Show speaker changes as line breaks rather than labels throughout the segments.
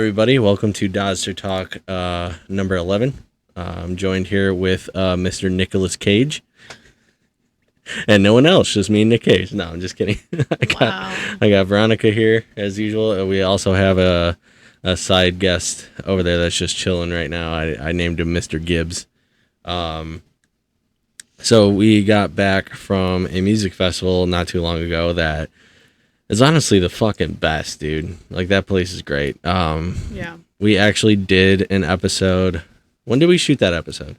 everybody. Welcome to Dodster Talk number 11. I'm joined here with Mr. Nicolas Cage. And no one else, just me and Nick Cage. No, I'm just kidding. I got Veronica here, as usual. We also have a side guest over there that's just chilling right now. I named him Mr. Gibbs. So we got back from a music festival not too long ago that is honestly the fucking best, dude. Like, that place is great.
Yeah.
We actually did an episode. When did we shoot that episode?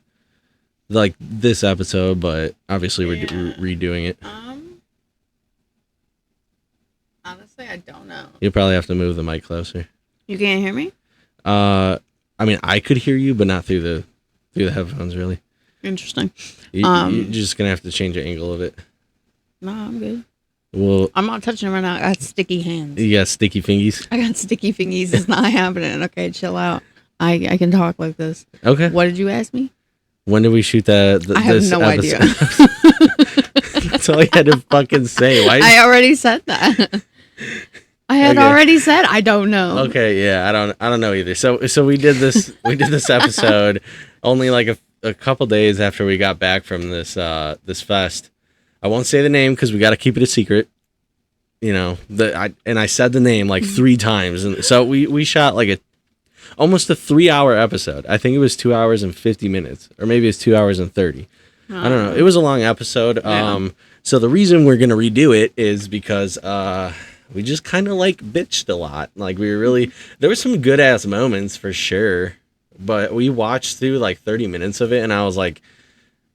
Like, this episode, but obviously we're redoing it.
Honestly, I don't know.
You'll probably have to move the mic closer.
You can't hear me?
I mean, I could hear you, but not through the headphones, really.
Interesting.
You're just gonna have to change the angle of it.
No, I'm good.
Well,
I'm not touching it right now. I got sticky hands.
you got sticky fingies.
I got sticky fingies. It's not happening. Okay, chill out. I can talk like this.
Okay.
What did you ask me?
When did we shoot that?
I have no idea.
That's all you had to fucking say. Why?
I already said that. I had already said I don't know.
Okay, yeah, I don't know either. So we did this episode only like a couple days after we got back from this fest. I won't say the name because we got to keep it a secret. You know, I said the name like 3 times, and so we shot like almost a 3-hour episode. I think it was 2 hours and 50 minutes, or maybe it's 2 hours and 30. I don't know. It was a long episode.
Yeah.
So the reason we're gonna redo it is because we just kind of like bitched a lot. Like, there were some good ass moments for sure, but we watched through like 30 minutes of it, and I was like,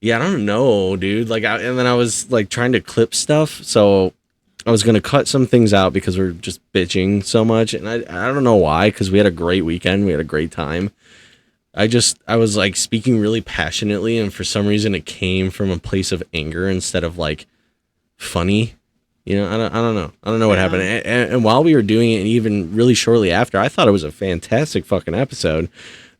yeah, I don't know, dude. Like, and then I was like trying to clip stuff, so I was gonna cut some things out because we're just bitching so much, and I don't know why, because we had a great weekend, we had a great time. I was like speaking really passionately, and for some reason it came from a place of anger instead of like funny. You know, I don't know what happened. And while we were doing it, and even really shortly after, I thought it was a fantastic fucking episode.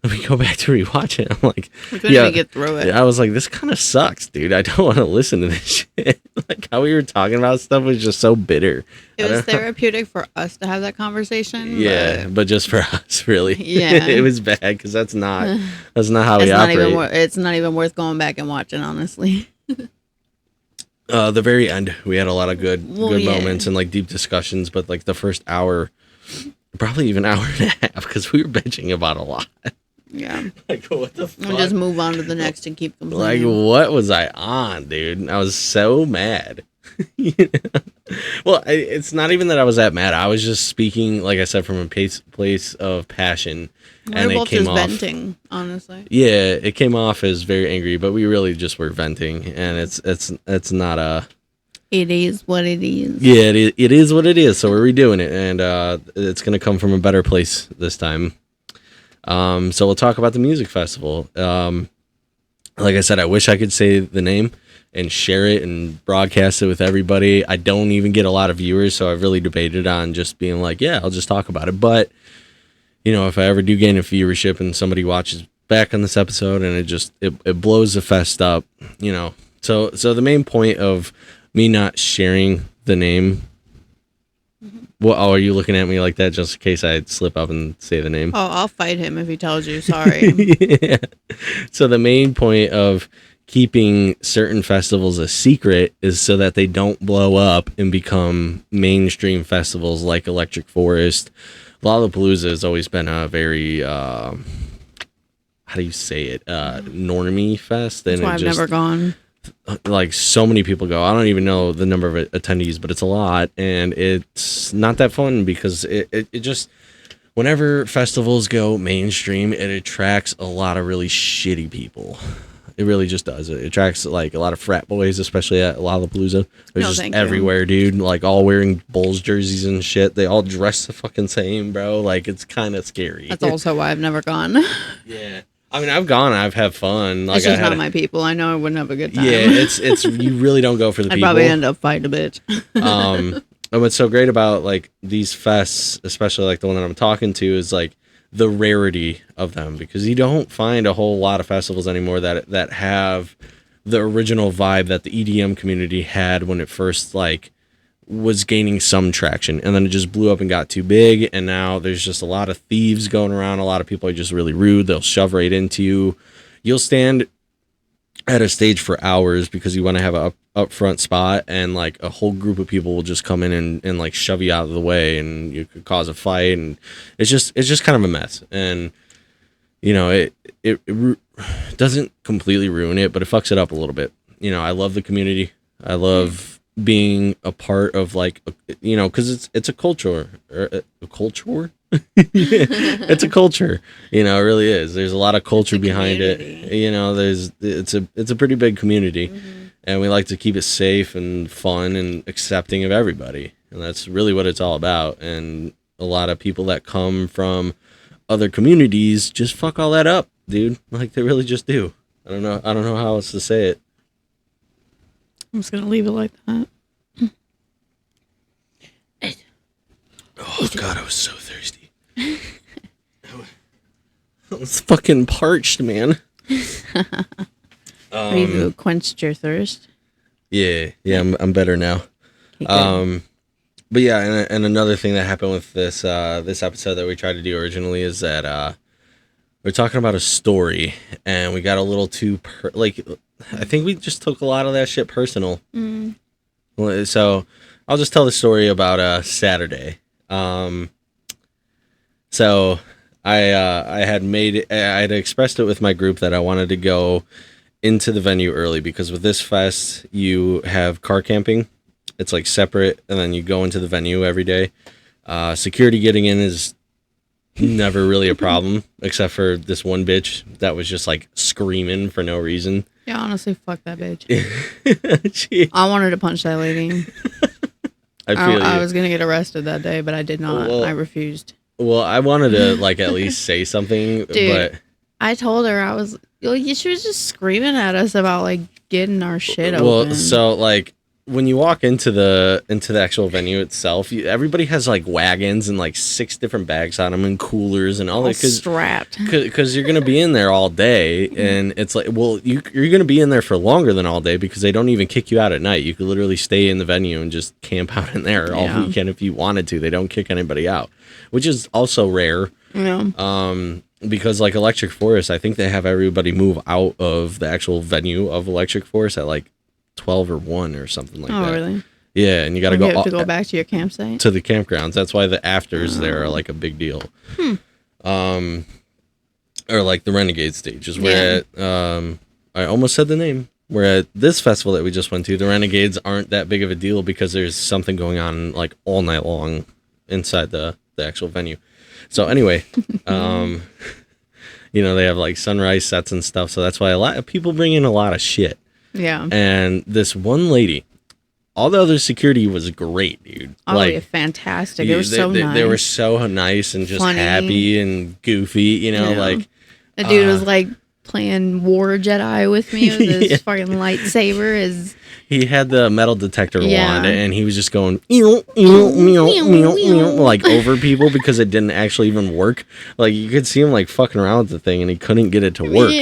Let me go back to rewatch it. I'm like,
we couldn't even get through it.
I was like, this kind of sucks, dude. I don't want to listen to this shit. Like, how we were talking about stuff was just so bitter.
It was therapeutic for us to have that conversation.
Yeah, but just for us, really.
Yeah.
It was bad because that's not how we operate.
It's not even worth going back and watching, honestly.
The very end, we had a lot of good moments and like deep discussions, but like the first hour, probably even hour and a half, because we were bitching about a lot.
Yeah.
Like, what the fuck?
We'll just move on to the next and keep complaining.
Like, what was I on, dude? I was so mad. Well, it's not even that I was that mad. I was just speaking, like I said, from a place of passion.
We're both just venting, honestly.
Yeah, it came off as very angry, but we really just were venting, and it's not a...
It is what it is.
Yeah, it is what it is, so we're redoing it, and it's going to come from a better place this time. So we'll talk about the music festival. Like I said, I wish I could say the name and share it and broadcast it with everybody. I don't even get a lot of viewers, so I've really debated on just being like, yeah, I'll just talk about it. But, you know, if I ever do gain a viewership and somebody watches back on this episode and it blows the fest up, you know. So the main point of me not sharing the name... Well, are you looking at me like that just in case I slip up and say the name?
Oh, I'll fight him if he tells you. Sorry.
Yeah. So the main point of keeping certain festivals a secret is so that they don't blow up and become mainstream festivals like Electric Forest. Lollapalooza has always been a very, how do you say it, normie fest.
That's why I've never gone.
Like, so many people go. I don't even know the number of attendees, but it's a lot, and it's not that fun because it just, whenever festivals go mainstream, it attracts a lot of really shitty people. It really just does. It attracts like a lot of frat boys, especially at Lollapalooza. They're just everywhere, dude. Like, all wearing Bulls jerseys and shit. They all dress the fucking same, bro. Like, it's kind of scary.
That's also why I've never gone.
Yeah. I mean, I've gone. I've had fun. Like,
it's just not my people. I know I wouldn't have a good time.
Yeah, it's you really don't go for the people.
I'd probably end up fighting a bitch.
And what's so great about like these fests, especially like the one that I'm talking to, is like the rarity of them, because you don't find a whole lot of festivals anymore that have the original vibe that the EDM community had when it first like was gaining some traction, and then it just blew up and got too big, and now there's just a lot of thieves going around. A lot of people are just really rude. They'll shove right into you. You'll stand at a stage for hours because you want to have a up front spot, and like a whole group of people will just come in and like shove you out of the way, and you could cause a fight, and it's just kind of a mess. And you know, it doesn't completely ruin it, but it fucks it up a little bit. You know, I love the community. I love being a part of, like, you know, because it's a culture, or a culture. It's a culture, you know. It really is. There's a lot of culture behind it. You know, it's a pretty big community, and we like to keep it safe and fun and accepting of everybody, and that's really what it's all about. And a lot of people that come from other communities just fuck all that up, dude. Like, they really just do. I don't know how else to say it.
I'm just gonna leave it like that.
Oh God, I was so thirsty. I was fucking parched, man.
You quenched your thirst.
Yeah, I'm better now.
Okay,
But yeah, and another thing that happened with this episode that we tried to do originally is that we're talking about a story, and we got a little too I think we just took a lot of that shit personal. So I'll just tell the story about Saturday. So I had expressed it with my group that I wanted to go into the venue early, because with this fest you have car camping. It's like separate, and then you go into the venue every day. Security getting in is never really a problem, except for this one bitch that was just like screaming for no reason.
yeah, honestly, fuck that bitch. I wanted to punch that lady. I was gonna get arrested that day, but I did not.
Well,
I refused.
Well, I wanted to like at least say something,
Dude,
but
I told her she was just screaming at us about like getting our shit open.
well, so like when you walk into the actual venue itself, everybody has like wagons and like 6 different bags on them and coolers and all that,
strapped.
Because you're gonna be in there all day, and it's like, well, you're gonna be in there for longer than all day, because they don't even kick you out at night. You could literally stay in the venue and just camp out in there all weekend if you wanted to. They don't kick anybody out, which is also rare.
Yeah.
Because like Electric Forest, I think they have everybody move out of the actual venue of Electric Forest at like 12 or 1 or something like that.
Oh, really?
Yeah, and you got
You have to go back to your campsite?
to the campgrounds. That's why the afters there are like a big deal. Or like the Renegade stages. Where I almost said the name. Where at this festival that we just went to, the Renegades aren't that big of a deal, because there's something going on like all night long inside the actual venue. So anyway, you know, they have like sunrise sets and stuff. So that's why a lot of people bring in a lot of shit.
Yeah.
And this one lady, all the other security was great, dude.
Oh,
like,
yeah, fantastic. They were so nice.
They were so nice and just
funny,
happy and goofy, you know, like.
The dude was like playing War Jedi with me with his fucking lightsaber.
He had the metal detector wand, and he was just going like over people, because it didn't actually even work. Like, you could see him like fucking around with the thing, and he couldn't get it to work.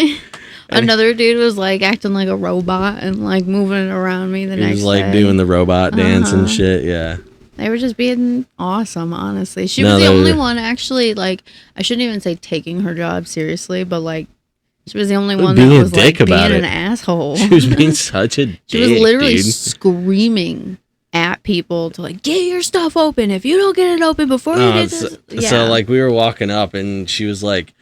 Another dude was like acting like a robot and like moving it around me the next day. He was
like doing the robot dance and shit. Yeah.
They were just being awesome, honestly. She was the only one actually, like, I shouldn't even say taking her job seriously, but like, she was the only one that was like being an asshole.
She was being such a dick.
She was literally screaming at people to like, get your stuff open. If you don't get it open before you get this.
So like, we were walking up, and she was like,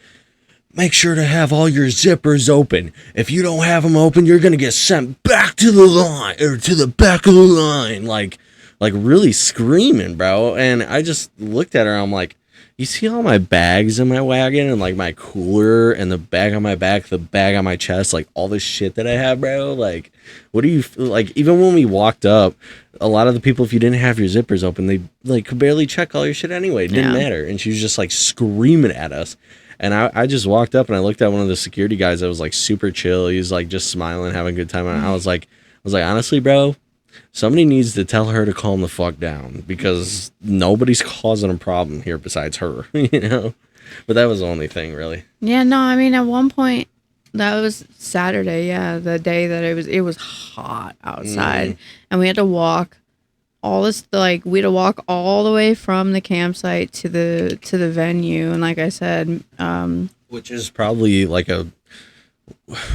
make sure to have all your zippers open. If you don't have them open, you're going to get sent back to the line, or to the back of the line. Like really screaming, bro. And I just looked at her. I'm like, you see all my bags in my wagon, and like my cooler, and the bag on my back, the bag on my chest, like all this shit that I have, bro. Like, what do you like? Even when we walked up, a lot of the people, if you didn't have your zippers open, they like could barely check all your shit anyway. It didn't matter. And she was just like screaming at us. And I just walked up, and I looked at one of the security guys that was like super chill. He was like just smiling, having a good time. And I was like, honestly, bro, somebody needs to tell her to calm the fuck down, because nobody's causing a problem here besides her, you know? But that was the only thing, really.
Yeah, no, I mean, at one point, that was Saturday, the day that it was hot outside. And we had to walk all this, like, we had to walk all the way from the campsite to the venue, and like I said,
which is probably like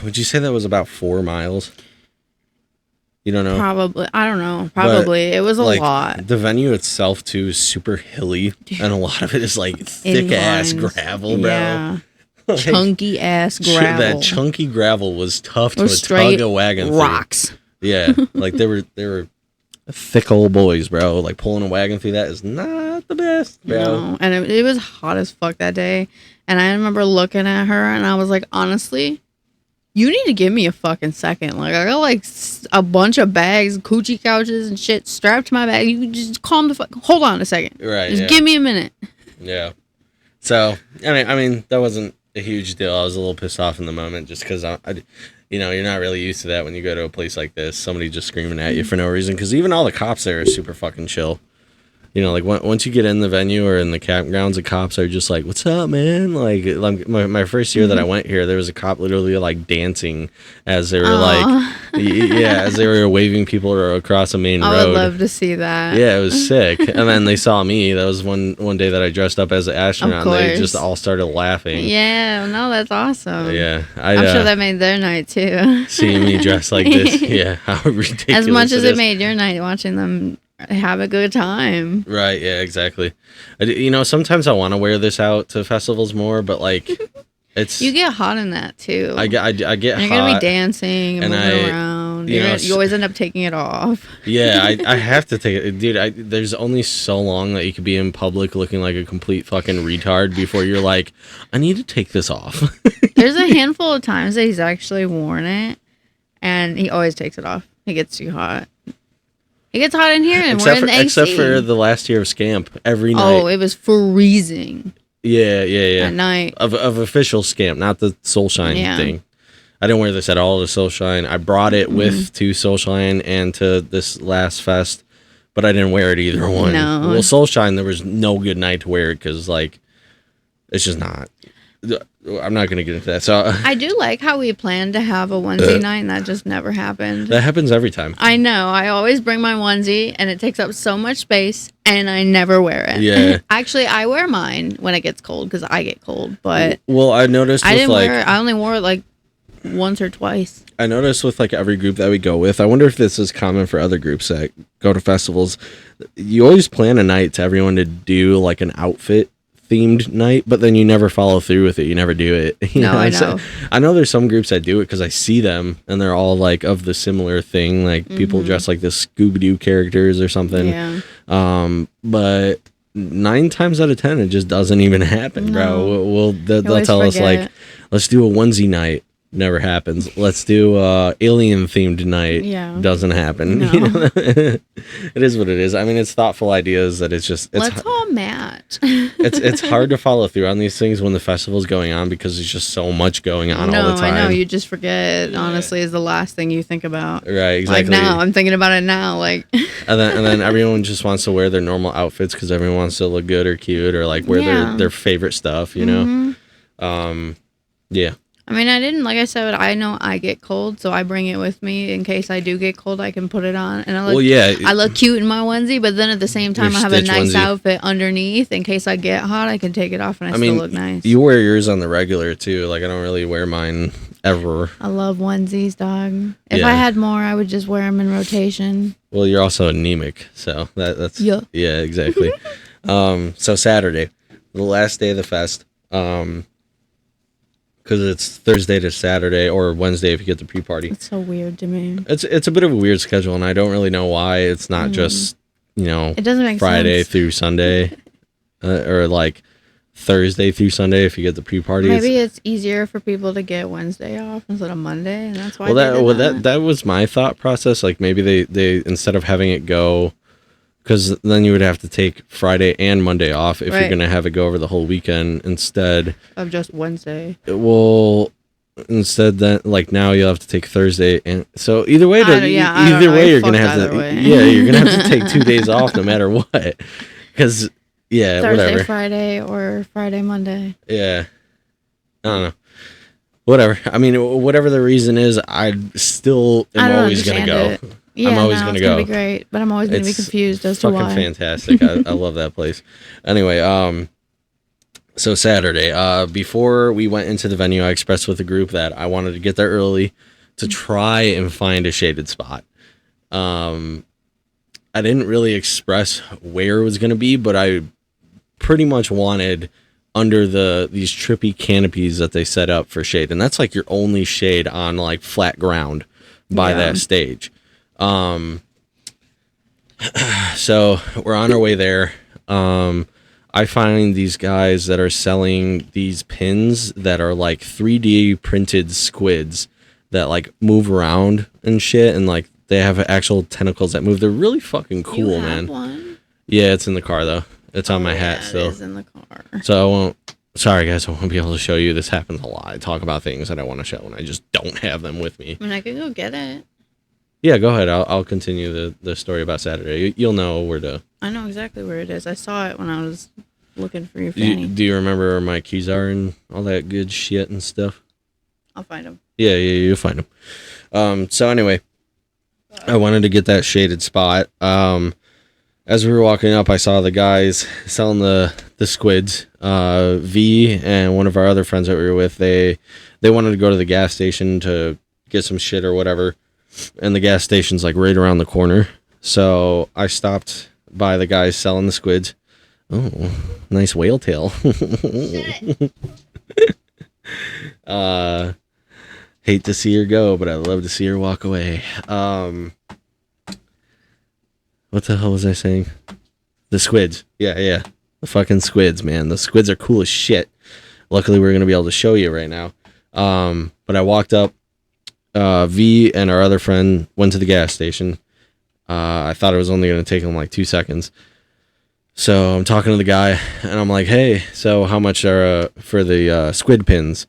would you say that was about 4 miles? You don't know?
Probably. I don't know. Probably. But, it was a lot.
The venue itself, too, is super hilly. And a lot of it is, like, thick-ass gravel, bro. Yeah.
Like, chunky-ass gravel.
That chunky gravel was tough to tug a wagon
rocks.
Through. Yeah. Like, they were thick old boys, bro. Like, pulling a wagon through that is not the best, bro.
No. And it was hot as fuck that day. And I remember looking at her, and I was like, honestly, you need to give me a fucking second. Like, I got like a bunch of bags, coochie couches and shit strapped to my bag. You can just calm the fuck. Hold on a second.
Right.
Just give me a minute.
Yeah. So, I mean, that wasn't a huge deal. I was a little pissed off in the moment just because you're not really used to that when you go to a place like this. Somebody just screaming at you for no reason. Because even all the cops there are super fucking chill. You know, like once you get in the venue or in the campgrounds, the cops are just like, "What's up, man?" Like my first year that I went here, there was a cop literally like dancing as they were as they were waving people across the main road.
I would love to see that.
Yeah, it was sick. And then they saw me. That was one day that I dressed up as an astronaut. And they just all started laughing.
Yeah, no, that's awesome.
Yeah,
I'm sure that made their night too.
Seeing me dressed like this, yeah, how ridiculous!
As much as it made your night watching them have a good time.
Right, yeah, exactly. Sometimes I want to wear this out to festivals more, but like
you get hot in that too.
I get
you're
hot.
You're gonna be dancing and moving around. You always end up taking it off.
Yeah, I have to take it, dude. There's only so long that you could be in public looking like a complete fucking retard before you're like, I need to take this off.
There's a handful of times that he's actually worn it, and he always takes it off. It gets too hot. It gets hot in here, and we're in the AC.
Except for the last year of Scamp, every night.
Oh, it was freezing.
Yeah.
At night.
Of official Scamp, not the Soulshine thing. I didn't wear this at all to Soulshine. I brought it with to Soulshine and to this last fest, but I didn't wear it either one.
No.
Well, Soulshine, there was no good night to wear it because, like, it's just not. I'm not going to get into that. So
I do like how we planned to have a onesie night, and that just never happened.
That happens every time.
I know. I always bring my onesie, and it takes up so much space, and I never wear it.
Yeah.
Actually, I wear mine when it gets cold because I get cold. But
I noticed.
I didn't wear it. I only wore it like once or twice.
I noticed with like every group that we go with. I wonder if this is common for other groups that go to festivals. You always plan a night to everyone to do like an outfit themed night, but then you never follow through with it. You never do it.
No, I know.
I know there's some groups that do it because I see them and they're all like of the similar thing. Like people dress like the Scooby-Doo characters or something.
Yeah.
But 9 times out of 10, it just doesn't even happen, bro. They'll tell us like, let's do a onesie night. Never happens. Let's do alien themed night.
Yeah.
Doesn't happen.
No.
It is what it is. I mean, it's thoughtful ideas that
let's all match.
it's hard to follow through on these things when the festival's going on because there's just so much going on all the time.
I know. You just forget, honestly, is the last thing you think about.
Right, exactly.
Like now, I'm thinking about it now. Like
and then everyone just wants to wear their normal outfits because everyone wants to look good or cute or like wear their favorite stuff, you know? Yeah.
I mean, like I said, I know I get cold, so I bring it with me in case I do get cold. I can put it on, and I look cute in my onesie. But then at the same time, I have a nice outfit underneath in case I get hot. I can take it off, and I still look nice.
You wear yours on the regular too. Like I don't really wear mine ever.
I love onesies, dog. If I had more, I would just wear them in rotation.
Well, you're also anemic, so that's yeah, exactly. So Saturday, the last day of the fest. Because it's Thursday to Saturday or Wednesday if you get the pre-party.
It's so weird to me.
It's a bit of a weird schedule, and I don't really know why. It's not just,
it doesn't make
Friday
sense.
through Sunday or like Thursday through Sunday if you get the pre-party.
Maybe it's easier for people to get Wednesday off instead of Monday, and that's why
that was my thought process. Like maybe they instead of having it go, because then you would have to take Friday and Monday off if you're going to have it go over the whole weekend instead
of just Wednesday.
Well, instead then like now you'll have to take Thursday, and so either way, either way you're going to have to you're going to have to take 2 days off no matter what. Because
Thursday,
whatever.
Friday or Friday, Monday.
Yeah, I don't know. Whatever. I mean, whatever the reason is, I still am always going to go.
Yeah,
I'm always
no,
gonna
it's
go.
be great, but I'm always gonna be
It's
confused as to
fucking
why.
fantastic. I love that place. Anyway, so Saturday, before we went into the venue, I expressed with the group that I wanted to get there early to try and find a shaded spot. I didn't really express where it was going to be, but I pretty much wanted under these trippy canopies that they set up for shade, and that's like your only shade on like flat ground by that stage. So we're on our way there. I find these guys that are selling these pins that are like 3D printed squids that like move around and shit, and like they have actual tentacles that move. They're really fucking cool,
You have
man.
one?
Yeah, it's in the car though. It's on my hat still.
It is in the car.
So I won't. Sorry guys, I won't be able to show you. This happens a lot. I talk about things that I want to show, and I just don't have them with me.
I mean, I could go get it.
Yeah, go ahead. I'll continue the story about Saturday. You'll know where to.
I know exactly where it is. I saw it when I was looking for your fanny.
Do you remember where my keys are and all that good shit and stuff?
I'll find them.
Yeah, you'll find them. So anyway, I wanted to get that shaded spot. As we were walking up, I saw the guys selling the squids. V and one of our other friends that we were with, they wanted to go to the gas station to get some shit or whatever, and the gas station's like right around the corner. So I stopped by the guys selling the squids. Oh, nice whale tail. Hate to see her go, but I love to see her walk away. What the hell was I saying? The squids. Yeah. The fucking squids, man. The squids are cool as shit. Luckily, we're going to be able to show you right now. But I walked up. V and our other friend went to the gas station. I thought it was only going to take them like 2 seconds. So I'm talking to the guy, and I'm like, hey, so how much are for the squid pins?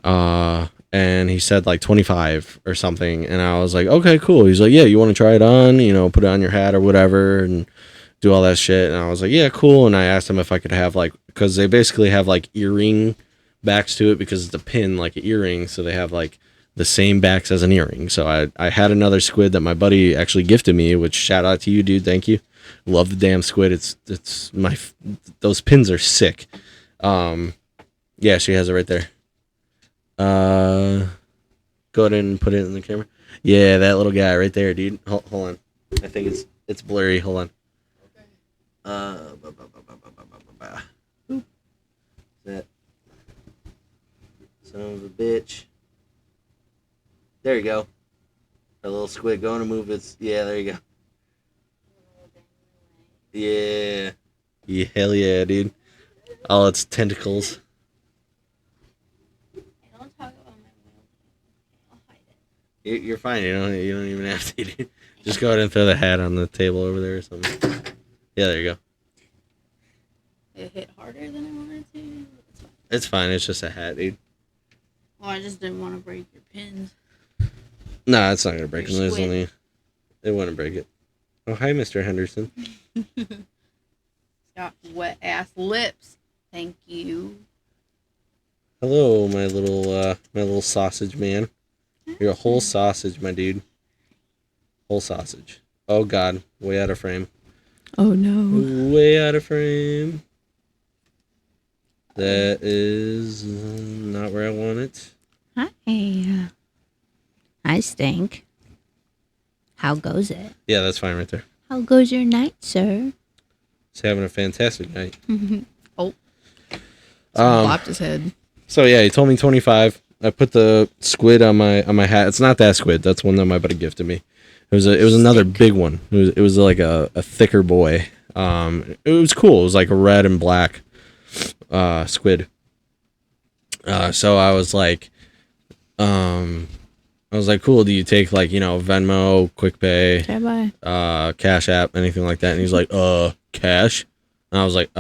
And he said like 25 or something. And I was like, okay, cool. He's like, yeah, you want to try it on? You know, put it on your hat or whatever and do all that shit. And I was like, yeah, cool. And I asked him if I could have like, because they basically have like earring backs to it because it's a pin like an earring. So they have like the same backs as an earring. So I had another squid that my buddy actually gifted me, which shout out to you, dude. Thank you. Love the damn squid. It's my, those pins are sick. Yeah, she has it right there. Go ahead and put it in the camera. Yeah, that little guy right there, dude. Hold on. I think it's blurry. Hold on. That son of a bitch. There you go. A little squid going to move its. Yeah, there you go. Yeah. Yeah, hell yeah, dude. All its tentacles. You're fine. You don't even have to. Dude. Just go ahead and throw the hat on the table over there or something. Yeah, there you go.
It hit harder than I wanted to. It's fine.
It's fine. It's just a hat, dude.
Well, I just didn't want to break your pins.
Nah, it's not gonna break them.
Your
There's
squid.
only. It wouldn't break it. Oh, hi, Mr. Henderson.
It's got wet ass lips. Thank you.
Hello, my little sausage man. You're a whole sausage, my dude. Whole sausage. Oh God, way out of frame.
Oh no.
Way out of frame. That is not where I want it.
Hi. I stink. How goes it?
Yeah, that's fine right there.
How goes your night, sir?
He's having a fantastic night.
Oh.
Um,
Bopped his head.
So yeah, he told me 25. I put the squid on my hat. It's not that squid. That's one that my buddy gifted me. It was another big one. It was like a thicker boy. It was cool. It was like a red and black squid. So I was like, cool. Do you take like, Venmo, QuickPay,
Okay, bye.
Cash App, anything like that? And he's like, cash. And I was like,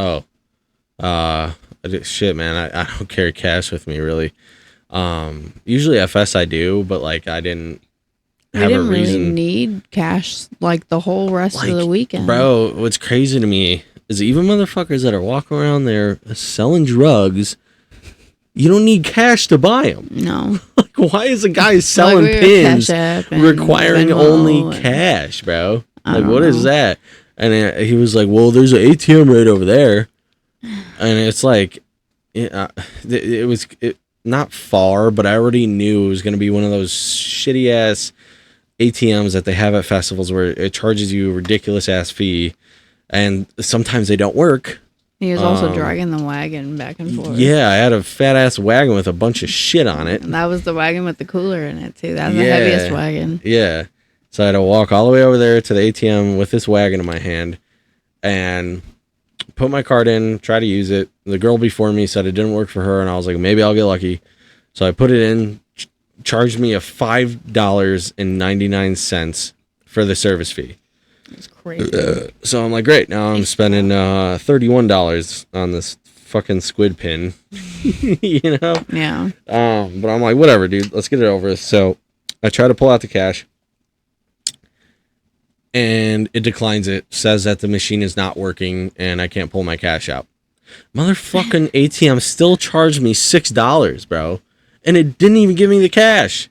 shit, man. I don't carry cash with me really. Usually FS I do, but like I didn't have
We didn't
a reason.
really need cash like the whole rest of the weekend.
Bro, what's crazy to me is even motherfuckers that are walking around there selling drugs You don't need cash to buy them.
No.
Like, why is a guy selling
Like,
pins
Cash App and
requiring
Venmo
only
and-
cash, bro?
I
Like,
don't
what is
know.
that? And he was like, well, there's an ATM right over there. And it's like, it was not far, but I already knew it was going to be one of those shitty ass ATMs that they have at festivals where it charges you a ridiculous ass fee. And sometimes they don't work.
He was also dragging the wagon back and forth.
Yeah, I had a fat ass wagon with a bunch of shit on it.
And that was the wagon with the cooler in it, too. That's the
Yeah.
heaviest wagon.
Yeah. So I had to walk all the way over there to the ATM with this wagon in my hand and put my card in, try to use it. The girl before me said it didn't work for her, and I was like, maybe I'll get lucky. So I put it in, charged me a $5.99 for the service fee.
It's crazy.
So I'm like, great. Now I'm spending $31 on this fucking squid pin. You know?
Yeah.
But I'm like, whatever, dude. Let's get it over with. So I try to pull out the cash. And it declines it. Says that the machine is not working and I can't pull my cash out. Motherfucking ATM still charged me $6, bro. And it didn't even give me the cash.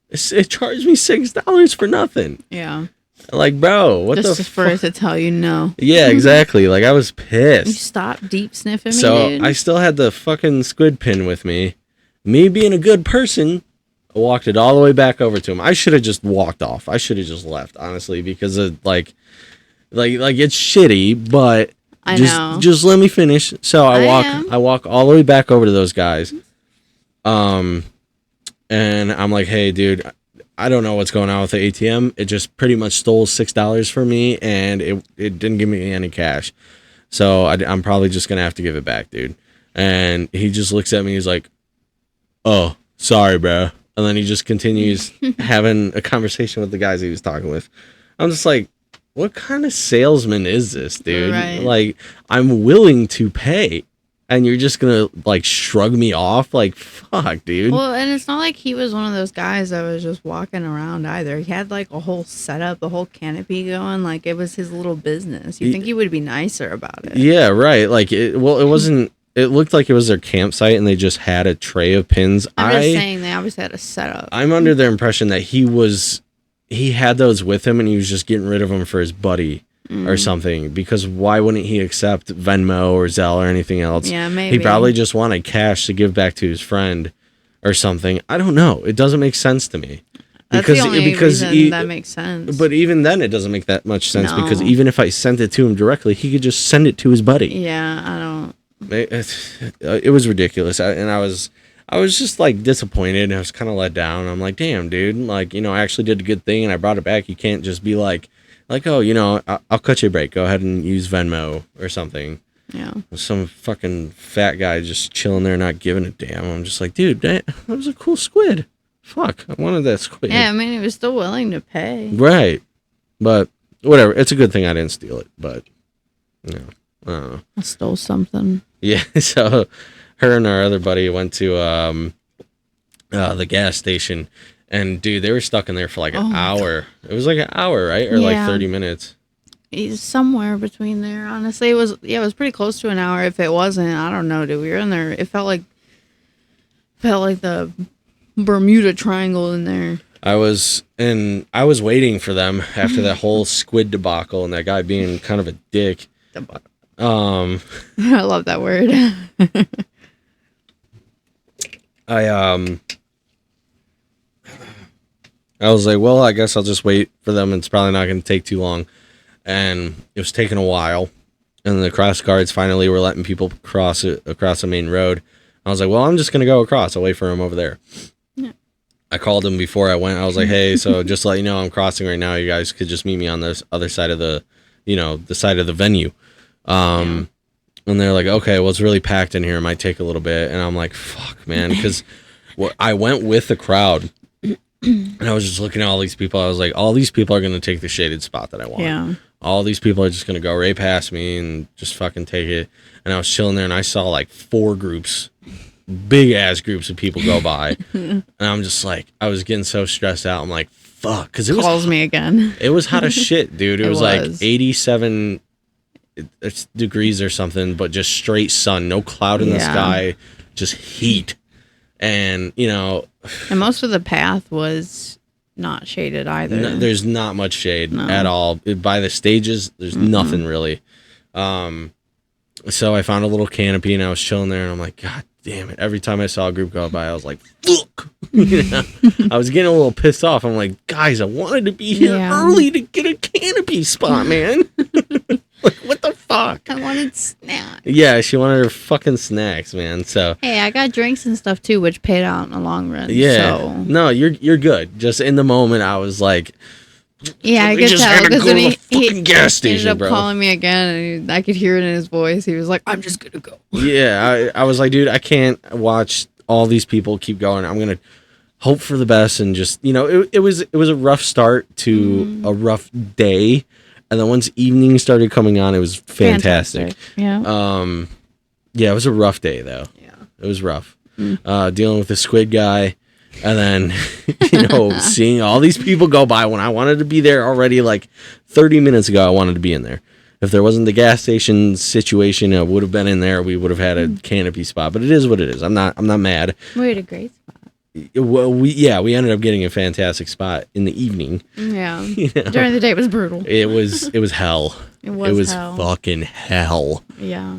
It charged me $6 for nothing.
Yeah.
Like, bro, what
Just
the
for it to tell you no.
Yeah, exactly. Like, I was
You
pissed.
stop deep sniffing me,
So
dude.
I still had the fucking squid pin with me. Me being a good person, I walked it all the way back over to him. I should have just walked off. I should have just left, honestly, because of like it's shitty, but
I know.
just let me finish. So
I
I walk all the way back over to those guys. And I'm like, hey, dude, I don't know what's going on with the ATM. It just pretty much stole $6 from me, and it didn't give me any cash. So I'm probably just gonna have to give it back, dude. And he just looks at me. He's like, oh, sorry, bro. And then he just continues having a conversation with the guys he was talking with. I'm just like, what kind of salesman is this, dude?
Right.
Like, I'm willing to pay, and you're just gonna like shrug me off? Like, fuck, dude.
Well, and it's not like he was one of those guys that was just walking around either. He had like a whole setup, a whole canopy going. Like it was his little business. You think he would be nicer about it?
Yeah, right. Like, it wasn't. It looked like it was their campsite, and they just had a tray of pins.
I'm just saying they obviously had a setup.
I'm under the impression that he had those with him, and he was just getting rid of them for his buddy or something. Because why wouldn't he accept Venmo or Zelle or anything else?
Yeah, maybe.
He probably just wanted cash to give back to his friend or something. I don't know. It doesn't make sense to me.
That's the only reason that makes sense.
But even then, it doesn't make that much sense
No.
because even if I sent it to him directly, he could just send it to his buddy.
Yeah, I don't.
It was ridiculous, and I was just like disappointed. I was kind of let down. I'm like, damn, dude, like, you know, I actually did a good thing and I brought it back. You can't just be like, oh, you know, I'll cut you a break. Go ahead and use Venmo or something.
Yeah.
Some fucking fat guy just chilling there, not giving a damn. I'm just like, dude, that was a cool squid. Fuck, I wanted that squid.
Yeah, I mean, he was still willing to pay.
Right, but whatever. It's a good thing I didn't steal it, but you know, I don't know.
I stole something.
Yeah, so her and our other buddy went to the gas station, and dude, they were stuck in there for like an hour. It was like an hour, right? Or like
Yeah.
30 minutes.
He's somewhere between there. Honestly, it was pretty close to an hour. If it wasn't, I don't know, dude. We were in there. It felt like the Bermuda Triangle in there.
I was waiting for them after that whole squid debacle and that guy being kind of a dick.
I love that word.
I was like, well, I guess I'll just wait for them. It's probably not going to take too long. And it was taking a while. And the cross guards finally were letting people cross the main road. I was like, well, I'm just going to go across. I'll wait for him over there.
Yeah.
I called him before I went. I was like, hey, so just to let you know, I'm crossing right now. You guys could just meet me on this other side of the side of the venue. And they're like, okay, well, it's really packed in here. It might take a little bit. And I'm like, fuck, man. Because I went with the crowd. And I was just looking at all these people. I was like, all these people are going to take the shaded spot that I want.
Yeah.
All these people are just going to go right past me and just fucking take it. And I was chilling there and I saw like 4 groups, big ass groups of people go by. And I'm just like, I was getting so stressed out. I'm like, fuck. Because it was
Calls me again.
It was hot as shit, dude. It was like
was.
87 degrees or something, but just straight sun. No cloud in the
Yeah.
sky. Just heat. And,
And most of the path was not shaded either.
there's not much shade
No.
at all. By the stages, there's nothing really. So I found a little canopy and I was chilling there and I'm like, God damn it. Every time I saw a group go by, I was like, fuck. I was getting a little pissed off. I'm like, guys, I wanted to be here early to get a canopy spot, man. Like, what the fuck?
I wanted snacks.
Yeah, she wanted her fucking snacks, man. So
Hey, I got drinks and stuff too, which paid out in the long run.
yeah,
So.
no, you're good. Just in the moment, I was like,
Yeah, I
we
could
just
tell
had to
because
go
when
to the fucking gas station,
ended up
bro.
calling me again, and I could hear it in his voice. He was like, "I'm just gonna go."
Yeah, I was like, dude, I can't watch all these people keep going. I'm gonna hope for the best and just it was a rough start to a rough day, and then once evening started coming on, it was fantastic.
Yeah.
Yeah, it was a rough day though.
Yeah.
It was rough. Dealing with the squid guy, and then seeing all these people go by when I wanted to be there already. Like 30 minutes ago, I wanted to be in there. If there wasn't the gas station situation, I would have been in there. We would have had a canopy spot, but it is what it is. I'm not mad.
We had a great spot.
Well, we ended up getting a fantastic spot in the evening.
Yeah. During the day, it was brutal.
It was hell.
It was hell.
Fucking hell.
Yeah.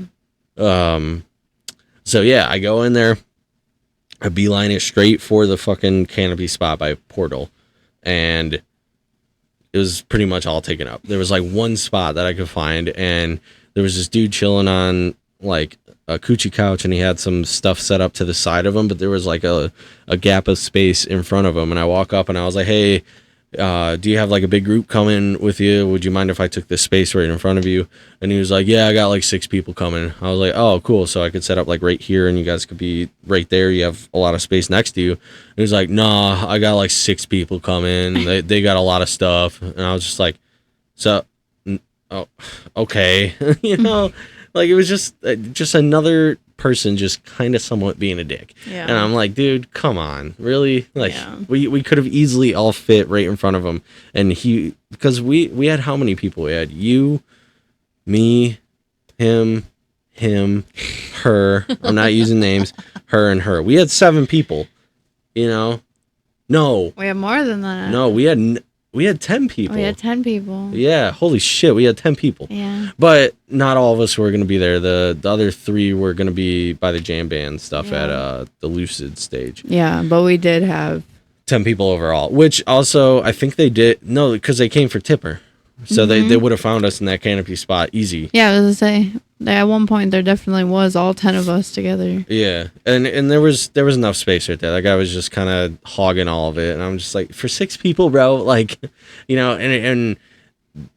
So yeah, I go in there, I beeline it straight for the fucking canopy spot by Portal, and it was pretty much all taken up. There was like one spot that I could find, and there was this dude chilling on like a coochie couch, and he had some stuff set up to the side of him, but there was like a gap of space in front of him. And I walk up and I was like, hey, do you have like a big group coming with you? Would you mind if I took this space right in front of you? And he was like, yeah, I got like 6 people coming. I was like, oh, cool. So I could set up like right here and you guys could be right there. You have a lot of space next to you. And he was like, nah, I got like 6 people coming. They got a lot of stuff. And I was just like, so, oh, okay. Like it was just another person just kind of somewhat being a dick.
Yeah.
And I'm like, dude, come on. Really? Like
Yeah.
we could have easily all fit right in front of him. And because we had how many people? We had you, me, him, her. I'm not using names. Her and her. We had 7 people. No.
We had more than that.
No, we had 10 people.
We had 10 people.
Yeah, holy shit, we had 10 people.
Yeah.
But not all of us were going to be there. The other 3 were going to be by the jam band stuff at the Lucid stage.
Yeah, but we did have
10 people overall, which also I think they did. No, because they came for Tipper. So they would have found us in that canopy spot easy.
Yeah, I was going to say, at one point there definitely was all 10 of us together.
Yeah, and there was enough space right there. That guy was just kind of hogging all of it, and I'm just like, for 6 people, bro, like, and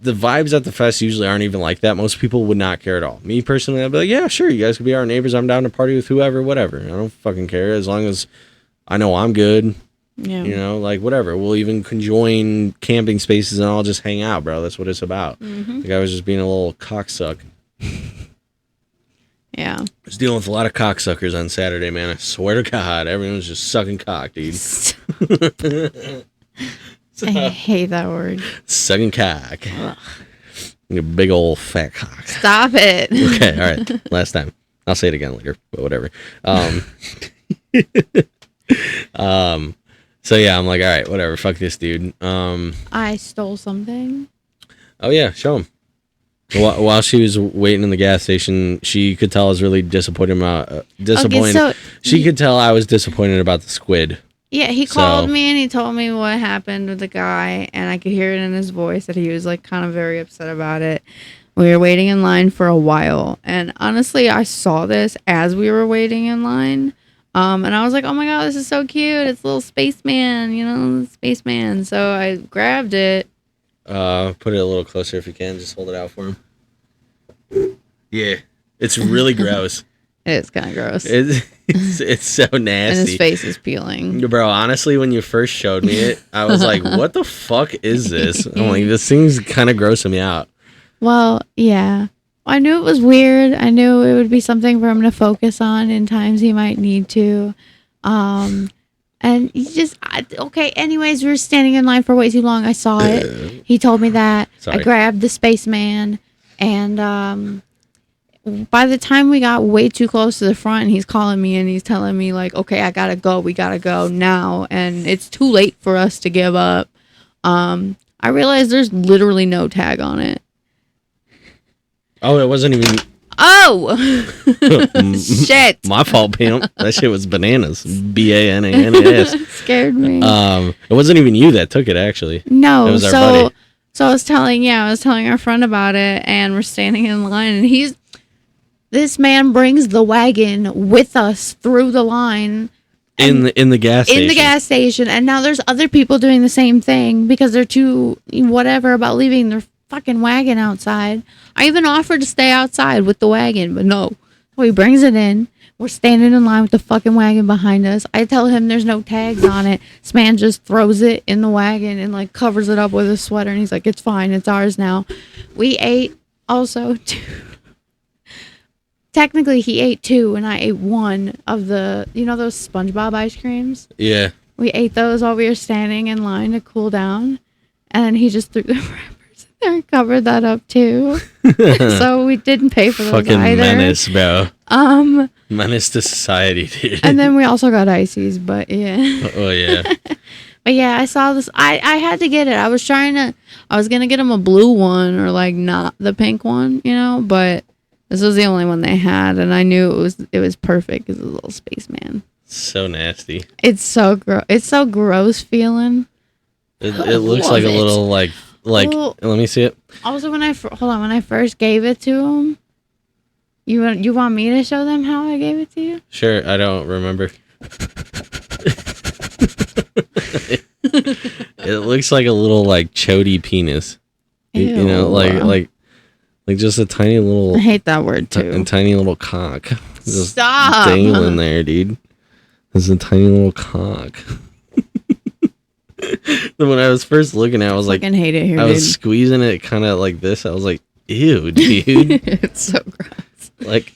the vibes at the fest usually aren't even like that. Most people would not care at all. Me personally, I'd be like, yeah, sure, you guys could be our neighbors. I'm down to party with whoever, whatever. I don't fucking care as long as I know I'm good.
Yeah.
Like whatever. We'll even conjoin camping spaces and I'll just hang out, bro. That's what it's about.
Mm-hmm.
The guy was just being a little cocksuck.
Yeah.
I was dealing with a lot of cocksuckers on Saturday, man. I swear to God, everyone was just sucking cock, dude.
I hate that word.
Sucking cock. A big old fat cock.
Stop it.
Okay, all right. Last time. I'll say it again later, but whatever. So yeah, I'm like, all right, whatever. Fuck this dude.
I stole something.
Oh yeah, show him. While she was waiting in the gas station, she could tell I was really disappointed.
Okay, so
she could tell I was disappointed about the squid.
Yeah, he called me and he told me what happened with the guy, and I could hear it in his voice that he was like kind of very upset about it. We were waiting in line for a while, and honestly, I saw this as we were waiting in line, and I was like, "Oh my god, this is so cute! It's a little spaceman, spaceman." So I grabbed it.
Put it a little closer if you can. Just hold it out for him. Yeah, it's really gross.
It's kind of gross.
It's so nasty.
And his face is peeling.
Bro, honestly, when you first showed me it, I was like, what the fuck is this? I'm like, this thing's kind of grossing me out.
Well, yeah. I knew it was weird. I knew it would be something for him to focus on in times he might need to. And he just, okay, anyways, we were standing in line for way too long. I saw it. He told me that.
Sorry.
I grabbed the spaceman, and by the time we got way too close to the front, he's calling me and he's telling me like, okay, I gotta go. We gotta go now. And it's too late for us to give up. I realized there's literally no tag on it.
Oh, it wasn't even...
Oh! Shit.
My fault, pimp. That shit was bananas. Bananas.
Scared me.
It wasn't even you that took it, actually.
No.
It was our buddy.
So I was telling our friend about it, and we're standing in line, and this man brings the wagon with us through the line.
In the gas station.
In the gas station. And now there's other people doing the same thing because they're too whatever about leaving their fucking wagon outside. I even offered to stay outside with the wagon, but no. So he brings it in. We're standing in line with the fucking wagon behind us. I tell him there's no tags on it. This man just throws it in the wagon and like covers it up with a sweater. And he's like, it's fine. It's ours now. We ate also two. Technically, he ate two, and I ate one of the, those SpongeBob ice creams?
Yeah.
We ate those while we were standing in line to cool down, and then he just threw the wrappers in there and covered that up, too. So we didn't pay for those
fucking
either.
menace, bro. Menace to society, dude.
And then we also got ices, but yeah.
Oh, yeah.
But yeah, I saw this. I had to get it. I was going to get him a blue one or, like, not the pink one, but... This was the only one they had, and I knew it was perfect because it was a little spaceman.
So nasty.
It's so gross. It's so gross feeling.
It looks like a little like. Well, let me see it.
Also, when I first gave it to him, you want me to show them how I gave it to you?
Sure, I don't remember. It looks like a little like chody penis.
Ew.
Like just a tiny little...
I hate that word, too.
A tiny little cock. Just
Stop!
dangling there, dude. There's a tiny little cock. When I was first looking at it, I was like...
I hate it here,
I was squeezing it kind of like this. I was like, ew, dude.
It's so gross.
Like,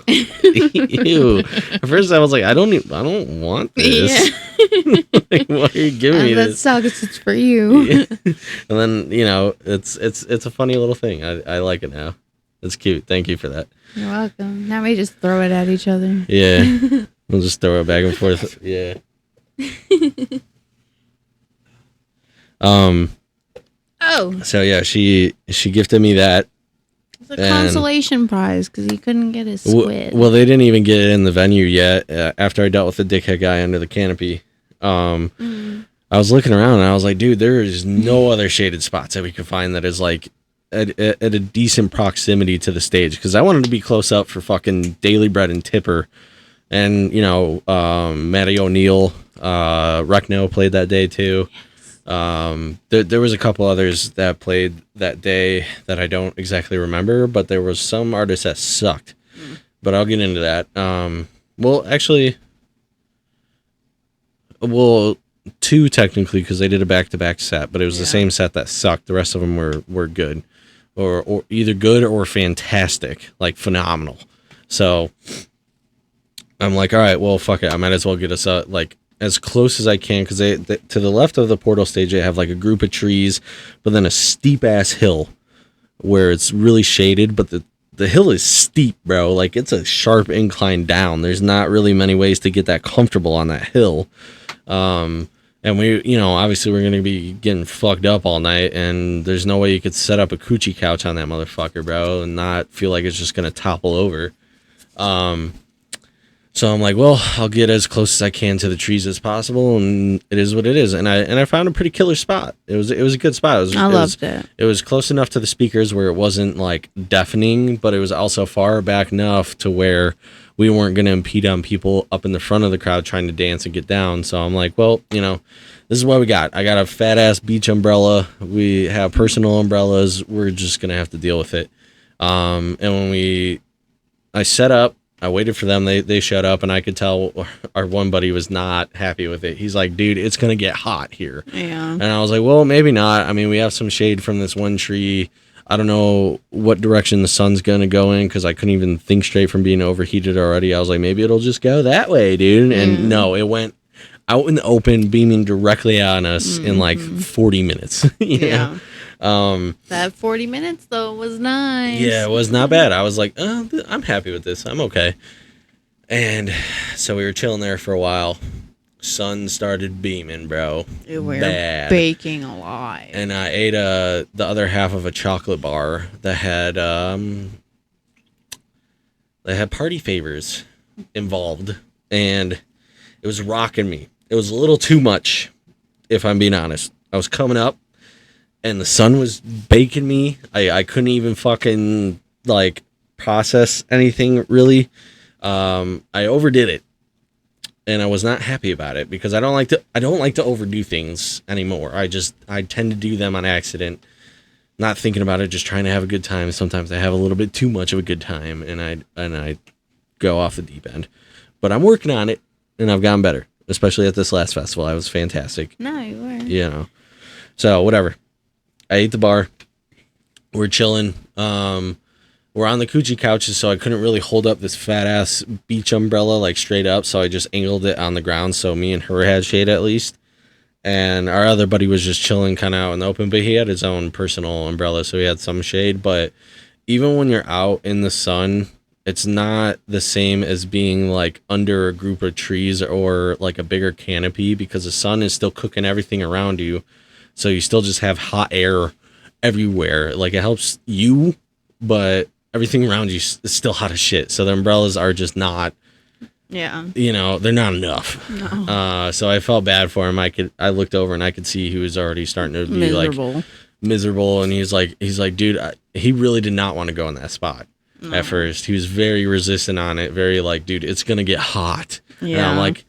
ew. At first I was like, I don't want this. Yeah. Like, why are you giving me
that
this?
sucks. It's for you.
Yeah. And then, it's a funny little thing. I like it now. It's cute. Thank you for that.
You're welcome. Now we just throw it at each other.
Yeah. We'll just throw it back and forth. Yeah.
Oh.
So yeah, she gifted me that.
It's a consolation prize because he couldn't get his squid.
Well, they didn't even get it in the venue yet. After I dealt with the dickhead guy under the canopy, I was looking around and I was like, dude, there is no other shaded spots that we could find that is like at a decent proximity to the stage, because I wanted to be close up for fucking Daily Bread and Tipper, and Matty O'Neill, Reckno played that day too. There was a couple others that played that day that I don't exactly remember, but there was some artists that sucked. But I'll get into that. Two technically, because they did a back-to-back set, but it was the same set that sucked. The rest of them were good, or either good or fantastic, like phenomenal. So I'm like, all right, well, fuck it, I might as well get us like as close as I can, because they to the left of the portal stage, they have like a group of trees, but then a steep ass hill where it's really shaded, but the hill is steep, bro. Like, it's a sharp incline down. There's not really many ways to get that comfortable on that hill. And we, obviously we're going to be getting fucked up all night, and there's no way you could set up a coochie couch on that motherfucker, bro, and not feel like it's just going to topple over. So I'm like, well, I'll get as close as I can to the trees as possible, and it is what it is. And I found a pretty killer spot. It was a good spot.
I loved it.
It was close enough to the speakers where it wasn't like deafening, but it was also far back enough to where we weren't going to impede on people up in the front of the crowd trying to dance and get down. So I'm like, well, this is what we got. I got a fat ass beach umbrella. We have personal umbrellas. We're just going to have to deal with it. And when I set up, I waited for them. They showed up, and I could tell our one buddy was not happy with it. He's like, dude, it's going to get hot here.
Yeah.
And I was like, well, maybe not. I mean, we have some shade from this one tree. I don't know what direction the sun's going to go in, because I couldn't even think straight from being overheated already. I was like, maybe it'll just go that way, dude. And no, it went out in the open, beaming directly on us in like 40 minutes. you know?
That 40 minutes though was nice.
Yeah, it was not bad. I was like, oh, I'm happy with this. I'm okay. And so we were chilling there for a while. Sun started beaming, bro.
We were
Bad.
baking alive.
And I ate the other half of a chocolate bar that had party favors involved, and it was rocking me. It was a little too much, if I'm being honest. I was coming up, and the sun was baking me. I couldn't even fucking like process anything really. I overdid it, and I was not happy about it because I don't like to overdo things anymore. I tend to do them on accident, not thinking about it, just trying to have a good time. Sometimes I have a little bit too much of a good time, and I go off the deep end. But I'm working on it, and I've gotten better, especially at this last festival. I was fantastic.
No, you were.
You know. So whatever. I ate the bar. We're chilling. We're on the coochie couches, so I couldn't really hold up this fat ass beach umbrella like straight up, so I just angled it on the ground so me and her had shade at least. And our other buddy was just chilling kind of out in the open, but he had his own personal umbrella, so he had some shade. But even when you're out in the sun, it's not the same as being like under a group of trees or like a bigger canopy, because the sun is still cooking everything around you. So you still just have hot air everywhere. Like, it helps you, but everything around you is still hot as shit. So the umbrellas are just not,
Yeah.
they're not enough.
No.
So I felt bad for him. I looked over and I could see he was already starting to be miserable. And he's like, dude, he really did not want to go in that spot at first. He was very resistant on it. Very like, dude, it's going to get hot.
Yeah.
And I'm like,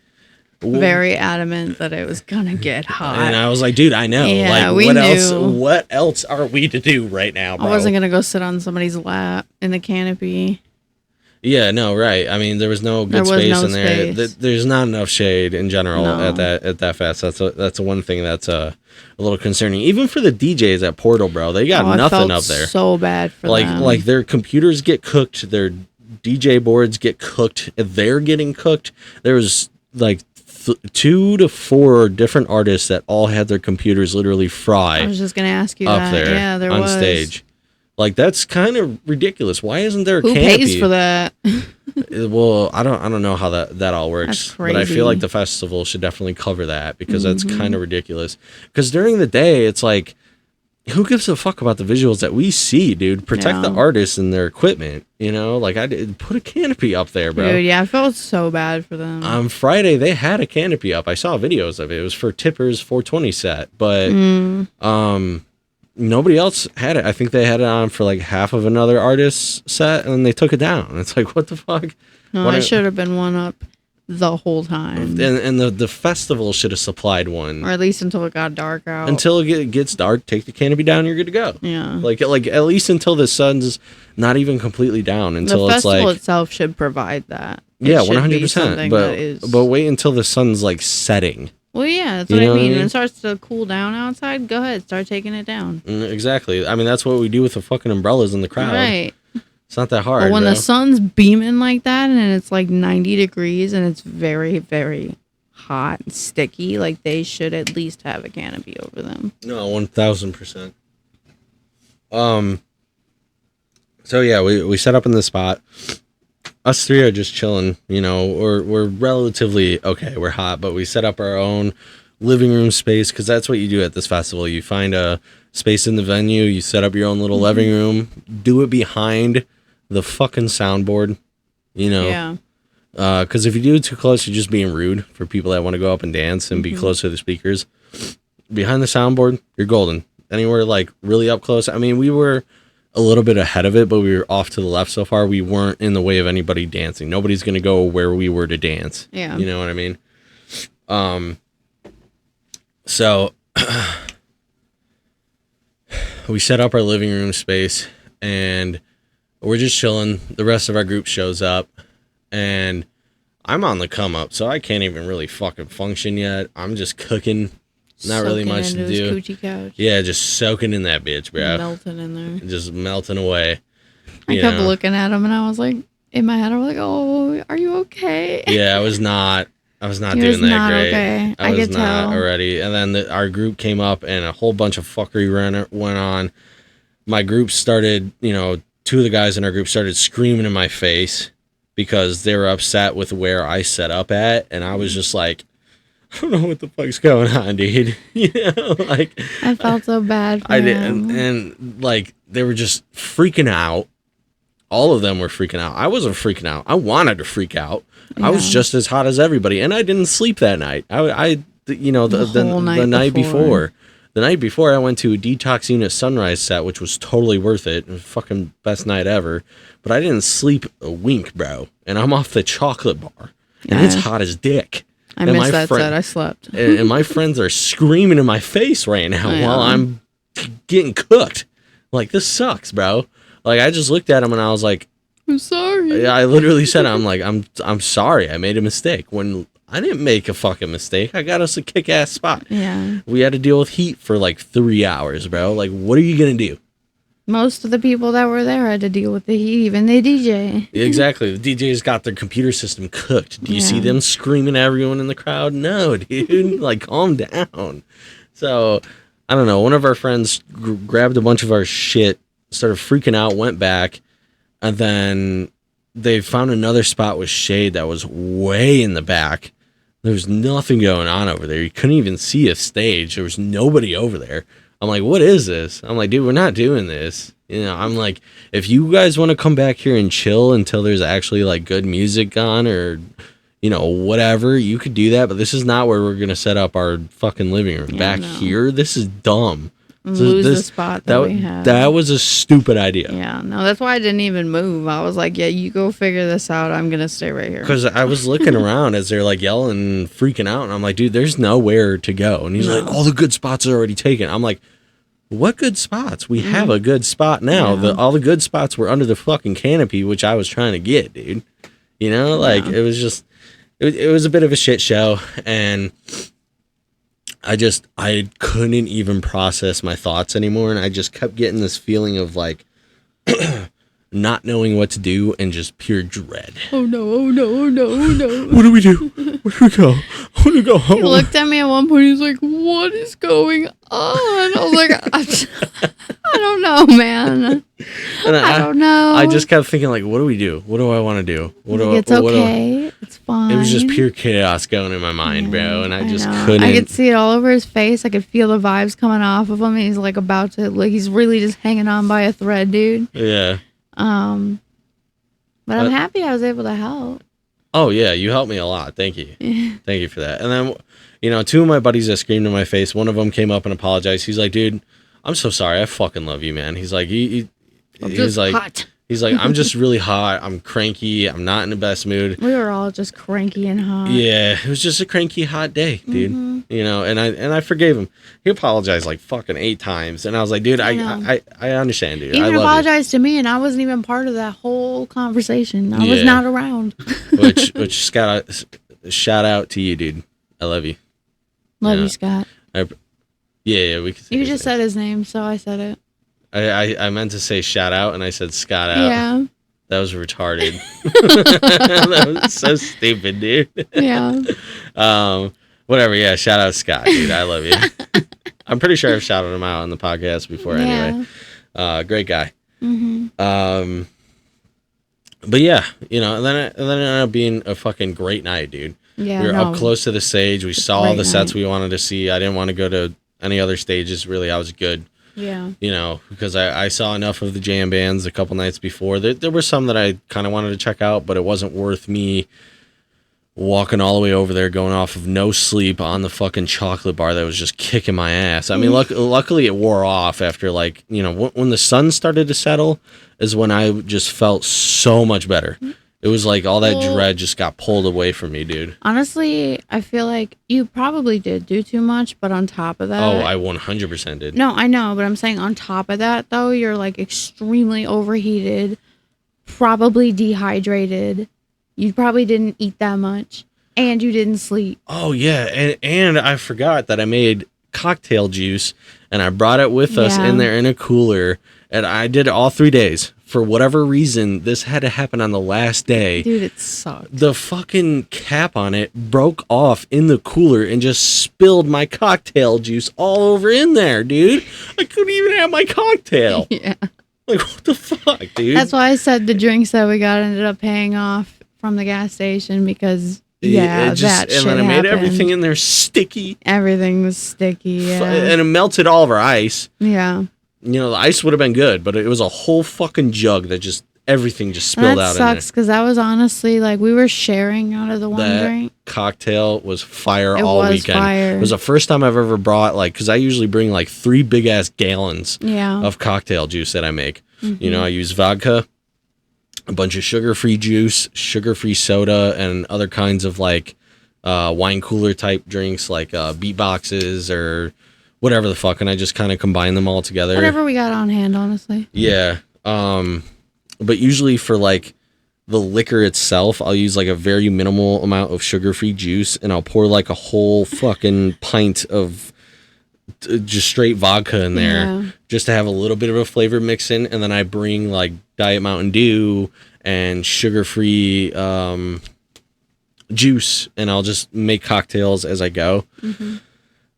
very adamant that it was gonna get hot.
And I was like, dude, I know.
Yeah,
like,
we
what else are we to do right now, bro?
I wasn't gonna go sit on somebody's lap in the canopy.
Yeah, no, right. I mean, there was no good space in there. There's not enough shade in general at that fest. That's one thing that's a little concerning. Even for the DJs at Portal, bro, they got nothing up there.
So bad for them.
Like their computers get cooked, their DJ boards get cooked, they're getting cooked. There was like 2 to 4 different artists that all had their computers literally fry.
I was just gonna ask you
up
that.
there,
yeah, there
on
was.
stage. Like, that's kind of ridiculous. Why isn't there a
Who
canopy?
pays for that?
Well, I don't know how that all works.
That's crazy.
But I feel like the festival should definitely cover that, because that's kind of ridiculous. Because during the day, it's like, who gives a fuck about the visuals that we see, dude? Protect the artists and their equipment, Like, I did put a canopy up there, bro.
Dude, yeah, I felt so bad for them.
On Friday, they had a canopy up. I saw videos of it. It was for Tipper's 420 set, but nobody else had it. I think they had it on for like half of another artist's set, and then they took it down. It's like, what the fuck?
No, I should have been one up the whole time.
And the festival should have supplied one.
Or at least until it got dark out.
Until it gets dark, take the canopy down, you're good to go.
Yeah.
Like at least until the sun's not even completely down. Until
the
it's like...
festival itself should provide that.
Yeah, 100%. But wait until the sun's like setting.
Well, yeah, that's what I mean. When it starts to cool down outside, go ahead, start taking it down.
Exactly. I mean, that's what we do with the fucking umbrellas in the crowd.
Right.
It's not that hard.
But when
the
sun's beaming like that and it's like 90 degrees and it's very, very hot and sticky, like, they should at least have a canopy over them.
No, 1,000%. So yeah, we set up in the spot. Us three are just chilling, we're relatively okay. We're hot, but we set up our own living room space, because that's what you do at this festival. You find a space in the venue, you set up your own little living room, do it behind the fucking soundboard,
Yeah.
Because if you do it too close, you're just being rude for people that want to go up and dance and be close to the speakers. Behind the soundboard, you're golden. Anywhere like really up close. I mean, we were a little bit ahead of it, but we were off to the left so far. We weren't in the way of anybody dancing. Nobody's going to go where we were to dance.
Yeah.
You know what I mean? So we set up our living room space and we're just chilling. The rest of our group shows up and I'm on the come up, so I can't even really fucking function yet. I'm just cooking. Not really much to do.
Coochie couch.
Yeah, just soaking in that bitch, bro.
Melting in there.
Just melting away.
I kept looking at him and I was like, in my head, I was like, oh, are you okay?
Yeah, I was not I was not
He
doing
was
that
not
great.
okay. I
was
could
not
tell.
already. And then our group came up and a whole bunch of fuckery went on. My group started, two of the guys in our group started screaming in my face because they were upset with where I set up at. And I was just like, I don't know what the fuck's going on, dude. Like
I felt so bad for
I did,
him.
and like they were just freaking out. All of them were freaking out. I wasn't freaking out. I wanted to freak out. I was
Yeah.
just as hot as everybody, and I didn't sleep that night. The
whole
night
night before.
the night before I went to a Detox Unit Sunrise set, which was totally worth it. It was fucking best night ever. But I didn't sleep a wink, bro. And I'm off the chocolate bar, and it's
Yeah.
hot as dick.
I
and
missed
my
that
friend-
set. I slept.
and my friends are screaming in my face right now
I
while
know.
I'm getting cooked. Like, this sucks, bro. Like, I just looked at him and I was like,
I'm sorry.
I literally said, I'm sorry. I made a mistake. When I didn't make a fucking mistake. I got us a kick-ass spot.
Yeah.
We had to deal with heat for like 3 hours, bro. Like, what are you going to do?
Most of the people that were there had to deal with the heat, even the DJ.
Exactly. The DJs got their computer system cooked. Do you see
Yeah.
them screaming at everyone in the crowd? No, dude. Like, calm down. So, I don't know. One of our friends grabbed a bunch of our shit, started freaking out, went back, and then they found another spot with shade that was way in the back. There was nothing going on over there. You couldn't even see a stage. There was nobody over there. I'm like, what is this? I'm like, dude, we're not doing this. I'm like, if you guys want to come back here and chill until there's actually like good music on or, whatever, you could do that. But this is not where we're going to set up our fucking living room.
Yeah,
back
no.
here, this is dumb.
Lose the spot that we had.
That was a stupid idea.
Yeah, no, that's why I didn't even move. I was like, yeah, you go figure this out. I'm going to stay right here.
Because I was looking around as they're like yelling and freaking out. And I'm like, dude, there's nowhere to go. And he's
No.
like, all the good spots are already taken. I'm like, what good spots? We have a good spot now.
Yeah.
All the good spots were under the fucking canopy, which I was trying to get, dude. Like
Yeah.
it was just, it was a bit of a shit show. And I couldn't even process my thoughts anymore. And I just kept getting this feeling of like, not knowing what to do and just pure dread.
Oh no, oh no, oh no, oh no.
What do we do? Where do we go? I want to go home.
He looked at me at one point. He's like, what is going on? I was like, I don't know, man.
And
I don't know.
I just kept thinking, like, what do we do? What do I want to do? What do
Like, it's okay. It's fine.
It was just pure chaos going in my mind, bro. And I just
know.
couldn't.
I could see it all over his face. I could feel the vibes coming off of him. He's like about to, like, he's really just hanging on by a thread, dude.
Yeah.
But I'm happy I was able to help.
Oh, yeah. You helped me a lot. Thank you. Thank you for that. And then, two of my buddies that screamed in my face, one of them came up and apologized. He's like, dude, I'm so sorry. I fucking love you, man. He's like, he's like,
hot.
he's like, I'm just really hot. I'm cranky. I'm not in the best mood.
We were all just cranky and hot.
Yeah, it was just a cranky hot day, dude.
Mm-hmm.
And I forgave him. He apologized like fucking 8 times, and I was like, dude,
I know.
I understand, dude.
He
I
even
love
apologized to me, and I wasn't even part of that whole conversation. I was
Yeah.
not around.
you. Which shout out to you, dude. I love you.
Love
Yeah.
you, Scott.
Yeah, we could say
You
his
just
name.
said his name, so I said it.
I meant to say shout out, and I said Scott out.
Yeah,
That was retarded. That was so stupid, dude.
yeah.
Whatever. Yeah, shout out Scott, dude. I love you. I'm pretty sure I've shouted him out on the podcast before. Anyway, great guy.
Mm-hmm.
But yeah, and then it ended up being a fucking great night, dude.
Yeah,
We were
no.
up close to the stage. We saw all
Great
the sets
night.
we wanted to see. I didn't want to go to any other stages. Really, I was good.
Yeah.
Because I saw enough of the jam bands a couple nights before. There were some that I kind of wanted to check out, but it wasn't worth me walking all the way over there, going off of no sleep on the fucking chocolate bar that was just kicking my ass. I mean, luckily it wore off after, like, when the sun started to settle is when I just felt so much better. It was like all that
Well-
dread just got pulled away from me, dude.
Honestly, I feel like you probably did do too much, but on top of that,
Oh, I 100% did.
no, I know, but I'm saying on top of that, though, you're like extremely overheated, probably dehydrated. You probably didn't eat that much, and you didn't sleep.
Oh yeah, and I forgot that I made cocktail juice and I brought it with us
Yeah.
in there in a cooler, and I did it all 3 days. for whatever reason, this had to happen on the last day.
Dude, it sucked.
The fucking cap on it broke off in the cooler and just spilled my cocktail juice all over in there, dude. I couldn't even have my cocktail.
Yeah.
Like, what the fuck, dude?
That's why I said the drinks that we got ended up paying off from the gas station because, that shit
and then it made
happened.
everything in there sticky.
Everything was sticky, yeah.
And it melted all of our ice.
Yeah.
You know, the ice would have been good, but it was a whole fucking jug that just, everything just spilled out in there.
That sucks, because that was honestly, like, we were sharing out of the one drink.
Cocktail was fire
It
all
was
weekend.
fire.
It was the first time I've ever brought, like, because I usually bring, like, 3 big-ass gallons of cocktail juice that I make. You know, I use vodka, a bunch of sugar-free juice, sugar-free soda, and other kinds of, like, wine cooler type drinks, like beatboxes or whatever the fuck, and I just kind of combine them all together.
Whatever we got on hand, honestly.
Yeah. But usually for, like, the liquor itself, I'll use, like, a very minimal amount of sugar-free juice, and I'll pour, like, a whole fucking pint of just straight vodka in there just to have a little bit of a flavor mix in, and then I bring, like, Diet Mountain Dew and sugar-free juice, and I'll just make cocktails as I go.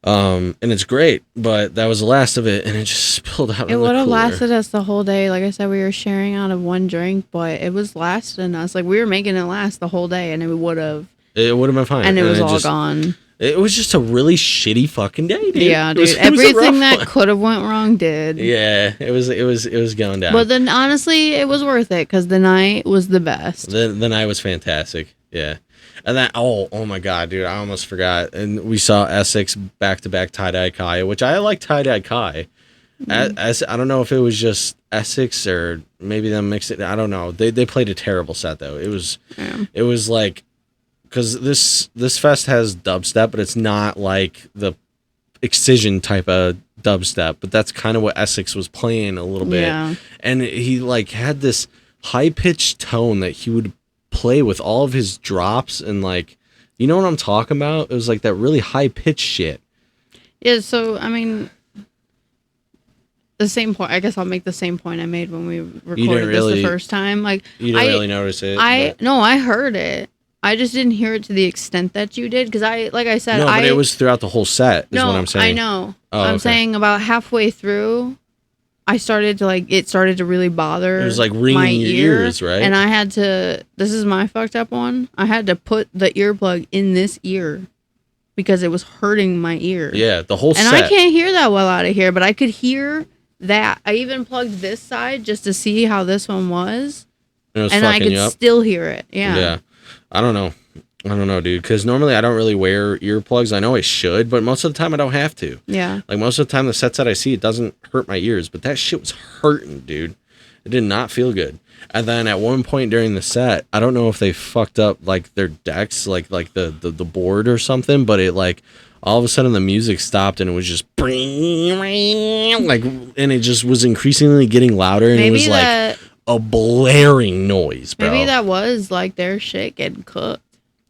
And it's great, but that was the last of it, and it just spilled out.
It would have lasted us the whole day. Like I said, we were sharing out of one drink, but it was lasting us. Like, we were making it last the whole day, and it would have
been fine,
and it was all gone.
It was just a really shitty fucking day, dude.
Yeah, dude. Everything that could have went wrong did.
Yeah, it was going down.
But then honestly, it was worth it because the night was the best.
The night was fantastic. Yeah. And then, oh my God, dude, I almost forgot. And we saw Essex back-to-back tie-dye Kai, which I like tie-dye Kai. I don't know if it was just Essex or maybe them mixed it. I don't know. They played a terrible set, though. It was like, because this fest has dubstep, but it's not like the Excision type of dubstep. But that's kind of what Essex was playing a little bit.
Yeah.
And he, like, had this high-pitched tone that he would play with all of his drops, and, like, you know what I'm talking about? It was like that really high pitched shit.
Yeah, so I mean, the same point. I guess I'll make the same point I made when we recorded this the first time. Like,
you didn't really notice it.
No, I heard it. I just didn't hear it to the extent that you did, because like I said,
but it was throughout the whole set. Is what I'm saying.
I know.
Oh,
I'm saying about halfway through, I started to, like, it started to really bother.
It was like ringing
my
your ears, right?
And I had to, this is my fucked up one, I had to put the earplug in this ear because it was hurting my ear.
Yeah, the whole set.
And I can't hear that well out of here, but I could hear that. I even plugged this side just to see how this one was. And I could still hear it. Yeah.
Yeah. I don't know, dude, because normally I don't really wear earplugs. I know I should, but most of the time I don't have to.
Yeah.
Like, most of the time the sets that I see, it doesn't hurt my ears, but that shit was hurting, dude. It did not feel good. And then at one point during the set, I don't know if they fucked up, like, their decks, like the board or something, but it, like, all of a sudden the music stopped and it was just like, and it just was increasingly getting louder, and it was like a blaring noise, bro.
Maybe that was like their shit getting cooked.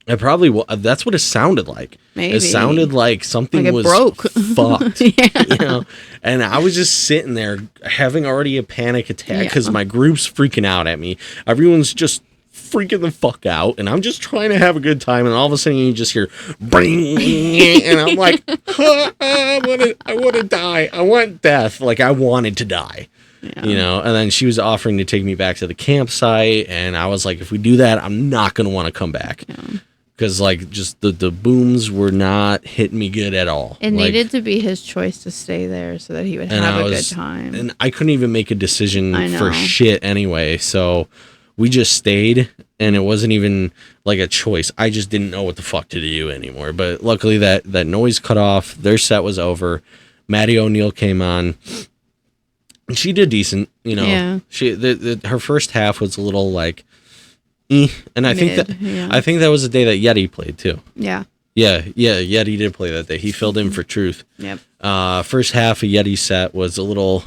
It probably that's what it sounded like.
Maybe.
It sounded like something was
broke.
Fucked.
Yeah.
You know? And I was just sitting there having already a panic attack because my group's freaking out at me. Everyone's just freaking the fuck out, and I'm just trying to have a good time, and all of a sudden you just hear bring, and I'm like, I want to die. I want death. Like, I wanted to die. Yeah. You know, and then she was offering to take me back to the campsite, and I was like, if we do that, I'm not going to want to come back. Because, like, just the booms were not hitting me good at all.
It needed to be his choice to stay there so that he would have a good time.
And I couldn't even make a decision for shit anyway, so we just stayed, and it wasn't even, like, a choice. I just didn't know what the fuck to do anymore. But luckily that noise cut off. Their set was over. Maddie O'Neill came on. And she did decent, you know. Yeah. She her first half was a little like, and I think that was the day that Yeti played too.
Yeah.
Yeah. Yeti did play that day. He filled in for Truth.
Yep.
First half of Yeti's set was a little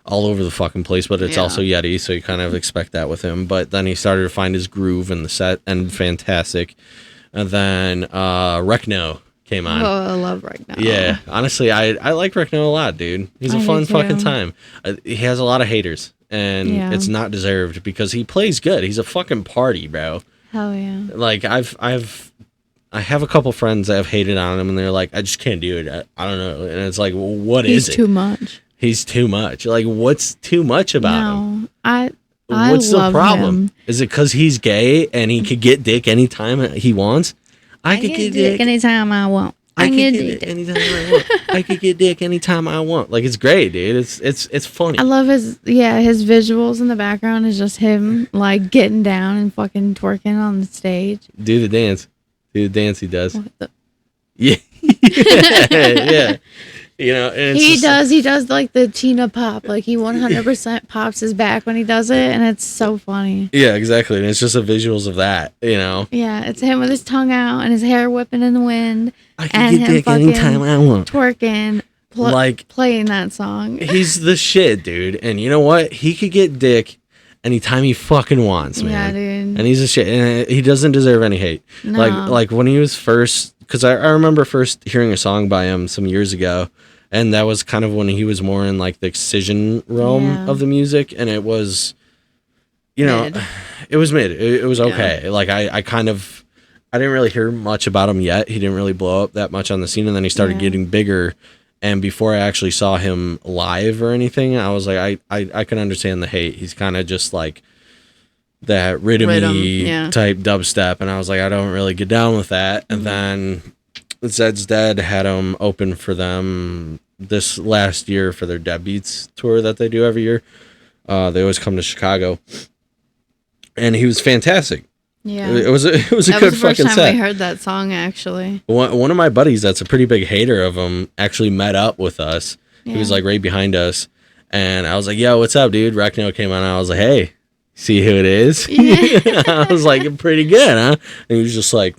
all over the fucking place, but it's also Yeti, so you kind of expect that with him. But then he started to find his groove in the set, and fantastic. And then Rekno came on.
Oh, I love Rekno.
Yeah, honestly, I like Rekno a lot, dude. He's a fun fucking time. He has a lot of haters, and
Yeah.
it's not deserved because he plays good. He's a fucking party, bro.
Hell yeah.
Like I have a couple friends that have hated on him, and they're like, I just can't do it. I don't know. And it's like, well, what is
He's
it?
too much.
He's too much. Like, what's too much about him?
No, I
What's the
love
problem?
him.
Is it because he's gay and he could get dick anytime he wants? I could get dick
anytime I want.
I could get it anytime I want. I could get dick anytime I want. Like, it's great, dude. It's funny.
I love his visuals in the background is just him like getting down and fucking twerking on the stage.
Do the dance. Do the dance he does.
What the-
Yeah. Yeah. You know, and it's
He does like the Tina pop. Like he 100% pops his back when he does it, and it's so funny.
Yeah, exactly. And it's just the visuals of that, you know.
Yeah, it's him with his tongue out and his hair whipping in the wind.
I
And
can get
him
dick
fucking
anytime I want.
Twerking,
Like-
playing that song.
He's the shit, dude. And you know what? He could get dick anytime he fucking wants, man.
Yeah, dude.
And he's a shit. And he doesn't deserve any hate.
No.
Like when he was first, because I remember first hearing a song by him some years ago. And that was kind of when he was more in like the excision realm
Yeah.
of the music. And it was, you know,
Mid.
it was mid. It was okay. Like I didn't really hear much about him yet. He didn't really blow up that much on the scene. And then he started
Yeah.
getting bigger. And before I actually saw him live or anything, I was like, I can understand the hate. He's kind of just like that
Rhythm,
rhythmy
yeah.
type dubstep. And I was like, I don't really get down with that. And then Zed's Dead had him open for them this last year for their Dead Beats tour that they do every year. They always come to Chicago. And he was fantastic.
Yeah.
It was a
that
good
was the
fucking
first time
set.
we heard that song, actually.
One of my buddies that's a pretty big hater of him actually met up with us. He was
Yeah.
like right behind us. And I was like, yo, what's up, dude? Recno came on. I was like, hey, see who it is?
Yeah.
I was like, pretty good, huh? And he was just like,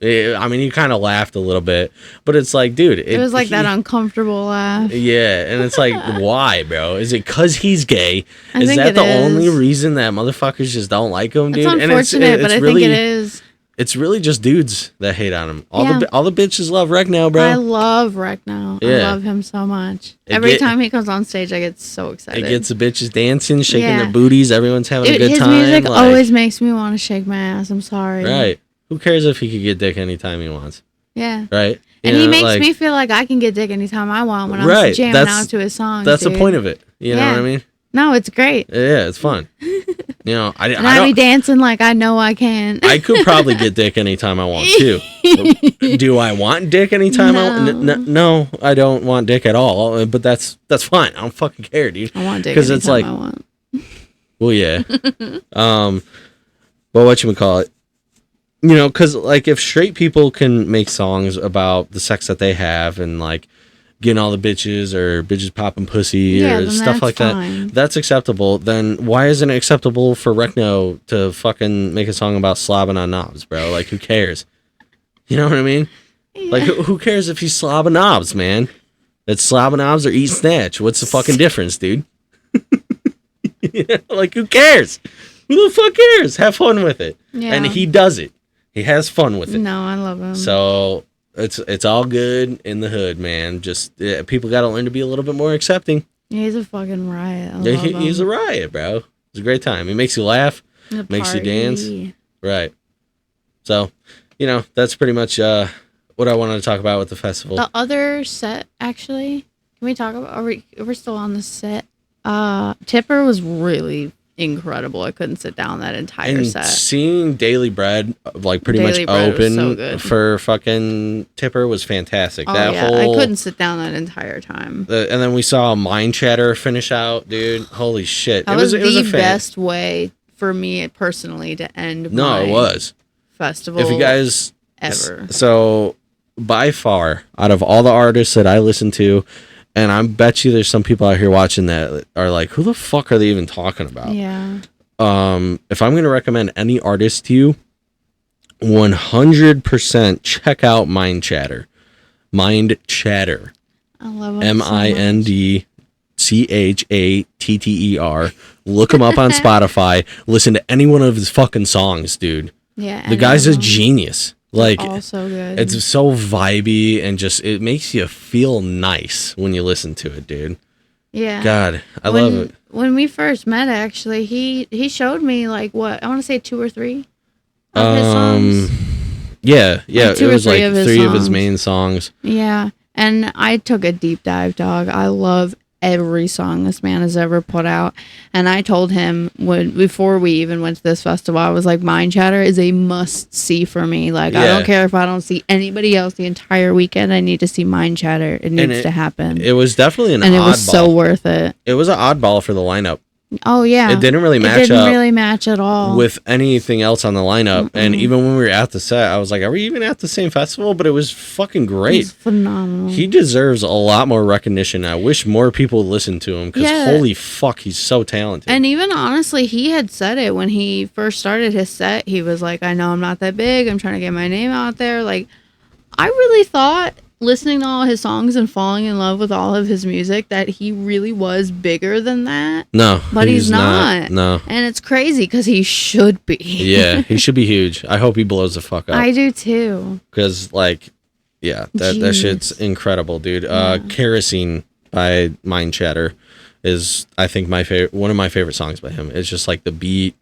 I mean, he kind of laughed a little bit. But it's like, dude.
It was like that uncomfortable laugh.
Yeah. And it's like, why, bro? Is it because he's gay?
I
Is
think
that
it
the
is.
only reason that motherfuckers just don't like him, dude?
It's unfortunate, but I
really,
think it is.
It's really just dudes that hate on him. All
Yeah.
the bitches love Recno, bro.
I love Recno. I
Yeah.
love him so much.
It
Every
get-
time he comes on stage, I get so excited.
It gets the bitches dancing, shaking
Yeah.
their booties. Everyone's having a
Dude,
good
his
time.
music
like-
always makes me want to shake my ass. I'm sorry.
right. Who cares if he could get dick anytime he wants?
Yeah.
Right.
And
You
he
know,
makes
like-
me feel like I can get dick anytime I want when I'm
Right,
jamming
that's-
out to his songs.
That's the
dude.
point of it. You know
Yeah.
what I mean?
No, it's great.
Yeah, it's fun. You know,
And
I
I be
don't.
dancing like I know I can.
I could probably get dick anytime I want too. Do I want dick anytime I want? No, I don't want dick at all. But that's fine. I don't fucking care, dude.
I want dick
'Cause
anytime
it's like-
I want.
Well, yeah. Well, whatchamacallit? You know, because like if straight people can make songs about the sex that they have and like getting all the bitches or bitches popping pussy
Yeah,
or
then
stuff
that's
like
fine.
that, that's acceptable. Then why isn't it acceptable for Recno to fucking make a song about slobbing on knobs, bro? Like, who cares? You know what I mean? Like, who cares if he's slobbing knobs, man? It's slobbing knobs or eat snatch. What's the fucking difference, dude? Like, who cares? Who the fuck cares? Have fun with it.
Yeah.
And he does it. He has fun with it.
No, I love him.
So it's all good in the hood, man. Just people got to learn to be a little bit more accepting.
He's a fucking riot. I
Yeah,
love him.
he's a riot, bro. It's a great time. He makes you laugh,
The
makes you dance.
party.
right? So, you know, that's pretty much what I wanted to talk about with the festival.
The other set, actually, can we talk about? We're still on the set. Tipper was really incredible. I couldn't sit down that entire
And
set.
seeing Daily Bread like pretty
Daily
much
Bread was so
open
good.
for fucking Tipper was fantastic.
Oh
that
yeah,
whole
I couldn't sit down that entire time.
and then we saw Mind Chatter finish out, dude. Holy shit!
That was
it was
the
a fan.
best way for me personally to end
No,
my
it was.
festival
If you guys
ever.
So by far, out of all the artists that I listen to, and I bet you there's some people out here watching that are like, who the fuck are they even talking about?
Yeah.
If I'm gonna recommend any artist to you, 100% check out Mind Chatter. Mind Chatter.
I love him
MINDCHATTER. Look him up on Spotify. Listen to any one of his fucking songs, dude.
Yeah.
The guy's a genius. Like,
all so good.
it's so vibey and just it makes you feel nice when you listen to it, dude.
Yeah.
God, I love it.
When we first met, actually, he showed me like what I want to say 2 or 3 of his songs.
Yeah,
Like
it
2 or
was
3
like
of his
3 of his
songs.
main songs.
Yeah, and I took a deep dive, dog. I love every song this man has ever put out, and I told him before we even went to this festival, I was like, Mind Chatter is a must see for me. Like, I don't care if I don't see anybody else the entire weekend. I need to see Mind Chatter. It needs to happen.
It was definitely an
and
oddball.
It was so worth it.
It was an oddball for the lineup.
Oh yeah,
it didn't really match
at all
with anything else on the lineup. And even when we were at the set, I was like, are we even at the same festival? But it was fucking great. It was
phenomenal.
He deserves a lot more recognition. I wish more people listened to him, because holy fuck, he's so talented.
And even honestly, he had said it when he first started his set. He was like, I know I'm not that big, I'm trying to get my name out there. Like, I really thought, listening to all his songs and falling in love with all of his music, that he really was bigger than that.
No,
but he's not.
No.
And it's crazy because he should be.
Yeah, he should be huge. I hope he blows the fuck up.
I do too.
Because, like, yeah, that shit's incredible, dude. Kerosene by Mind Chatter is, I think, one of my favorite songs by him. It's just like the beat.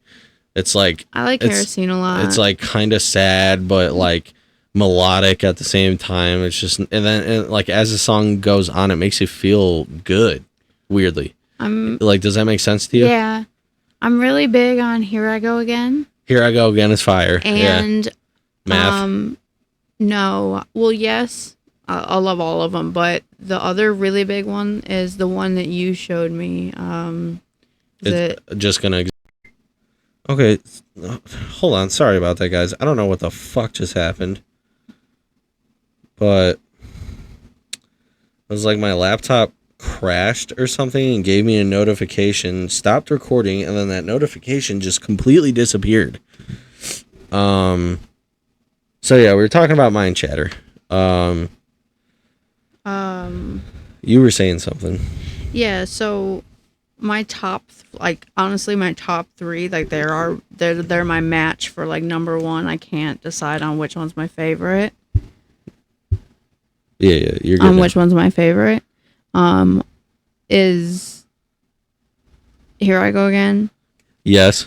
It's like,
I like Kerosene a lot.
It's like kind of sad, but like melodic at the same time. It's just, and then like as the song goes on, it makes you feel good. Weirdly, like, does that make sense to you?
Yeah, I'm really big on "Here I Go Again."
"Here I Go Again" is fire.
And
Math.
No, well, yes, I love all of them, but the other really big one is the one that you showed me.
Just gonna. Okay, hold on. Sorry about that, guys. I don't know what the fuck just happened. But it was like my laptop crashed or something and gave me a notification, stopped recording, and then that notification just completely disappeared. So yeah, we were talking about Mind Chatter. You were saying something.
Yeah, so my top, honestly, my top 3, like, they're my match for like number 1. I can't decide on which one's my favorite.
Yeah, you're good.
Which one's my favorite? Is "Here I Go Again."
Yes.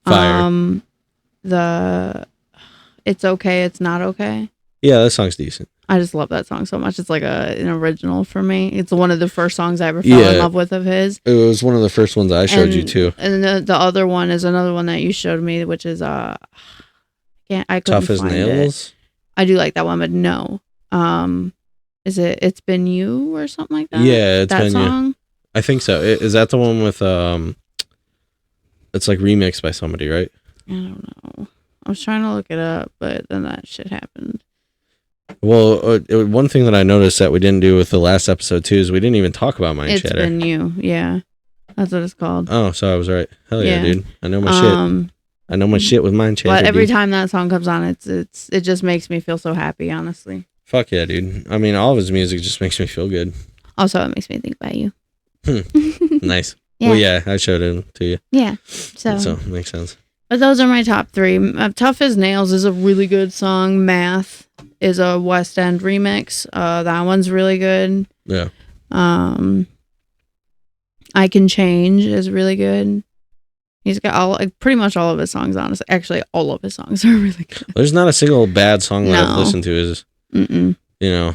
Fire.
The "It's Okay, It's Not Okay."
Yeah, that song's decent.
I just love that song so much. It's like an original for me. It's one of the first songs I ever fell in love with of his.
It was one of the first ones I showed you too.
And the other one is another one that you showed me, which is I couldn't
Tough as
find
Nails.
it. I do like that one, but no. Is it "It's Been You" or something like that?
Yeah,
It's Been song? You.
I think so. Is that the one with it's like remixed by somebody, right?
I don't know. I was trying to look it up, but then that shit happened.
Well, one thing that I noticed that we didn't do with the last episode too is we didn't even talk about Mind Chatter.
It's Been You, yeah. That's what it's called.
Oh, so I was right. Hell yeah, dude. I know my shit. I know my shit with Mind Chatter.
But every time that song comes on, it just makes me feel so happy, honestly.
Fuck yeah, dude. I mean, all of his music just makes me feel good.
Also, it makes me think about you.
Nice.
Yeah.
Well, yeah, I showed it to you.
Yeah. So
it makes sense.
But those are my top 3. "Tough as Nails" is a really good song. "Math" is a West End remix. That one's really good.
Yeah.
"I Can Change" is really good. He's got pretty much all of his songs, honestly. Actually, all of his songs are really good.
There's not a single bad song that I've listened to.
Mm-mm.
You know,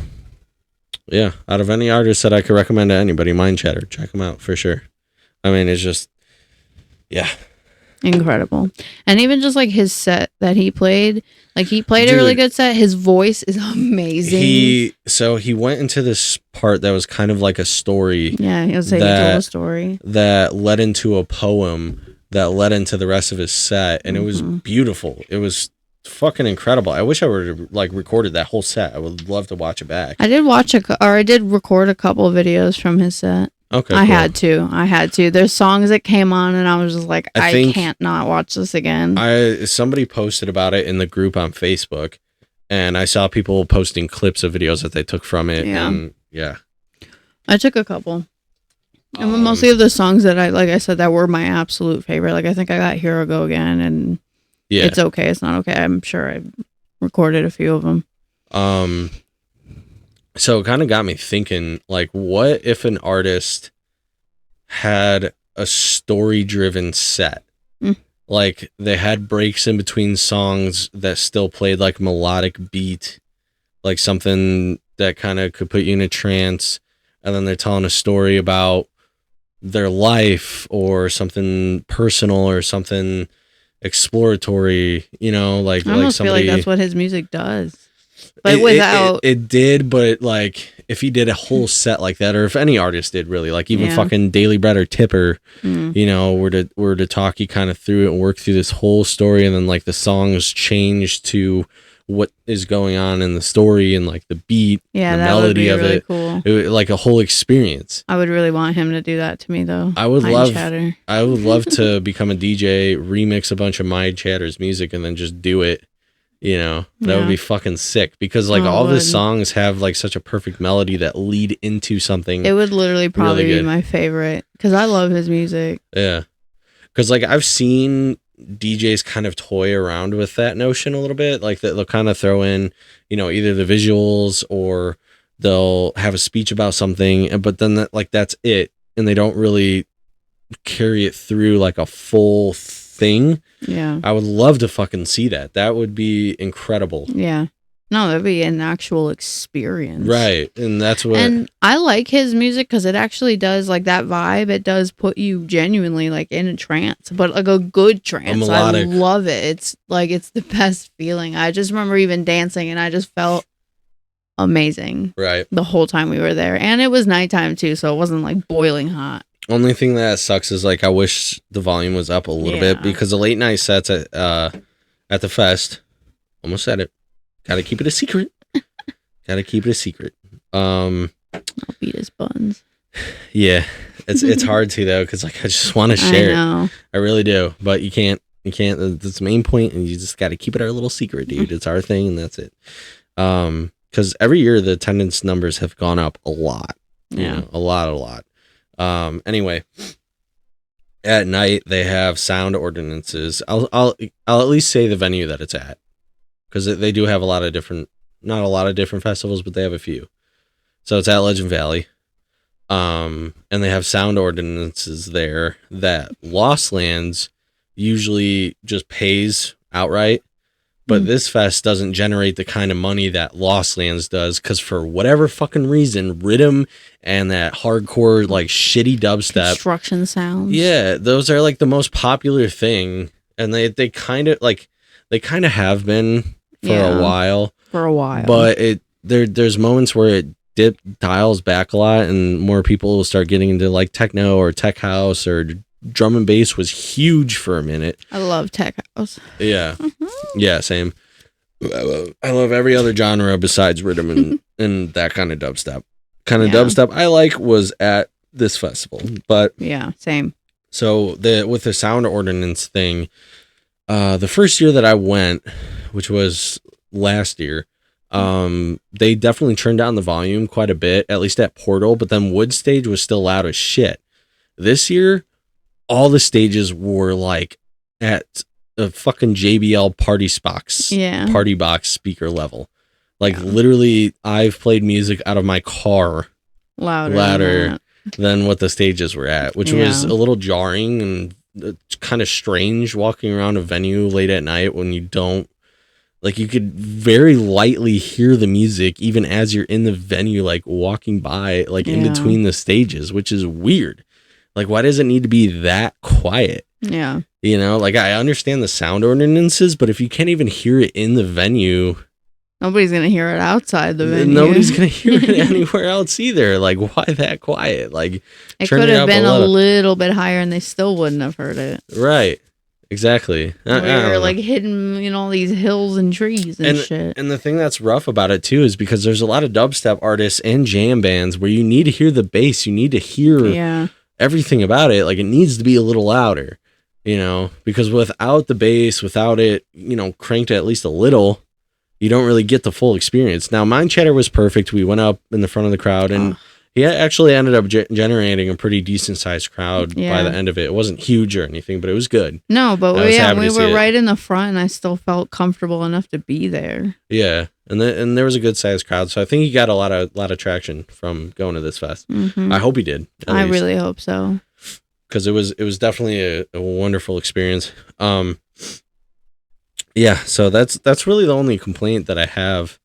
yeah, out of any artist that I could recommend to anybody, Mind Chatter, check him out for sure. I mean, it's just, yeah.
Incredible. And even just like his set that he played, like he played a really good set. His voice is amazing.
He went into this part that was kind of like a story.
Yeah, he was saying he told a story
that led into a poem that led into the rest of his set, and it was beautiful. It was fucking incredible. I wish I were like recorded that whole set. I would love to watch it back.
I did I did record a couple of videos from his set.
Okay,
I had to. There's songs that came on, and I was just like, I can't not watch this again.
Somebody posted about it in the group on Facebook, and I saw people posting clips of videos that they took from it.
Yeah.
And yeah.
I took a couple. And mostly of the songs that like I said, that were my absolute favorite. Like I think I got "Here I Go Again" and "It's Okay, It's Not Okay." I'm sure I recorded a few of them.
So it kind of got me thinking, like, what if an artist had a story-driven set.
Mm.
Like, they had breaks in between songs that still played like melodic beat, like something that kind of could put you in a trance, and then they're telling a story about their life or something personal or something exploratory, you know, like
I almost
somebody
feel like that's what his music does. But
it,
without
it did, but like if he did a whole set like that, or if any artist did really, like even
Yeah.
fucking Daily Bread or Tipper,
Mm.
you know, were to talk you kind of through it and work through this whole story, and then like the songs change to what is going on in the story and like the beat,
yeah,
the
that would
melody
be
of
really
it,
cool.
like a whole experience.
I would really want him to do that to me though.
I would
Mind
love
Chatter.
I would love to become a DJ, remix a bunch of Mind Chatter's music, and then just do it. You know, that would
Yeah.
be fucking sick, because like
Oh, it
all of his
would.
songs have like such a perfect melody that lead into something.
It would literally probably be
good.
my favorite because I love his music.
Yeah. Because like I've seen DJs kind of toy around with that notion a little bit. Like they'll kind of throw in, you know, either the visuals or they'll have a speech about something, but then that's it. And they don't really carry it through like a full thing.
Yeah.
I would love to fucking see that. That would be incredible.
Yeah. No, that'd be an actual experience.
Right. And that's what.
And I like his music because it actually does like that vibe. It does put you genuinely like in a trance, but like a good trance.
melodic.
I love it. It's like, it's the best feeling. I just remember even dancing and I just felt amazing
Right.
the whole time we were there. And it was nighttime too. So it wasn't like boiling hot.
Only thing that sucks is like I wish the volume was up a little bit,
Yeah.
because the late night sets at the fest, almost said it. Gotta keep it a secret. Gotta keep it a secret.
I'll beat his buns.
Yeah, it's hard to though, because like I just want to share
I
it.
know.
I really do, but you can't. That's the main point, and you just got to keep it our little secret, dude. It's our thing, and that's it. Because every year the attendance numbers have gone up a lot. You
Yeah.
know, a lot. Anyway, at night they have sound ordinances. I'll at least say the venue that it's at, because they do have a lot of different, not a lot of different festivals, but they have a few. So it's at Legend Valley. And they have sound ordinances there that Lost Lands usually just pays outright, but this fest doesn't generate the kind of money that Lost Lands does, because for whatever fucking reason, rhythm and that hardcore like shitty dubstep,
Construction sounds.
yeah, those are like the most popular thing, and they kind of have been for
Yeah.
a while,
For a while.
but there's moments where it dials back a lot, and more people will start getting into like techno or tech house, or drum and bass was huge for a minute.
I love tech house.
Yeah. Yeah, same. I love every other genre besides rhythm and that kind of dubstep. Kind of
Yeah.
dubstep I like was at this festival. But
Yeah, same.
so with the sound ordinance thing, the first year that I went, which was last year, they definitely turned down the volume quite a bit, at least at Portal, but then Wood Stage was still loud as shit. This year, all the stages were like at a fucking JBL party box speaker level. Like literally, I've played music out of my car
Louder.
than what the stages were at, which was a little jarring and kind of strange walking around a venue late at night when you don't, like, you could very lightly hear the music even as you're in the venue, like walking by, like in between the stages, which is weird. Like, why does it need to be that quiet?
Yeah.
You know, like, I understand the sound ordinances, but if you can't even hear it in the venue,
Nobody's going to hear it outside the venue.
nobody's going to hear it anywhere else either. Like, why that quiet? Like,
It
turn
could
it
have
up
been a
little.
little bit higher and they still wouldn't have heard it.
Right. Exactly. I don't
We're
know.
like hidden, all these hills and trees and shit.
And the thing that's rough about it too is because there's a lot of dubstep artists and jam bands where you need to hear the bass, you need to hear everything about it. Like, it needs to be a little louder, because without the bass, without it, cranked at least a little, you don't really get the full experience. Now, Mind Chatter was perfect. We went up in the front of the crowd, and he actually ended up generating a pretty decent sized crowd by the end of it. It wasn't huge or anything, but it was good.
No, but
I was happy
we
to see
were
it.
right in the front and I still felt comfortable enough to be there.
Yeah, and there was a good sized crowd, so I think he got a lot of traction from going to this fest.
Mhm.
I hope he did. At
I
least.
really hope so.
because it was definitely a wonderful experience. Yeah, so that's really the only complaint that I have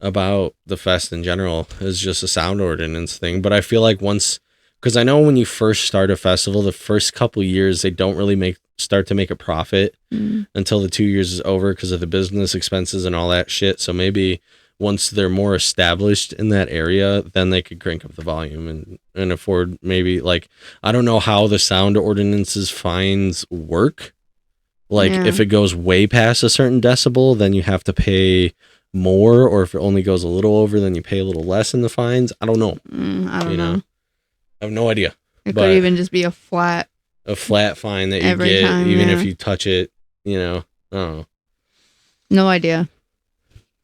about the fest in general is just a sound ordinance thing. But I feel like once, because I know when you first start a festival, the first couple years they don't really start to make a profit until the 2 years is over because of the business expenses and all that shit. So maybe once they're more established in that area, then they could crank up the volume and afford maybe like, I don't know how the sound ordinances fines work. Like if it goes way past a certain decibel, then you have to pay more, or if it only goes a little over, then you pay a little less in the fines. I don't know.
I don't know.
I have no idea.
It could even just be a flat
fine that you
every
get
time,
even if you touch it, I don't know.
No idea.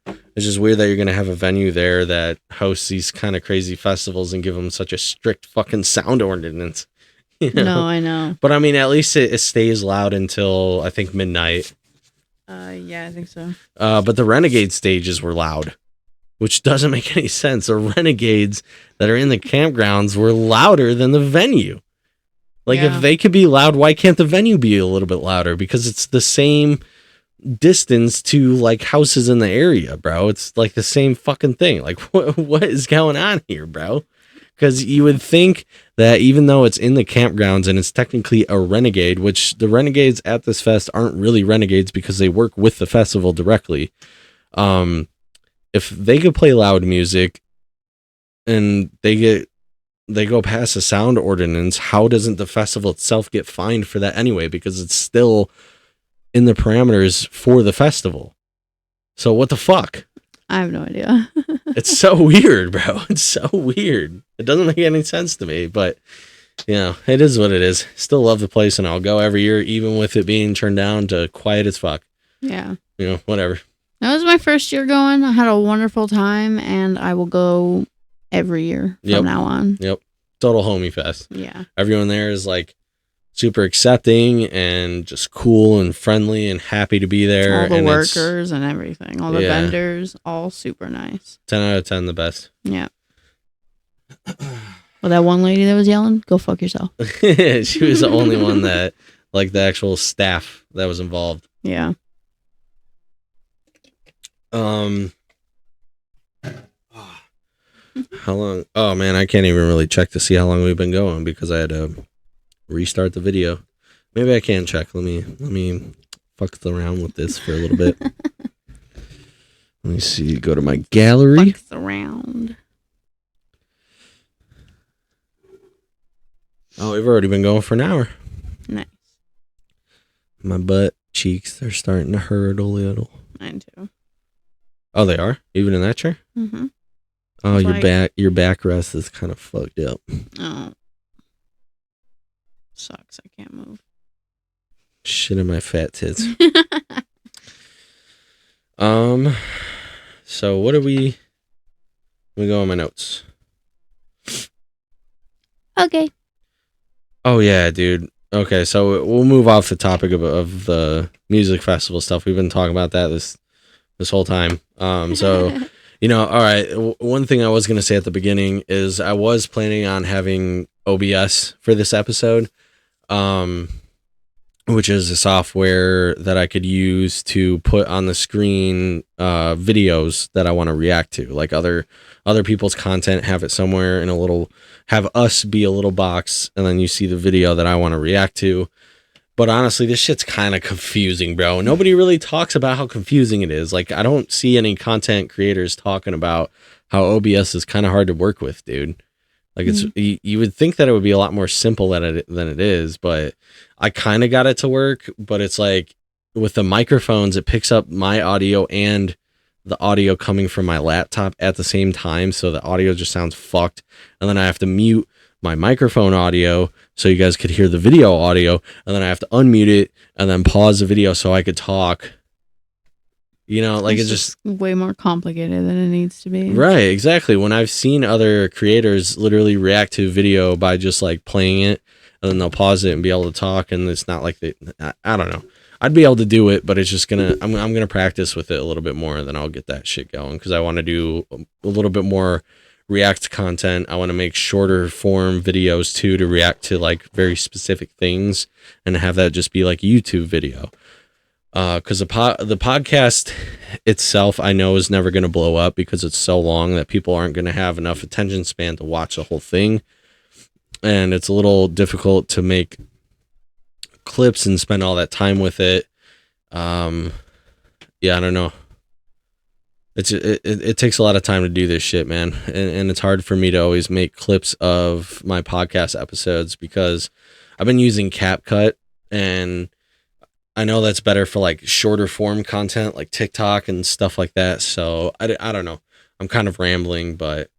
It's just weird that you're going to have a venue there that hosts these kind of crazy festivals and give them such a strict fucking sound ordinance.
No, I know.
But I mean, at least it stays loud until I think midnight.
Yeah, I think so.
But the Renegade stages were loud, which doesn't make any sense. The Renegades that are in the campgrounds were louder than the venue. Like if they could be loud, why can't the venue be a little bit louder? Because it's the same distance to like houses in the area, bro. It's like the same fucking thing. Like what is going on here, bro? Because you would think that even though it's in the campgrounds and it's technically a renegade, which the renegades at this fest aren't really renegades because they work with the festival directly. If they could play loud music and they go past a sound ordinance, how doesn't the festival itself get fined for that anyway? Because it's still in the parameters for the festival. So what the fuck?
I have no idea.
It's so weird, bro. It's so weird. It doesn't make any sense to me, but it is what it is. Still love the place and I'll go every year, even with it being turned down to quiet as fuck.
Yeah.
Whatever.
That was my first year going. I had a wonderful time and I will go every year from now on.
Yep. Total homie fest.
Yeah.
Everyone there is like super accepting and just cool and friendly and happy to be there.
All the
and
workers and everything. All the vendors. All super nice.
10 out of 10, the best.
Yeah. Well, that one lady that was yelling, go fuck yourself.
She was the only one that, like the actual staff that was involved.
Yeah.
How long? Oh man, I can't even really check to see how long we've been going because I had to restart the video. Maybe I can check. Let me fuck around with this for a little bit. Let me see. Go to my gallery.
Fucks around.
Oh, we've already been going for an hour.
Nice.
My butt cheeks are starting to hurt a little.
Mine too.
Oh, they are? Even in that chair?
Mm-hmm.
Oh, your backrest is kind of fucked up.
Oh. Sucks. I can't move.
Shit in my fat tits. So what are we? Let me go on my notes.
Okay.
Oh yeah, dude. Okay, so we'll move off the topic of the music festival stuff. We've been talking about that this whole time. So all right. One thing I was gonna say at the beginning is I was planning on having OBS for this episode, which is a software that I could use to put on the screen videos that I want to react to, like other people's content, have it somewhere in have us be a little box, and then you see the video that I want to react to. But honestly, this shit's kind of confusing, bro. Nobody really talks about how confusing it is. Like, I don't see any content creators talking about how OBS is kind of hard to work with, dude. Like, it's you would think that it would be a lot more simple than it is, but I kind of got it to work. But it's like with the microphones, it picks up my audio and the audio coming from my laptop at the same time, so the audio just sounds fucked. And then I have to mute my microphone audio so you guys could hear the video audio, and then I have to unmute it and then pause the video so I could talk. Like it's just
way more complicated than it needs to be.
Right, exactly. When I've seen other creators literally react to video by just like playing it, and then they'll pause it and be able to talk, and it's not like I don't know. I'd be able to do it, but it's just I'm gonna practice with it a little bit more, and then I'll get that shit going because I want to do a little bit more React content. I want to make shorter form videos too to react to like very specific things and have that just be like a YouTube video. Because the podcast itself, I know, is never going to blow up because it's so long that people aren't going to have enough attention span to watch the whole thing. And it's a little difficult to make clips and spend all that time with it. Yeah, I don't know. It takes a lot of time to do this shit, man. And it's hard for me to always make clips of my podcast episodes because I've been using CapCut, and I know that's better for like shorter form content like TikTok and stuff like that. So I don't know. I'm kind of rambling, but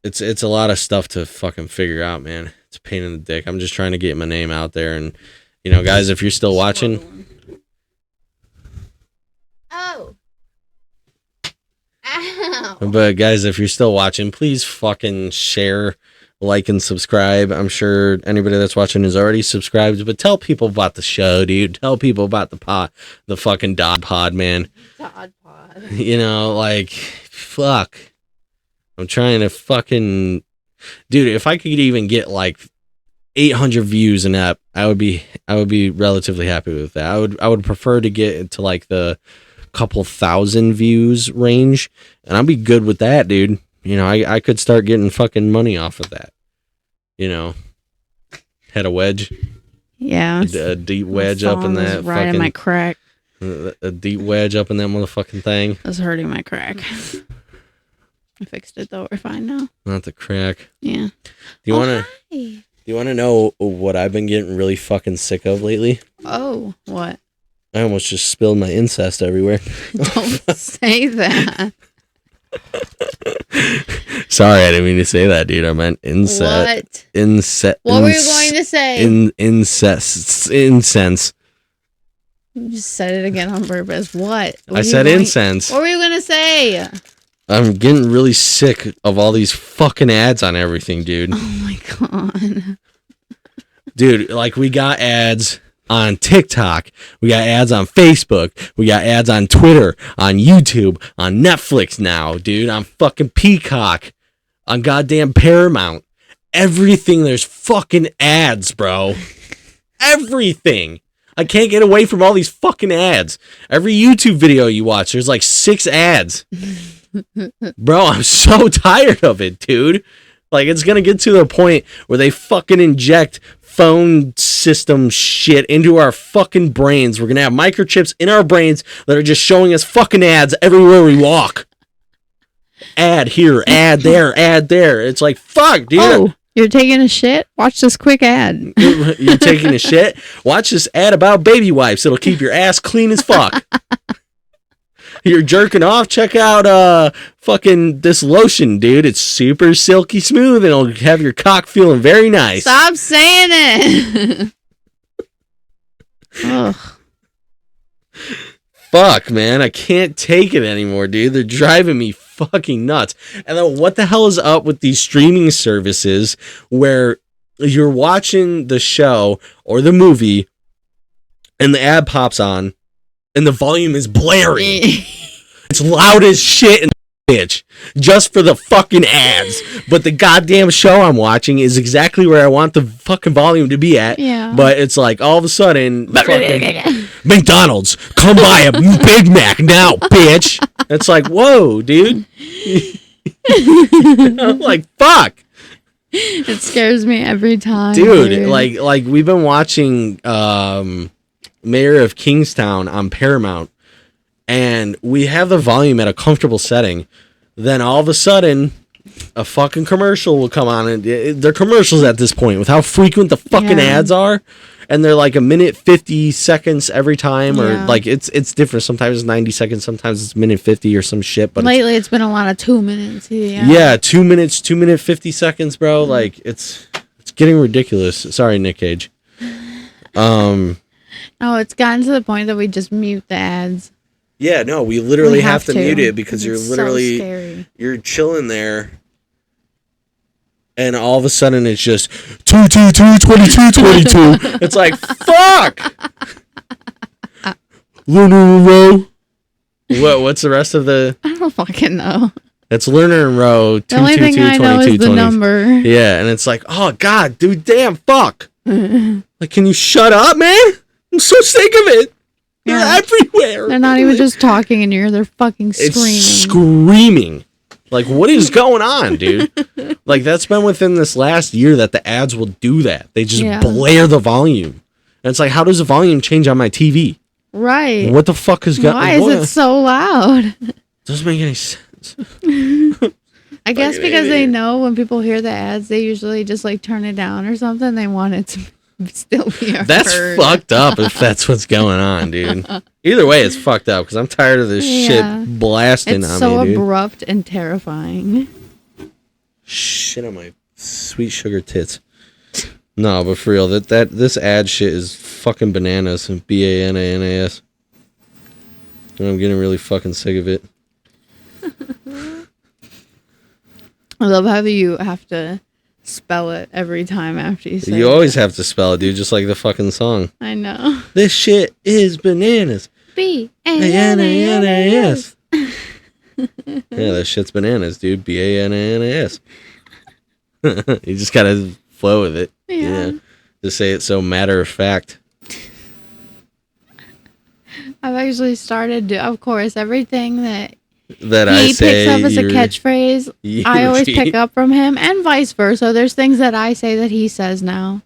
it's a lot of stuff to fucking figure out, man. It's a pain in the dick. I'm just trying to get my name out there. And, you know, guys, if you're still watching.
Oh. Ow.
But guys, if you're still watching, please fucking share, like, and subscribe. I'm sure anybody that's watching is already subscribed, but tell people about the show, dude. Tell people about the fucking Dodd Pod, man.
Dodd Pod.
You know, like, fuck. I'm trying to fucking, dude, if I could even get like 800 views an app, I would be relatively happy with that. I would prefer to get to like the couple thousand views range, and I'd be good with that, dude. You know, I could start getting fucking money off of that. You know, had a wedge.
Yeah.
A deep wedge up in that
right
fucking,
in my crack.
a deep wedge up in that motherfucking thing.
It was hurting my crack. I fixed it though. We're fine now.
Not the crack.
Yeah.
Do you want to know what I've been getting really fucking sick of lately?
Oh, what?
I almost just spilled my incest everywhere.
Don't say that.
Sorry, I didn't mean to say that, dude. I meant incest.
What?
What
were you going to say?
Incense.
You just said it again on purpose. What?
I said incense.
What were you going to say?
I'm getting really sick of all these fucking ads on everything, dude.
Oh my God.
Dude, like we got ads on TikTok, we got ads on Facebook, we got ads on Twitter, on YouTube, on Netflix now, dude, on fucking Peacock, on goddamn Paramount. Everything, there's fucking ads, bro. Everything. I can't get away from all these fucking ads. Every YouTube video you watch, there's like 6 ads. Bro, I'm so tired of it, dude. Like, it's gonna get to the point where they fucking inject phone system shit into our fucking brains. We're gonna have microchips in our brains that are just showing us fucking ads everywhere we walk. Ad here, ad there, ad there. It's like, fuck, dude.
Oh, you're taking a shit? Watch this quick ad.
You're taking a shit? Watch this ad about baby wipes. It'll keep your ass clean as fuck. You're jerking off? Check out fucking this lotion, dude. It's super silky smooth and it'll have your cock feeling very nice.
Stop saying it. Ugh.
Fuck, man. I can't take it anymore, dude. They're driving me fucking nuts. And then what the hell is up with these streaming services where you're watching the show or the movie and the ad pops on and the volume is blaring. It's loud as shit in the bitch just for the fucking ads. But the goddamn show I'm watching is exactly where I want the fucking volume to be at.
Yeah.
But it's like all of a sudden, fucking McDonald's, come buy a Big Mac now, bitch. It's like, whoa, dude. I'm like, fuck.
It scares me every time.
Dude, like we've been watching Mayor of Kingstown on Paramount, and we have the volume at a comfortable setting. Then all of a sudden, a fucking commercial will come on, and they're commercials at this point with how frequent the fucking ads are, and they're like a minute 50 seconds every time, or like it's different. Sometimes it's 90 seconds, sometimes it's minute 50 or some shit. But
lately it's been a lot of 2 minutes.
Yeah, 2 minutes, 2 minute 50 seconds, bro. Like it's getting ridiculous. Sorry, Nick Cage.
Oh, it's gotten to the point that we just mute the ads.
Yeah, no, we literally have to mute it because you're literally,
so scary.
You're chilling there, and all of a sudden it's just 2222222. It's like, fuck. What's the rest of the?
I don't fucking know.
It's Lerner and Rowe.
The only thing I know is the number.
Yeah, and it's like, oh god, dude, damn, fuck. Like, can you shut up, man? I'm so sick of it. They're everywhere.
They're not even just talking in your ear. They're fucking screaming.
It's screaming. Like, what is going on, dude? Like, that's been within this last year that the ads will do that. They just blare the volume. And it's like, how does the volume change on my TV?
Right.
What the fuck is going on?
Why is it so loud?
Doesn't make any sense.
I guess because they know when people hear the ads, they usually just like turn it down or something. They want it to still be heard.
That's fucked up if that's what's going on, dude. Either way, it's fucked up because I'm tired of this shit blasting on me, dude.
It's so abrupt and terrifying.
Shit on my sweet sugar tits. No, but for real, that this ad shit is fucking bananas. BANANAS. And I'm getting really fucking sick of it.
I love how you have to spell it every time after you say it.
You always have to spell it, dude, just like the fucking song.
I know.
This shit is bananas.
BANANAS.
Yeah, that shit's bananas, dude. BANANAS. You just gotta flow with it. Yeah. Just say it so matter of fact.
I've actually started to, of course, everything that
I say
picks up as a catchphrase, I always pick up from him, and vice versa. There's things that I say that he says now.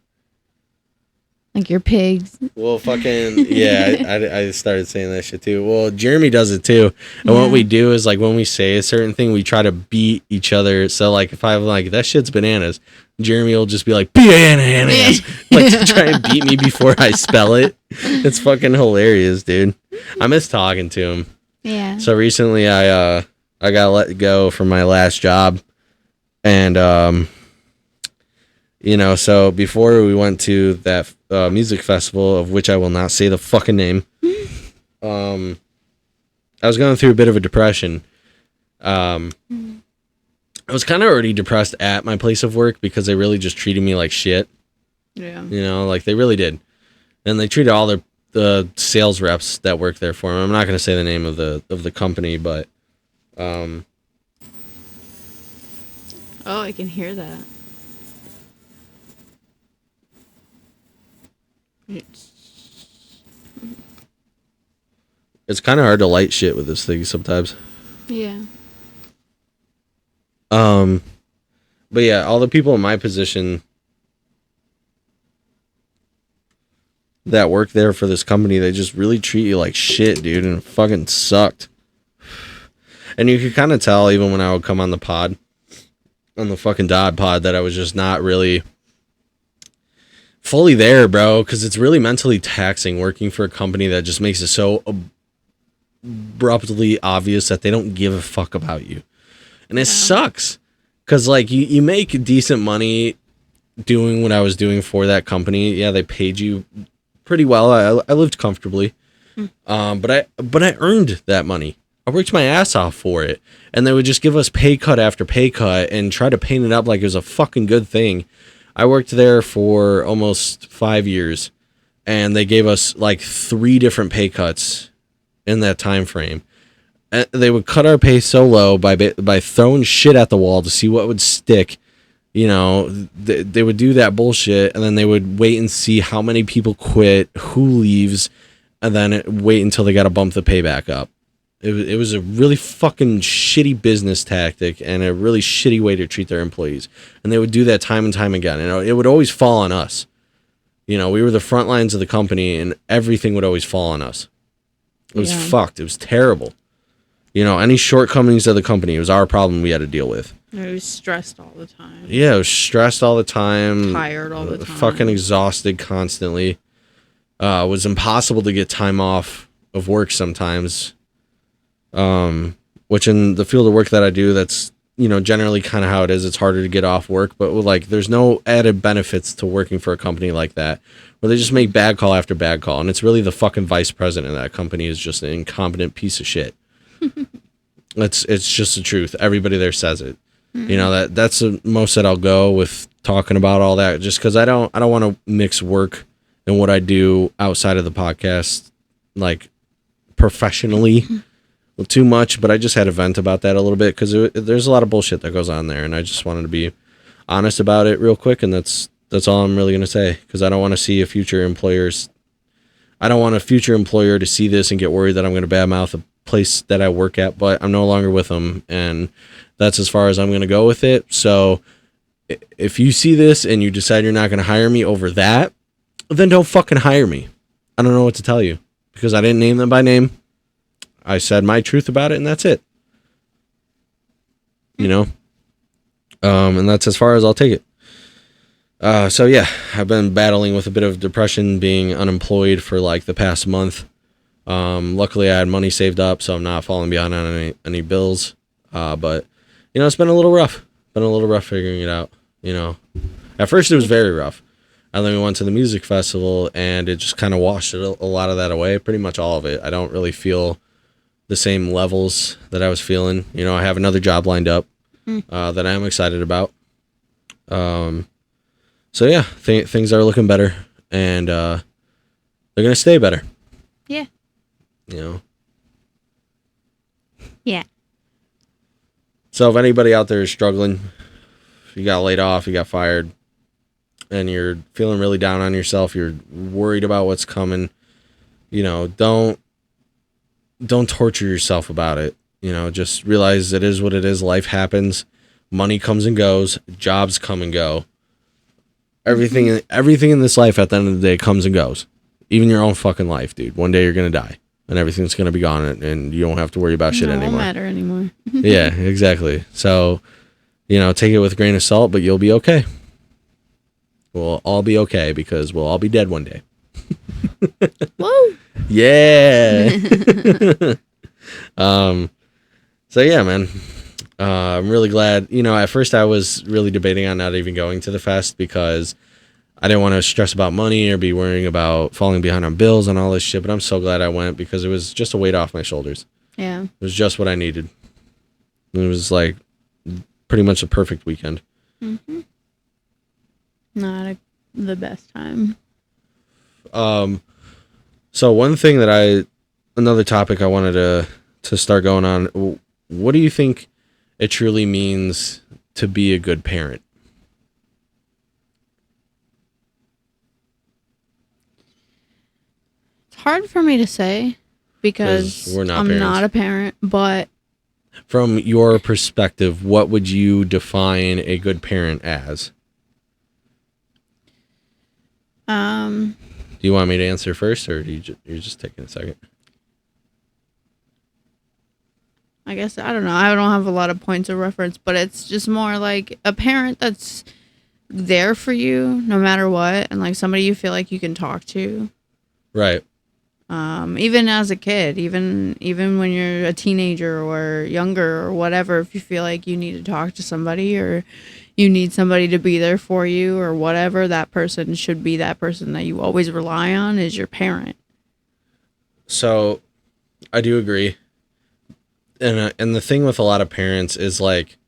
Like your pigs.
Well, fucking, yeah, I started saying that shit too. Well, Jeremy does it too. And what we do is, like, when we say a certain thing, we try to beat each other. So, like, if I'm like, that shit's bananas, Jeremy will just be like, bananas. Like, to try and beat me before I spell it. It's fucking hilarious, dude. I miss talking to him.
Yeah.
So recently I got let go from my last job. And, you know, so before we went to that music festival, of which I will not say the fucking name, I was going through a bit of a depression. I was kind of already depressed at my place of work because they really just treated me like shit.
Yeah.
You know, like they really did. And they treated all the sales reps that work there for them. I'm not going to say the name of the company, but
oh, I can hear that.
it's kind of hard to light shit with this thing sometimes.
Yeah.
But yeah, all the people in my position that work there for this company, they just really treat you like shit, dude, and it fucking sucked. And you could kind of tell even when I would come on the pod, on the fucking Dodd pod, that I was just not really fully there, bro, because it's really mentally taxing working for a company that just makes it so abruptly obvious that they don't give a fuck about you. And it sucks, because like you make decent money doing what I was doing for that company. Yeah, they paid you pretty well. I lived comfortably, but I earned that money. I worked my ass off for it, and they would just give us pay cut after pay cut and try to paint it up like it was a fucking good thing. I worked there for almost 5 years, and they gave us like 3 different pay cuts in that time frame. And they would cut our pay so low by throwing shit at the wall to see what would stick. You know, they would do that bullshit, and then they would wait and see how many people quit, who leaves, and then wait until they got to bump the pay back up. It was a really fucking shitty business tactic and a really shitty way to treat their employees. And they would do that time and time again. And it would always fall on us. You know, we were the front lines of the company, and everything would always fall on us. It was fucked. It was terrible. You know, any shortcomings of the company, it was our problem we had to deal with.
It was stressed all the time.
Yeah, it was stressed all the time.
Tired all the time.
Fucking exhausted constantly. It was impossible to get time off of work sometimes. Which in the field of work that I do, that's, you know, generally kind of how it is. It's harder to get off work, but like there's no added benefits to working for a company like that, where they just make bad call after bad call. And it's really the fucking vice president of that company is just an incompetent piece of shit. It's just the truth. Everybody there says it. You know, that's the most that I'll go with talking about all that, just because I don't want to mix work and what I do outside of the podcast, like professionally. too much, but I just had to vent about that a little bit because there's a lot of bullshit that goes on there, and I just wanted to be honest about it real quick, and that's all I'm really gonna say, because I don't want to see I don't want a future employer to see this and get worried that I'm going to badmouth a place that I work at, but I'm no longer with them, and that's as far as I'm going to go with it. So if you see this and you decide you're not going to hire me over that, then don't fucking hire me. I don't know what to tell you, because I didn't name them by name. I said my truth about it, and that's it. You know? And that's as far as I'll take it. So yeah, I've been battling with a bit of depression, being unemployed for like the past month. Luckily I had money saved up, so I'm not falling behind on any bills. But you know, it's been a little rough. Figuring it out, you know. At first it was very rough. And then we went to the music festival, and it just kind of washed a lot of that away, pretty much all of it. I don't really feel the same levels that I was feeling. You know, I have another job lined up that I am excited about. So yeah, things are looking better, and they're gonna stay better.
Yeah.
You know.
Yeah.
So if anybody out there is struggling, if you got laid off, you got fired, and you're feeling really down on yourself, you're worried about what's coming, you know, don't torture yourself about it. You know, just realize it is what it is. Life happens. Money comes and goes. Jobs come and go. Everything in this life at the end of the day comes and goes. Even your own fucking life, dude. One day you're gonna die, and everything's gonna be gone, and you don't have to worry about shit anymore.
It won't matter anymore.
Yeah, exactly. So, you know, take it with a grain of salt, but you'll be okay. We'll all be okay, because we'll all be dead one day.
Woo!
Yeah. So yeah, man. I'm really glad. You know, at first I was really debating on not even going to the fest, because I didn't want to stress about money or be worrying about falling behind on bills and all this shit. But I'm so glad I went, because it was just a weight off my shoulders.
Yeah.
It was just what I needed. It was like pretty much a perfect weekend.
Mm-hmm. Not the best time.
So one thing another topic I wanted to start going on. What do you think it truly means to be a good parent?
It's hard for me to say, because
we're not
I'm
parents.
not a parent, but
From your perspective, what would you define a good parent as? Do you want me to answer first, or you're just taking a second?
I guess, I don't know. I don't have a lot of points of reference, but it's just more like a parent that's there for you no matter what, and like somebody you feel like you can talk to.
Right.
Even as a kid, even when you're a teenager or younger or whatever, if you feel like you need to talk to somebody, or you need somebody to be there for you or whatever, that person should be that person that you always rely on, is your parent.
So I do agree. And the thing with a lot of parents is, like,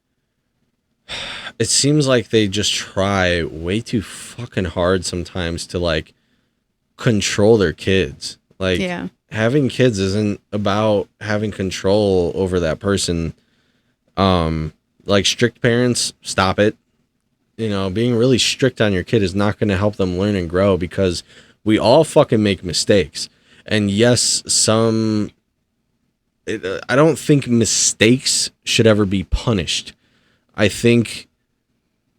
it seems like they just try way too fucking hard sometimes to, like, control their kids. Like,
Yeah.
having kids isn't about having control over that person. Like, strict parents, stop it. You know, being really strict on your kid is not going to help them learn and grow, because we all fucking make mistakes. And yes, I don't think mistakes should ever be punished. I think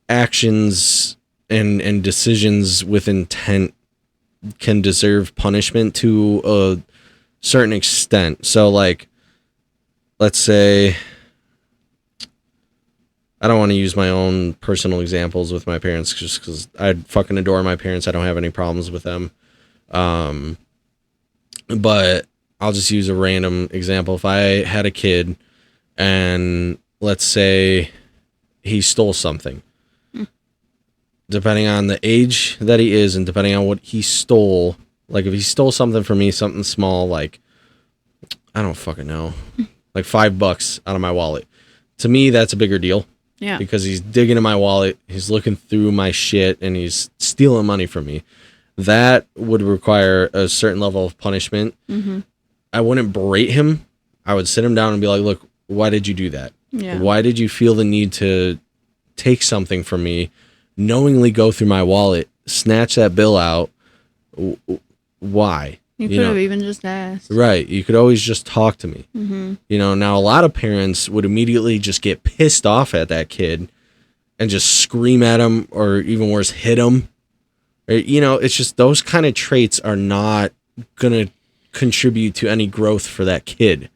actions and decisions with intent can deserve punishment to a certain extent. So, like, let's say, I don't want to use my own personal examples with my parents, just because I fucking adore my parents. I don't have any problems with them. But I'll just use a random example. If I had a kid and let's say he stole something, depending on the age that he is and depending on what he stole, like if he stole something from me, something small, like, I don't fucking know, like $5 out of my wallet, to me, that's a bigger deal.
Yeah.
Because he's digging in my wallet, he's looking through my shit, and he's stealing money from me. That would require a certain level of punishment. Mm-hmm. I wouldn't berate him I would sit him down and be like, look, why did you do that?
Yeah.
Why did you feel the need to take something from me, knowingly go through my wallet, snatch that bill out? Why?
You could have even just asked.
Right. You could always just talk to me.
Mm-hmm.
You know, now a lot of parents would immediately just get pissed off at that kid and just scream at him, or even worse, hit him. Or, you know, it's just those kind of traits are not going to contribute to any growth for that kid.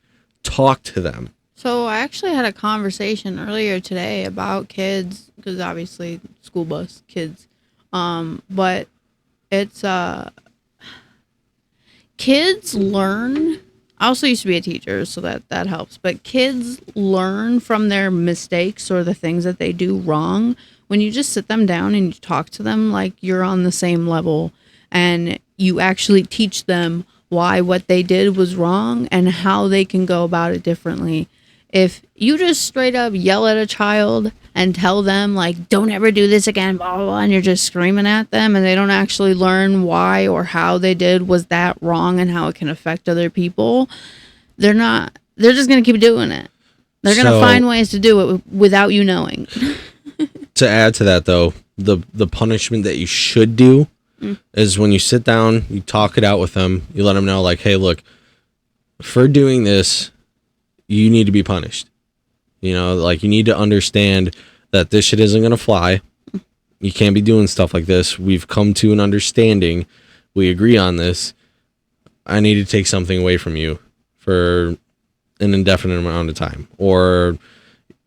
Talk to them.
So I actually had a conversation earlier today about kids, because obviously school bus kids, but it's kids learn. I also used to be a teacher, so that helps. But kids learn from their mistakes or the things that they do wrong when you just sit them down and you talk to them like you're on the same level, and you actually teach them why what they did was wrong and how they can go about it differently. If you just straight up yell at a child and tell them, like, don't ever do this again, blah, blah, blah, and you're just screaming at them and they don't actually learn why or how they did was that wrong and how it can affect other people, they're just going to keep doing it. They're going to find ways to do it without you knowing.
To add to that, though, the punishment that you should do is when you sit down, you talk it out with them, you let them know, like, hey, look, for doing this, you need to be punished. You know, like, you need to understand that this shit isn't going to fly. You can't be doing stuff like this. We've come to an understanding. We agree on this. I need to take something away from you for an indefinite amount of time. Or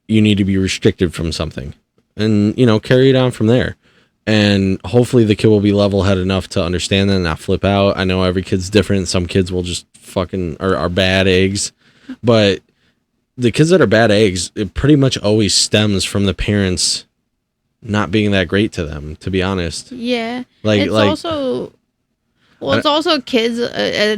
you need to be restricted from something. And, you know, carry it on from there. And hopefully the kid will be level-headed enough to understand that and not flip out. I know every kid's different. Some kids will just fucking are bad eggs. But the kids that are bad eggs, it pretty much always stems from the parents not being that great to them, to be honest.
Yeah.
It's
also kids,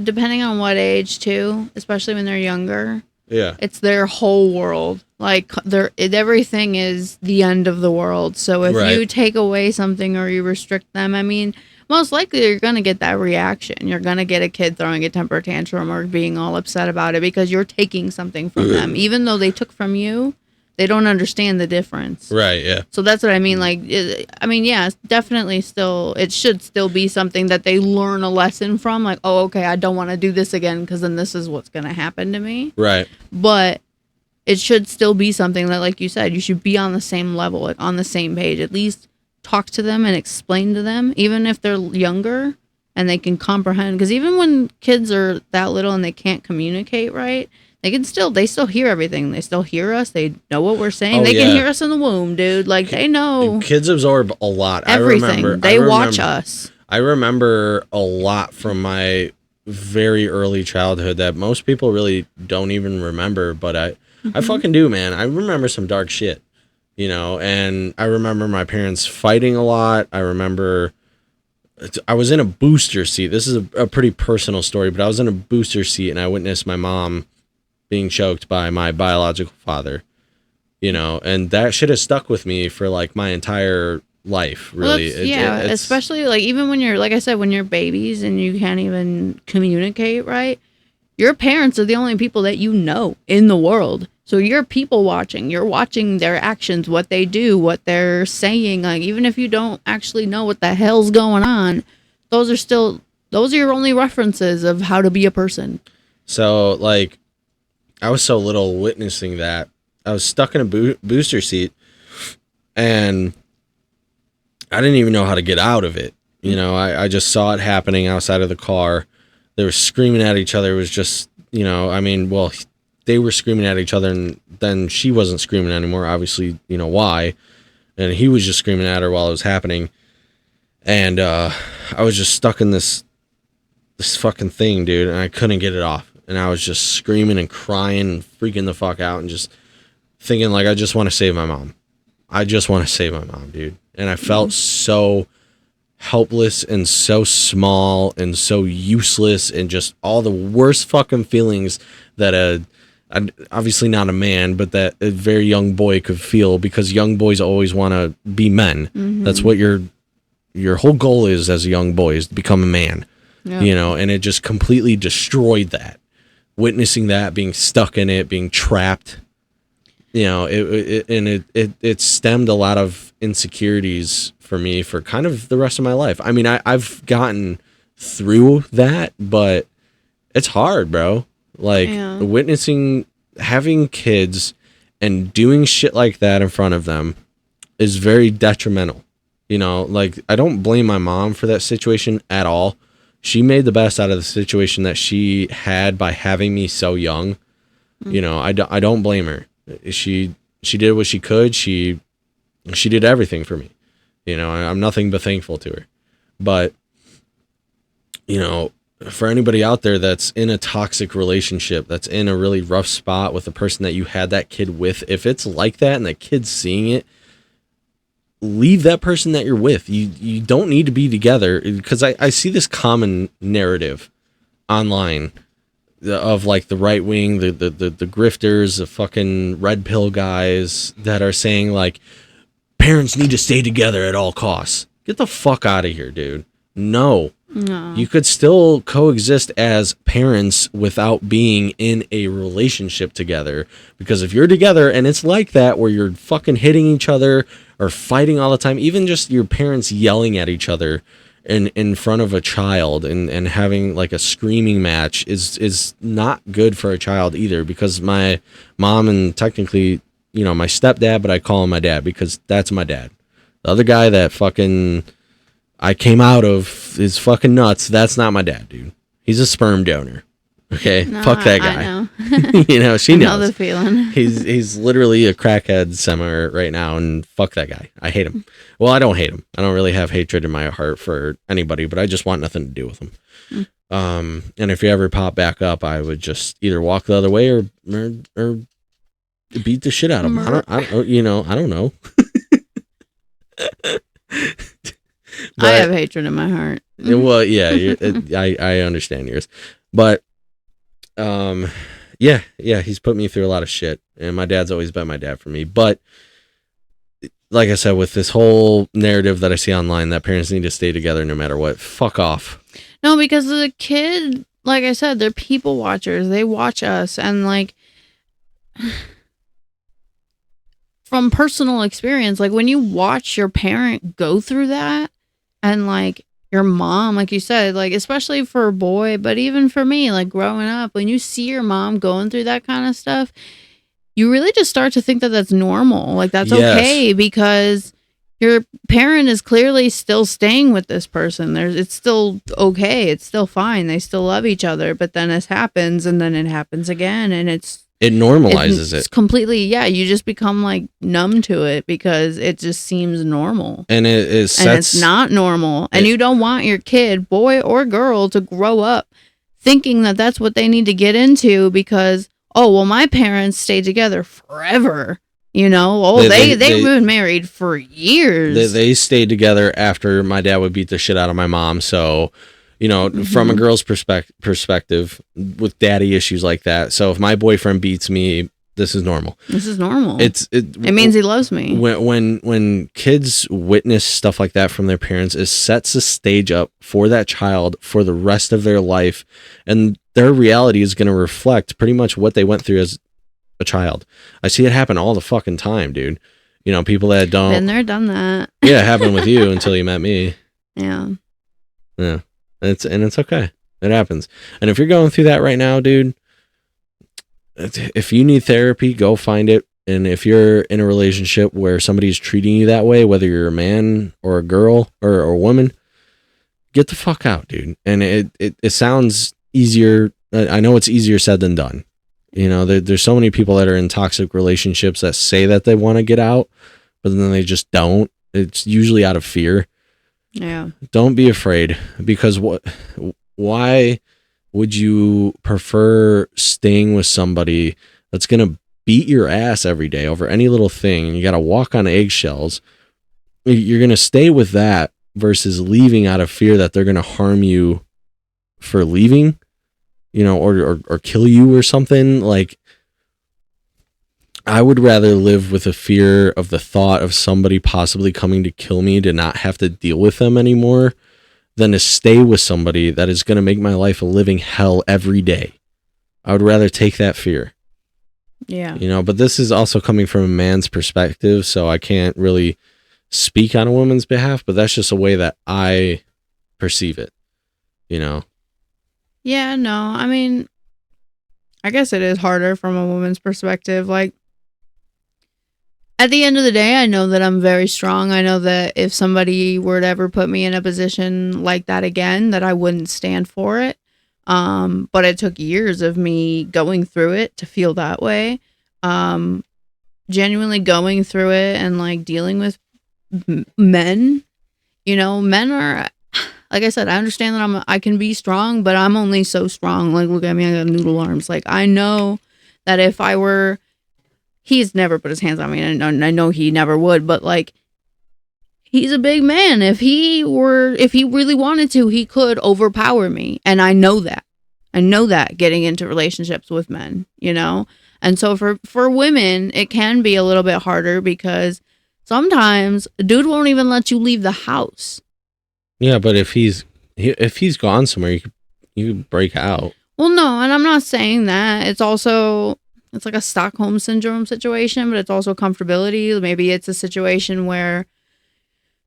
depending on what age, too, especially when they're younger.
Yeah.
It's their whole world. Like, everything is the end of the world. So if you take away something or you restrict them, I mean, most likely you're going to get that reaction. You're going to get a kid throwing a temper tantrum or being all upset about it because you're taking something from them. Even though they took from you, they don't understand the difference.
Right, yeah.
So that's what I mean. Like, yeah, definitely still, it should still be something that they learn a lesson from. Like, oh, okay, I don't want to do this again because then this is what's going to happen to me.
Right.
But it should still be something that, like you said, you should be on the same level, like on the same page. At least talk to them and explain to them, even if they're younger and they can comprehend. Because even when kids are that little and they can't communicate right, they still hear everything. They still hear us. They know what we're saying. They can hear us in the womb, dude. Like, they know.
Kids absorb a lot.
Everything. They watch us.
I remember a lot from my very early childhood that most people really don't even remember, but I fucking do, man. I remember some dark shit, you know, and I remember my parents fighting a lot. I remember I was in a booster seat. This is a pretty personal story, but I was in a booster seat and I witnessed my mom being choked by my biological father, you know, and that shit has stuck with me for like my entire life, really.
Well, especially like even when you're, like I said, when you're babies and you can't even communicate right, your parents are the only people that you know in the world. So you're people watching. You're watching their actions, what they do, what they're saying. Like, even if you don't actually know what the hell's going on, those are your only references of how to be a person.
So, like, I was so little witnessing that. I was stuck in a booster seat, and I didn't even know how to get out of it. You know, I just saw it happening outside of the car. They were screaming at each other. It was just, you know, I mean, well, they were screaming at each other, and then she wasn't screaming anymore. Obviously, you know why. And he was just screaming at her while it was happening. And I was just stuck in this fucking thing, dude, and I couldn't get it off. And I was just screaming and crying and freaking the fuck out and just thinking, like, I just want to save my mom. I just want to save my mom, dude. And I felt so helpless and so small and so useless and just all the worst fucking feelings that obviously not a man, but that a very young boy could feel, because young boys always want to be men. Mm-hmm. That's what your whole goal is as a young boy, is to become a man. Yeah. You know, and it just completely destroyed that. witnessing that, being stuck in it, being trapped, it stemmed a lot of insecurities for me for kind of the rest of my life. I mean, I've gotten through that, but it's hard, bro. Like witnessing, having kids and doing shit like that in front of them is very detrimental. Like, I don't blame my mom for that situation at all. She made the best out of the situation that she had by having me so young. I don't blame her. She did what she could. She did everything for me. I'm nothing but thankful to her. But, for anybody out there that's in a toxic relationship, that's in a really rough spot with the person that you had that kid with, if it's like that and the kid's seeing it, leave that person that you're with. You don't need to be together, because I see this common narrative online of like the right wing, the grifters, the fucking red pill guys that are saying like parents need to stay together at all costs. Get the fuck out of here, dude. No. You could still coexist as parents without being in a relationship together, because if you're together and it's like that where you're fucking hitting each other or fighting all the time, even just your parents yelling at each other in front of a child and having like a screaming match is not good for a child either, because my mom and technically, my stepdad, but I call him my dad because that's my dad. The other guy that fucking I came out of is fucking nuts. That's not my dad, dude. He's a sperm donor. Okay,
no,
fuck that guy.
I know.
She knows.
I know the feeling.
He's literally a crackhead summer right now, and fuck that guy. I hate him. Well, I don't hate him. I don't really have hatred in my heart for anybody, but I just want nothing to do with him. And if you ever pop back up, I would just either walk the other way or beat the shit out of him. I don't know.
I have hatred in my heart.
Well, yeah, I understand yours, but yeah, he's put me through a lot of shit, and my dad's always been my dad for me. But like I said, with this whole narrative that I see online that parents need to stay together no matter what, fuck off.
No, because the kid, like I said, they're people watchers. They watch us, and like from personal experience, like when you watch your parent go through that, and like your mom, like you said, like especially for a boy, but even for me, like growing up, when you see your mom going through that kind of stuff, you really just start to think that that's normal. Like that's okay, because your parent is clearly still staying with this person. It's still okay. It's still fine. They still love each other. But then this happens, and then it happens again, and it normalizes
it
completely. Yeah, you just become like numb to it because it just seems normal,
and it's not
normal. And you don't want your kid, boy or girl, to grow up thinking that that's what they need to get into because, oh well, my parents stayed together forever. They've been married for years.
They stayed together after my dad would beat the shit out of my mom. So, from a girl's perspective with daddy issues like that. So if my boyfriend beats me, this is normal.
This is normal.
It
means he loves me.
When kids witness stuff like that from their parents, it sets a stage up for that child for the rest of their life. And their reality is going to reflect pretty much what they went through as a child. I see it happen all the fucking time, dude. People that don't
been there, done that.
Yeah, it happened with you until you met me.
Yeah.
It's okay. It happens. And if you're going through that right now, dude, if you need therapy, go find it. And if you're in a relationship where somebody's treating you that way, whether you're a man or a girl or a woman, get the fuck out, dude. And it sounds easier. I know it's easier said than done. There's so many people that are in toxic relationships that say that they want to get out, but then they just don't. It's usually out of fear.
Yeah. Don't
be afraid, because why would you prefer staying with somebody that's going to beat your ass every day over any little thing and you got to walk on eggshells? You're going to stay with that versus leaving out of fear that they're going to harm you for leaving. Or kill you or something. Like, I would rather live with a fear of the thought of somebody possibly coming to kill me to not have to deal with them anymore than to stay with somebody that is going to make my life a living hell every day. I would rather take that fear.
Yeah.
You know, but this is also coming from a man's perspective, so I can't really speak on a woman's behalf, but that's just a way that I perceive it, you know?
Yeah, no, I mean, I guess it is harder from a woman's perspective. Like, at the end of the day, I know that I'm very strong. I know that if somebody were to ever put me in a position like that again, that I wouldn't stand for it. But it took years of me going through it to feel that way. Genuinely going through it and like dealing with men. You know, men are, like I said, I understand that I can be strong, but I'm only so strong. Like, look at me, I got noodle arms. Like, I know that if I were, he's never put his hands on me, and I know he never would, but like, he's a big man. If he really wanted to, he could overpower me. And I know that. I know that getting into relationships with men, you know? And so for women, it can be a little bit harder because sometimes a dude won't even let you leave the house.
Yeah, but if he's gone somewhere, you could break out.
Well, no, and I'm not saying that. It's like a Stockholm syndrome situation, but it's also comfortability. Maybe it's a situation where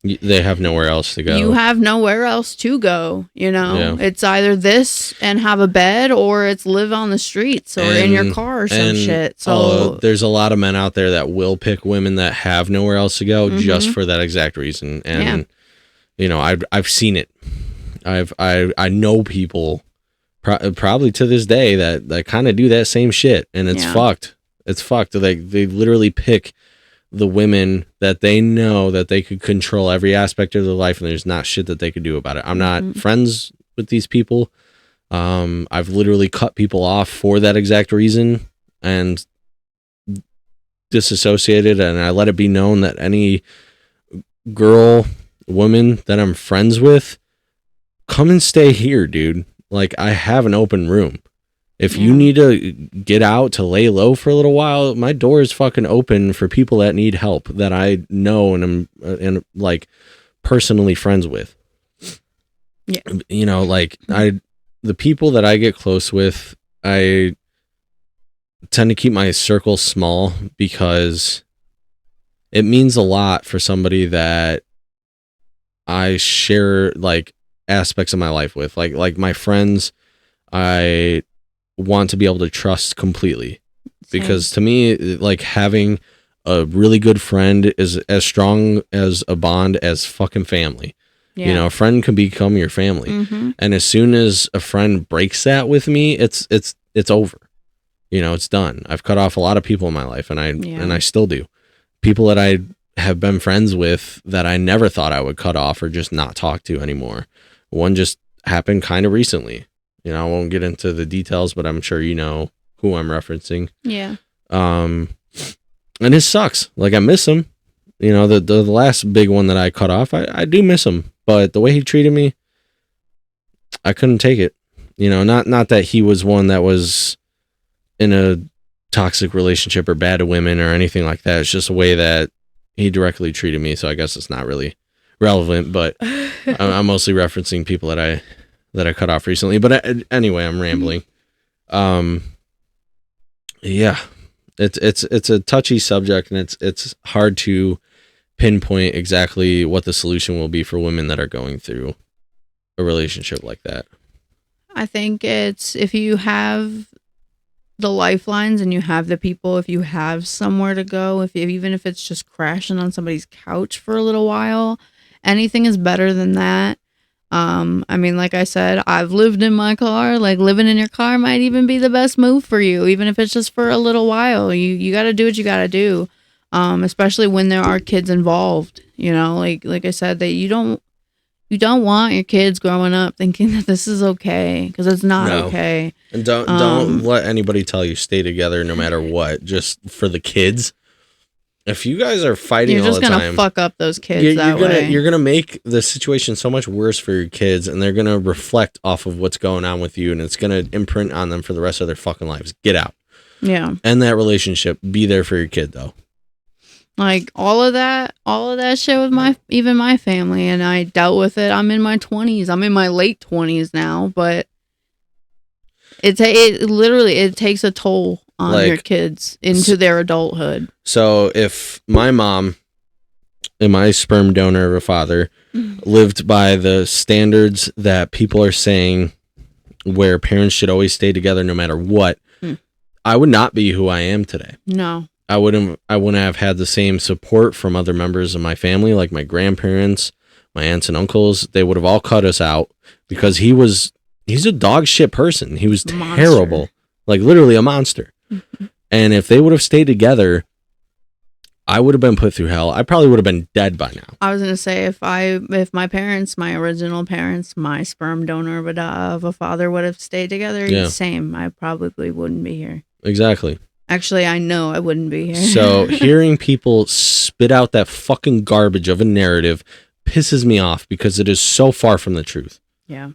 They have nowhere else to go.
you have nowhere else to go, you know?
Yeah.
It's either this and have a bed, or it's live on the streets or in your car or some shit. So
there's a lot of men out there that will pick women that have nowhere else to go just for that exact reason. And you know, I've seen it. I know people probably to this day that kind of do that same shit, and it's fucked. It's fucked. They literally pick the women that they know that they could control every aspect of their life, and there's not shit that they could do about it. I'm not friends with these people. I've literally cut people off for that exact reason and disassociated, and I let it be known that any woman that I'm friends with, come and stay here, dude. Like, I have an open room. If you need to get out to lay low for a little while, my door is fucking open for people that need help that I know and am like personally friends with.
Yeah.
You know, like the people that I get close with, I tend to keep my circle small because it means a lot for somebody that I share like aspects of my life with. Like my friends, I want to be able to trust completely.
Same.
Because to me, like, having a really good friend is as strong as a bond as fucking family. You know, a friend can become your family. And as soon as a friend breaks that with me, it's over. You know, it's done. I've cut off a lot of people in my life, and I still do. People that I have been friends with that I never thought I would cut off or just not talk to anymore. One just happened kind of recently. You know, I won't get into the details, but I'm sure you know who I'm referencing.
Yeah.
And it sucks. Like, I miss him. You know, the last big one that I cut off, I do miss him. But the way he treated me, I couldn't take it. You know, not that he was one that was in a toxic relationship or bad to women or anything like that. It's just a way that he directly treated me. So I guess it's not really relevant, but I'm mostly referencing people that I cut off recently. But anyway, I'm rambling. Yeah, it's a touchy subject, and it's hard to pinpoint exactly what the solution will be for women that are going through a relationship like that.
I think it's, if you have the lifelines and you have the people, if you have somewhere to go, even if it's just crashing on somebody's couch for a little while, anything is better than that. I mean, like I said, I've lived in my car. Like, living in your car might even be the best move for you, even if it's just for a little while. You got to do what you got to do. Especially when there are kids involved, you know, like I said, that you don't want your kids growing up thinking that this is okay, because it's not okay.
And don't let anybody tell you stay together no matter what, just for the kids. If you guys are fighting all the time,
you're just gonna fuck up those kids
You're gonna make the situation so much worse for your kids, and they're gonna reflect off of what's going on with you, and it's gonna imprint on them for the rest of their fucking lives. Get out.
Yeah.
End that relationship. Be there for your kid, though.
Like, all of that shit with even my family, and I dealt with it. I'm in my 20s. I'm in my late 20s now, but It literally it takes a toll on
Like,
your kids into their adulthood.
So if my mom and my sperm donor of a father lived by the standards that people are saying where parents should always stay together no matter what, I would not be who I am today.
No.
I wouldn't have had the same support from other members of my family, like my grandparents, my aunts and uncles. They would have all cut us out because he's a dog shit person. He was terrible, like literally a monster. And if they would have stayed together, I would have been put through hell. I probably would have been dead by now.
I was gonna say if my parents, my original parents, my sperm donor of a father would have stayed together, same. I probably wouldn't be here.
Exactly.
Actually, I know I wouldn't be here.
So hearing people spit out that fucking garbage of a narrative pisses me off because it is so far from the truth.
Yeah.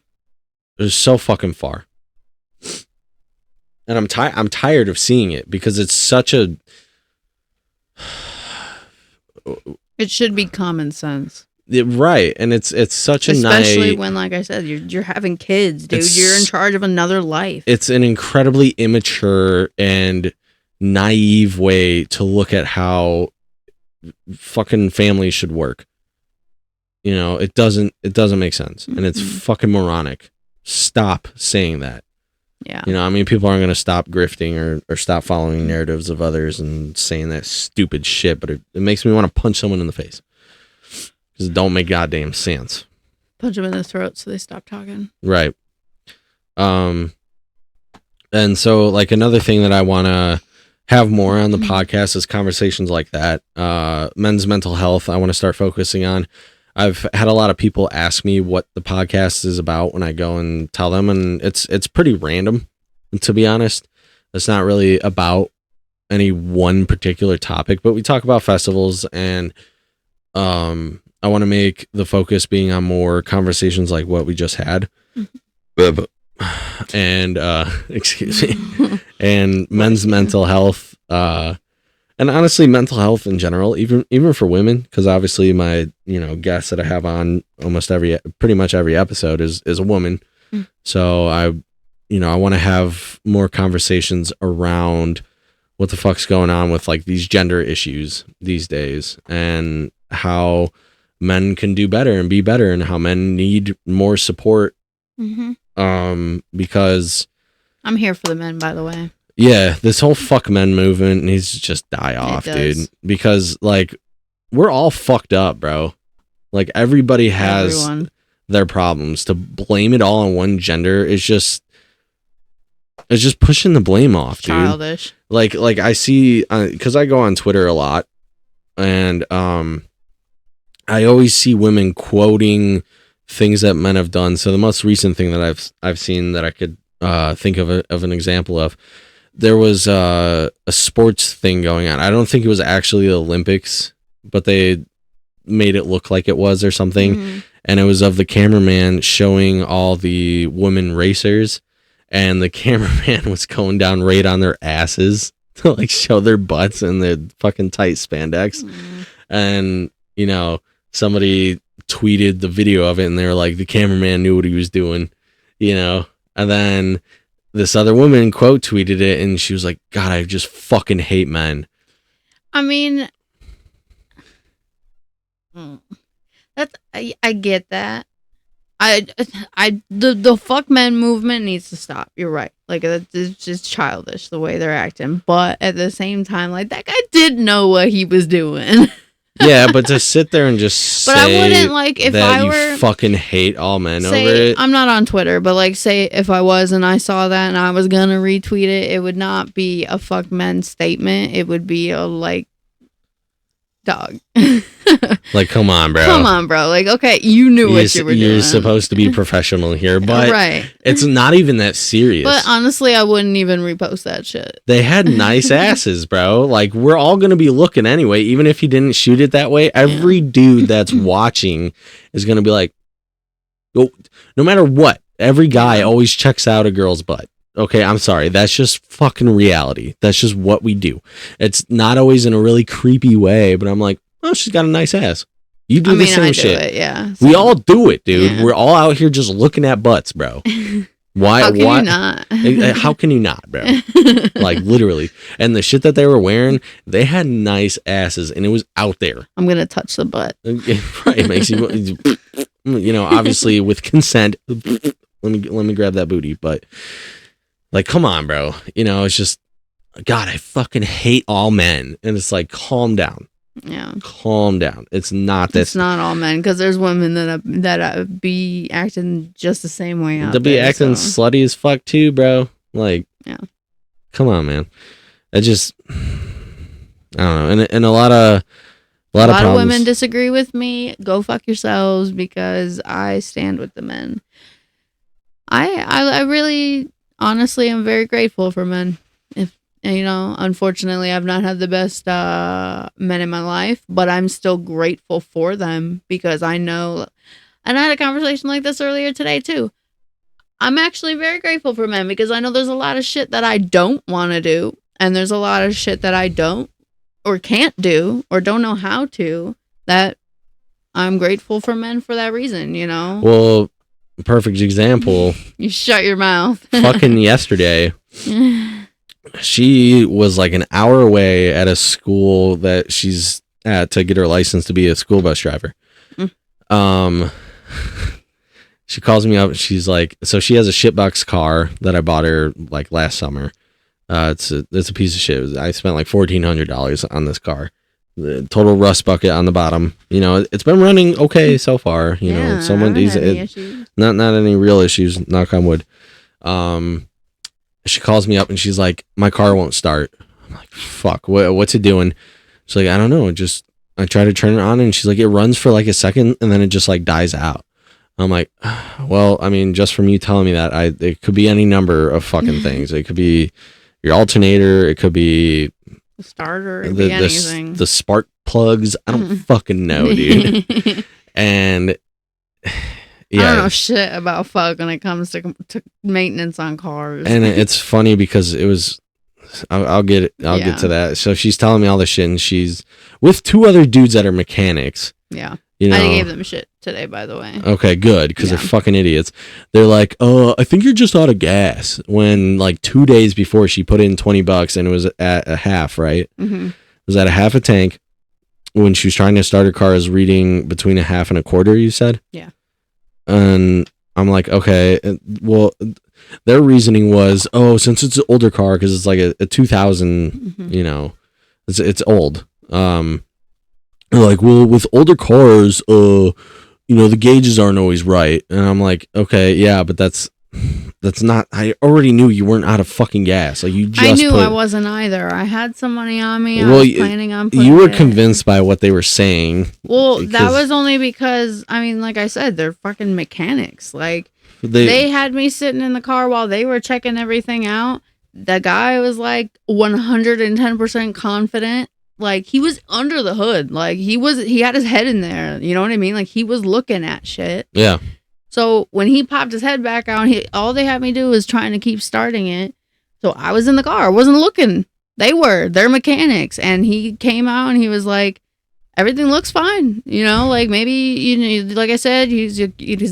It is so fucking far. And I'm tired of seeing it because it's such a...
It should be common sense.
Right. And it's such a
especially when, like I said, you're having kids, dude. You're in charge of another life.
It's an incredibly immature and naive way to look at how fucking families should work. You know, it doesn't make sense. And it's fucking moronic. Stop saying that.
Yeah.
You know, I mean, people aren't going to stop grifting or stop following narratives of others and saying that stupid shit, but it makes me want to punch someone in the face. Because it don't make goddamn sense.
Punch them in the throat so they stop talking.
Right. And so, like, another thing that I want to have more on the podcast is conversations like that. Men's mental health, I want to start focusing on. I've had a lot of people ask me what the podcast is about when I go and tell them, and it's pretty random, to be honest. It's not really about any one particular topic, but we talk about festivals, and I want to make the focus being on more conversations like what we just had. And excuse me, and men's mental health, and honestly, mental health in general, even for women, because obviously my guest that I have on pretty much every episode is a woman. So I want to have more conversations around what the fuck's going on with like these gender issues these days, and how men can do better and be better, and how men need more support. Because
I'm here for the men, by the way.
Yeah, this whole fuck men movement needs to just die off, dude. Because like we're all fucked up, bro. Like everybody has their problems. To blame it all on one gender is just pushing the blame off, dude.
Childish.
Like I see, because I go on Twitter a lot, and I always see women quoting things that men have done. So the most recent thing that I've seen that I could think of an example of, there was a sports thing going on. I don't think it was actually the Olympics, but they made it look like it was or something. And it was of the cameraman showing all the women racers, and the cameraman was going down right on their asses to like show their butts in the fucking tight spandex. And somebody tweeted the video of it, and they were like, the cameraman knew what he was doing, and then this other woman quote tweeted it, and she was like, God, I just fucking hate men.
I mean, I get that. The fuck men movement needs to stop. You're right. Like, it's just childish the way they're acting. But at the same time, like, that guy did know what he was doing.
Yeah, but to sit there and just say,
but I wouldn't, like, if
that
I were,
you fucking hate all men over it.
I'm not on Twitter, but like, say if I was and I saw that and I was gonna retweet it, it would not be a fuck men statement. It would be a like, dog.
Like, come on, bro.
Come on, bro. Like, okay, you knew what you were doing.
You're supposed to be professional here, but
right.
It's not even that serious.
But honestly, I wouldn't even repost that shit.
They had nice asses, bro. Like, we're all going to be looking anyway, even if he didn't shoot it that way. Every dude that's watching is going to be like, oh, no matter what, every guy always checks out a girl's butt. Okay, I'm sorry. That's just fucking reality. That's just what we do. It's not always in a really creepy way, but I'm like, oh, she's got a nice ass. You do the same shit.
It, yeah.
So. We all do it, dude. Yeah. We're all out here just looking at butts, bro. Why?
How can
why?
you not?
How can you not, bro? Like literally. And the shit that they were wearing, they had nice asses, and it was out there.
I'm gonna touch the butt.
Right, it makes you know, obviously with consent. Let me grab that booty, but like, come on, bro. You know, it's just, God, I fucking hate all men, and it's like, calm down.
Yeah,
Calm down. It's not this.
it's not all men, because there's women that be acting just the same way out
They'll be
there,
acting
so.
slutty as fuck too, bro. Like,
Yeah.
come on, man. I just, I don't know, and a lot of problems.
Women disagree with me. Go fuck yourselves, because I stand with the men. I really, honestly, am very grateful for men. If you know, unfortunately, I've not had the best men in my life, but I'm still grateful for them, because I know. And I had a conversation like this earlier today too. I'm actually very grateful for men, because I know there's a lot of shit that I don't want to do, and there's a lot of shit that I don't or can't do or don't know how to, that I'm grateful for men for that reason, you know?
Well, perfect example.
You shut your mouth.
Fucking yesterday, she was like an hour away at a school that she's at to get her license to be a school bus driver. She calls me up. She's like, so she has a shitbox car that I bought her like last summer. It's a piece of shit. I spent like $1,400 on this car. The total rust bucket on the bottom. You know, it's been running okay so far. You know, someone these not any real issues. Knock on wood. She calls me up and she's like, my car won't start. I'm like, fuck. What's it doing? She's like, I don't know. I try to turn it on and she's like, it runs for like a second and then it just like dies out. I'm like, well, I mean, just from you telling me that, it could be any number of fucking things. It could be your alternator. It could be
the starter. It could be anything.
The spark plugs. I don't fucking know, dude. And yeah,
I don't know shit about fuck when it comes to maintenance on cars.
And it's funny because it was. I'll get to that. So she's telling me all this shit, and she's with two other dudes that are mechanics.
Yeah.
You know,
I gave them shit today, by the way.
Okay, good, because they're fucking idiots. They're like, I think you're just out of gas. When like 2 days before she put in $20 and it was at a half, right?
Mm-hmm.
It was at a half a tank. When she was trying to start her car, is reading between a half and a quarter, you said?
Yeah.
And I'm like, okay, well, their reasoning was, since it's an older car, because it's like a 2000, you know, it's old. Like, well, with older cars, you know, the gauges aren't always right. And I'm like, okay, yeah, but that's not, I already knew you weren't out of fucking gas. Like,
I knew I wasn't either. I had some money on me. I was planning on putting
you were convinced by what they were saying.
Well, that was only because, I mean, like I said, they're fucking mechanics. Like, they had me sitting in the car while they were checking everything out. The guy was like 110% confident. Like, he was under the hood. Like, he had his head in there. You know what I mean? Like, he was looking at shit.
Yeah.
So when he popped his head back out, all they had me do was trying to keep starting it. So I was in the car. I wasn't looking. They're mechanics. And he came out and he was like, everything looks fine. You know, like, maybe, you know, like I said, he's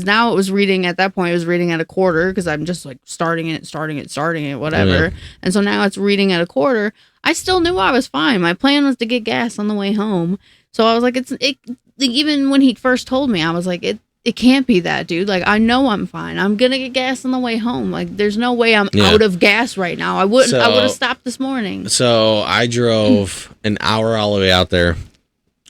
now, it was reading at that point, it was reading at a quarter, because I'm just like starting it, whatever.
Yeah.
And so now it's reading at a quarter. I still knew I was fine. My plan was to get gas on the way home. So I was like, even when he first told me, I was like, it can't be that, dude. Like, I know I'm fine. I'm gonna get gas on the way home. Like, there's no way I'm out of gas right now. I would have stopped this morning. So
I drove an hour all the way out there.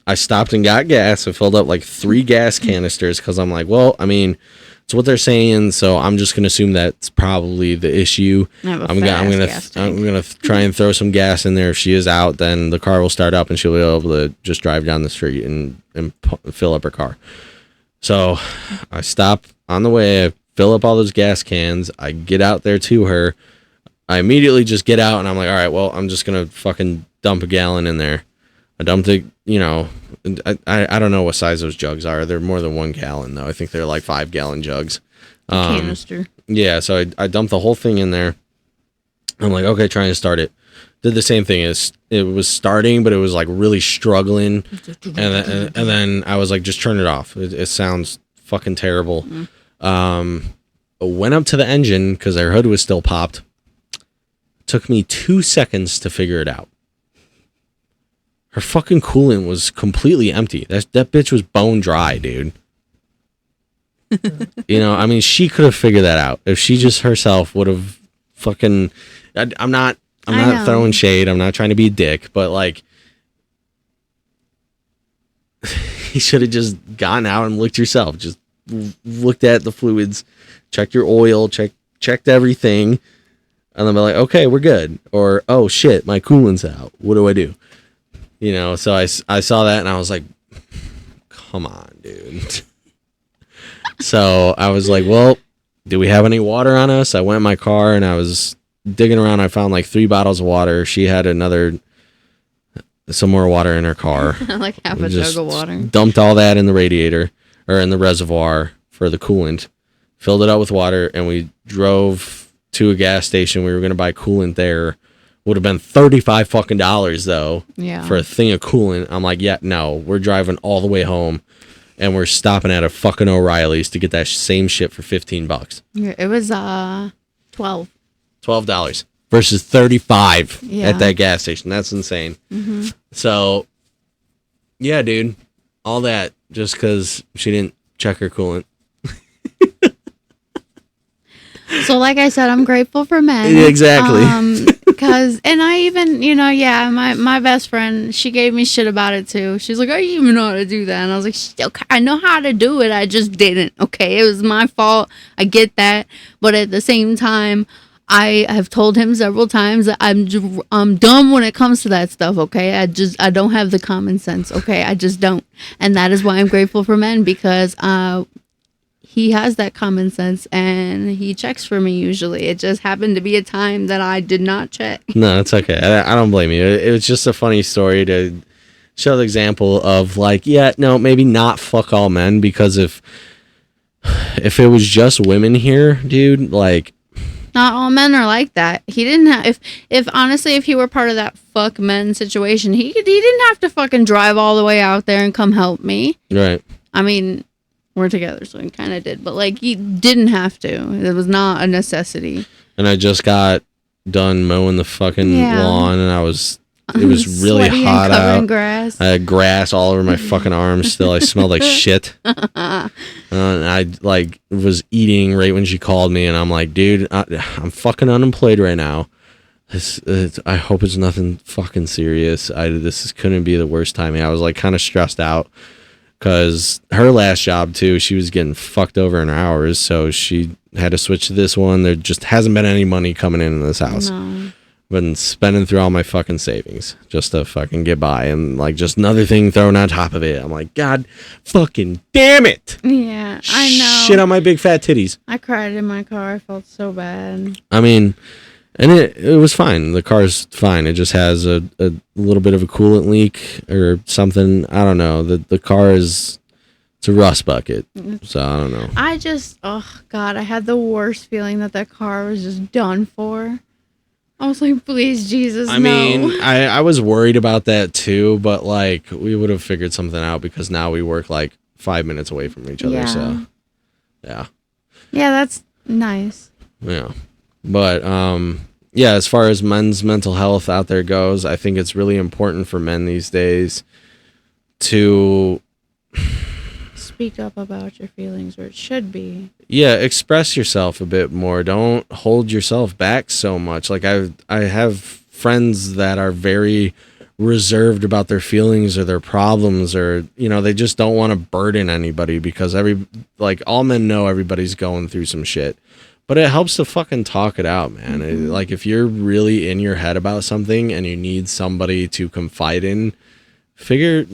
I stopped and got gas. I filled up like 3 gas canisters, because I'm like, well, I mean, it's what they're saying, so I'm just gonna assume that's probably the issue. I'm gonna try and throw some gas in there. If she is out, then the car will start up and she'll be able to just drive down the street and fill up her car. So I stop on the way. I fill up all those gas cans. I get out there to her. I immediately just get out and I'm like, all right, well, I'm just gonna fucking dump a gallon in there. I dumped it, you know. I don't know what size those jugs are. They're more than 1 gallon, though. I think they're like 5-gallon jugs.
Canister.
Yeah, so I dumped the whole thing in there. I'm like, okay, trying to start it. Did the same thing. It was starting, but it was like really struggling. And then I was like, just turn it off. It sounds fucking terrible. went up to the engine because our hood was still popped. Took me 2 seconds to figure it out. Her fucking coolant was completely empty. That bitch was bone dry, dude. You know, I mean, she could have figured that out if she just herself would have fucking. I'm not throwing shade. I'm not trying to be a dick, but like, you should have just gone out and looked yourself. Just looked at the fluids, checked your oil, checked everything, and then be like, okay, we're good. Or, oh shit, my coolant's out. What do I do? You know, so I saw that and I was like, come on, dude. So I was like, well, do we have any water on us? I went in my car and I was digging around. I found like 3 bottles of water. She had some more water in her car.
Like half a jug of water.
Dumped all that in the radiator or in the reservoir for the coolant, filled it up with water, and we drove to a gas station. We were going to buy coolant there. Would have been $35 fucking though.
Yeah.
For a thing of coolant. I'm like, yeah, no, we're driving all the way home. And we're stopping at a fucking O'Reilly's to get that same shit for $15.
Yeah, it was $12
$12 versus $35
Yeah.
at that gas station. That's insane.
Mm-hmm.
So, yeah, dude, all that just because she didn't check her coolant.
So, like I said, I'm grateful for men.
Exactly.
Because, and I even, you know, yeah, my best friend, she gave me shit about it too. She's like, I even know how to do that. And I was like, okay, I know how to do it. I just didn't. Okay. It was my fault. I get that. But at the same time, I have told him several times that I'm dumb when it comes to that stuff. Okay. I don't have the common sense. Okay. I just don't. And that is why I'm grateful for men, because, he has that common sense and he checks for me usually. It just happened to be a time that I did not check.
No, it's okay. I don't blame you. It was just a funny story to show the example of like, yeah, no, maybe not fuck all men, because if it was just women here, dude, like,
Not all men are like that. He didn't have, if honestly, if he were part of that fuck men situation, he didn't have to fucking drive all the way out there and come help me.
right.
I mean, we're together, so he kind of did, but like, he didn't have to. It was not a necessity.
And I just got done mowing the fucking lawn, and it was really
Sweaty
hot
and covered in
out.
grass.
I had grass all over my fucking arms still. I smelled like shit. And I like was eating right when she called me, and I'm like, dude, I'm fucking unemployed right now. I hope it's nothing fucking serious. This couldn't be the worst timing. I was like kind of stressed out because her last job too, she was getting fucked over in hours, so she had to switch to this one. There just hasn't been any money coming in this house.
No.
Been spending through all my fucking savings just to fucking get by, and like just another thing thrown on top of it. I'm like, God fucking damn it.
Yeah, I know.
Shit on my big fat titties.
I cried in my car. I felt so bad.
I mean, and it was fine. The car's fine. It just has a little bit of a coolant leak or something. I don't know. The car it's a rust bucket. So I don't know.
Oh God, I had the worst feeling that car was just done for. I was like, please, Jesus,
I mean, I was worried about that too, but like we would have figured something out because now we work like 5 minutes away from each other.
Yeah.
So yeah.
Yeah, that's nice.
Yeah. But yeah, as far as men's mental health out there goes, I think it's really important for men these days to
Speak up about your feelings, or it should be.
yeah, express yourself a bit more. Don't hold yourself back so much. Like I have friends that are very reserved about their feelings or their problems, or you know, they just don't want to burden anybody because all men know everybody's going through some shit. But it helps to fucking talk it out, man.
Mm-hmm.
Like if you're really in your head about something and you need somebody to confide in, figure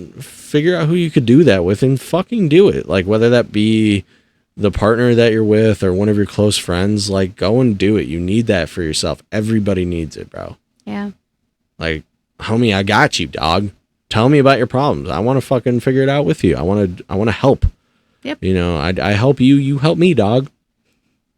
out who you could do that with and fucking do it. Like whether that be the partner that you're with or one of your close friends, like go and do it. You need that for yourself. Everybody needs it, bro.
Yeah.
Like, homie, I got you, dog. Tell me about your problems. I want to fucking figure it out with you. I want to help.
Yep.
You know, I help you, you help me, dog.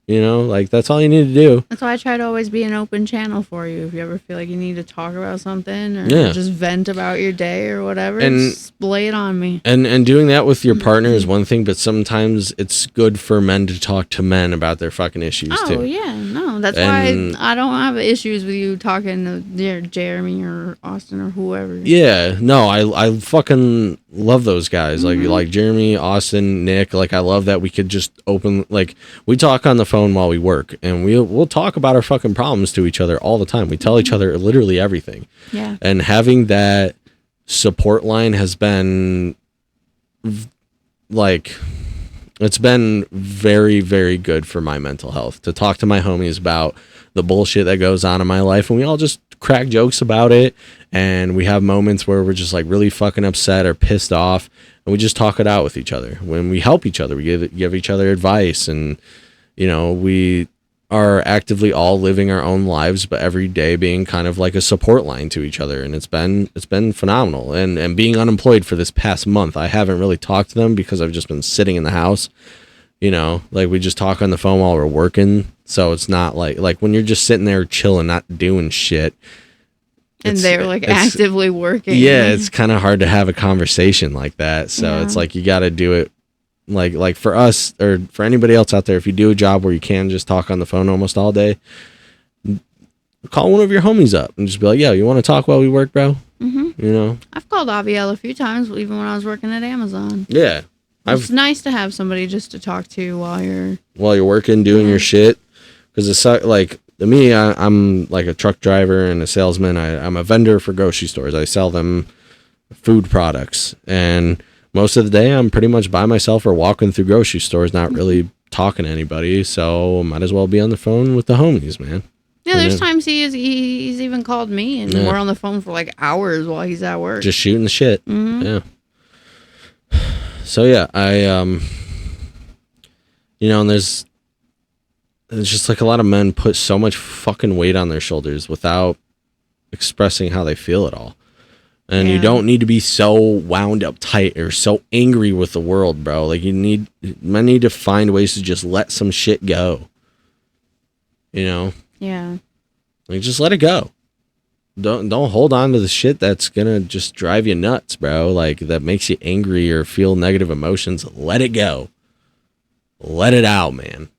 You know, like that's all you need to do.
That's why I try to always be an open channel for you. If you ever feel like you need to talk about something or
Yeah.
just vent about your day or whatever,
And-
just lay it on me.
And doing that with your partner is one thing, but sometimes it's good for men to talk to men about their fucking issues
Oh,
too.
yeah. No, that's
And-
why I don't have issues with you talking to Jeremy or Austin or whoever.
Yeah, no, I fucking love those guys. Like Jeremy, Austin, Nick. Like I love that we could just open, like we talk on the phone while we work, and we'll talk about our fucking problems to each other all the time. We tell each other literally everything.
Yeah.
And having that support line has been like, it's been very, very good for my mental health to talk to my homies about the bullshit that goes on in my life, and we all just crack jokes about it, and we have moments where we're just like really fucking upset or pissed off, and we just talk it out with each other. When we help each other, we give each other advice, and you know, we are actively all living our own lives, but every day being kind of like a support line to each other, and it's been phenomenal. And being unemployed for this past month, I haven't really talked to them because I've just been sitting in the house. You know, like we just talk on the phone while we're working, so it's not like when you're just sitting there chilling, not doing shit.
And they're like actively working.
Yeah, it's kind of hard to have a conversation like that. So it's like you got to do it. Like for us or for anybody else out there, if you do a job where you can just talk on the phone almost all day, call one of your homies up and just be like, "Yo, you want to talk while we work, bro?" You know.
I've called Aviel a few times, even when I was working at Amazon.
Yeah,
It's nice to have somebody just to talk to while you're
working, doing your shit, because it's like to me, I'm like a truck driver and a salesman. I'm a vendor for grocery stores. I sell them food products, and most of the day I'm pretty much by myself or walking through grocery stores, not really talking to anybody. So might as well be on the phone with the homies, man.
Yeah, there's times he's even called me and we're on the phone for like hours while he's at work.
Just shooting the shit. Yeah. So yeah, you know, and there's just like a lot of men put so much fucking weight on their shoulders without expressing how they feel at all. And you don't need to be so wound up tight or so angry with the world, bro. Like men need to find ways to just let some shit go. You know?
Yeah.
Like just let it go. Don't hold on to the shit that's gonna just drive you nuts, bro. Like that makes you angry or feel negative emotions. Let it go. Let it out, man.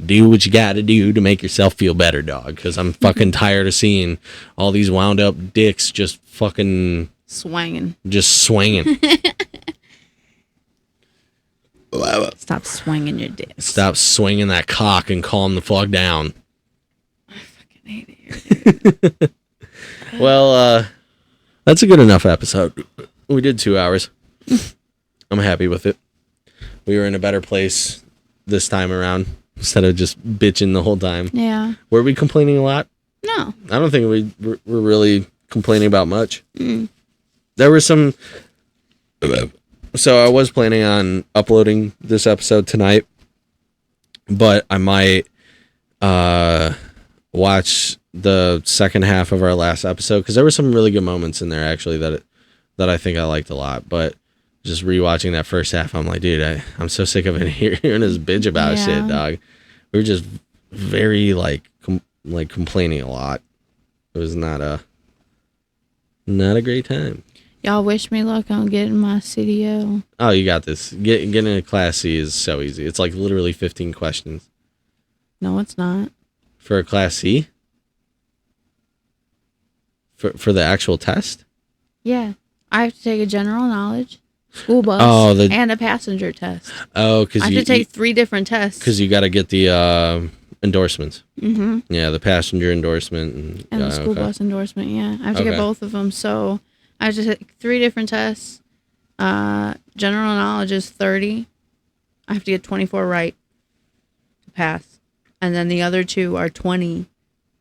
Do what you gotta do to make yourself feel better, dog. Because I'm fucking tired of seeing all these wound up dicks just fucking
swinging. Stop swinging your dick.
Stop swinging that cock and calm the fuck down.
I fucking hate it here.
Well, that's a good enough episode. We did 2 hours. I'm happy with it. We were in a better place this time around instead of just bitching the whole time.
Yeah.
Were we complaining a lot?
No.
I don't think we're really complaining about much. There were some. So I was planning on uploading this episode tonight, but I might watch the second half of our last episode because there were some really good moments in there actually that I think I liked a lot. But just rewatching that first half, I'm like, dude, I'm so sick of it hearing this bitch about shit, dog. We were just very like complaining a lot. It was not a great time.
Y'all wish me luck on getting my CDO.
Oh, you got this. Getting a Class C is so easy. It's like literally 15 questions.
No, it's not.
For a Class C? For the actual test?
Yeah. I have to take a general knowledge, school bus, and a passenger test.
Oh, because
I have to take 3 different tests.
Because you got to get the endorsements.
Mm-hmm.
Yeah, the passenger endorsement.
And the school bus endorsement, yeah. I have to get both of them. So I have to take 3 different tests. General knowledge is 30. I have to get 24 right to pass. And then the other 2 are 20.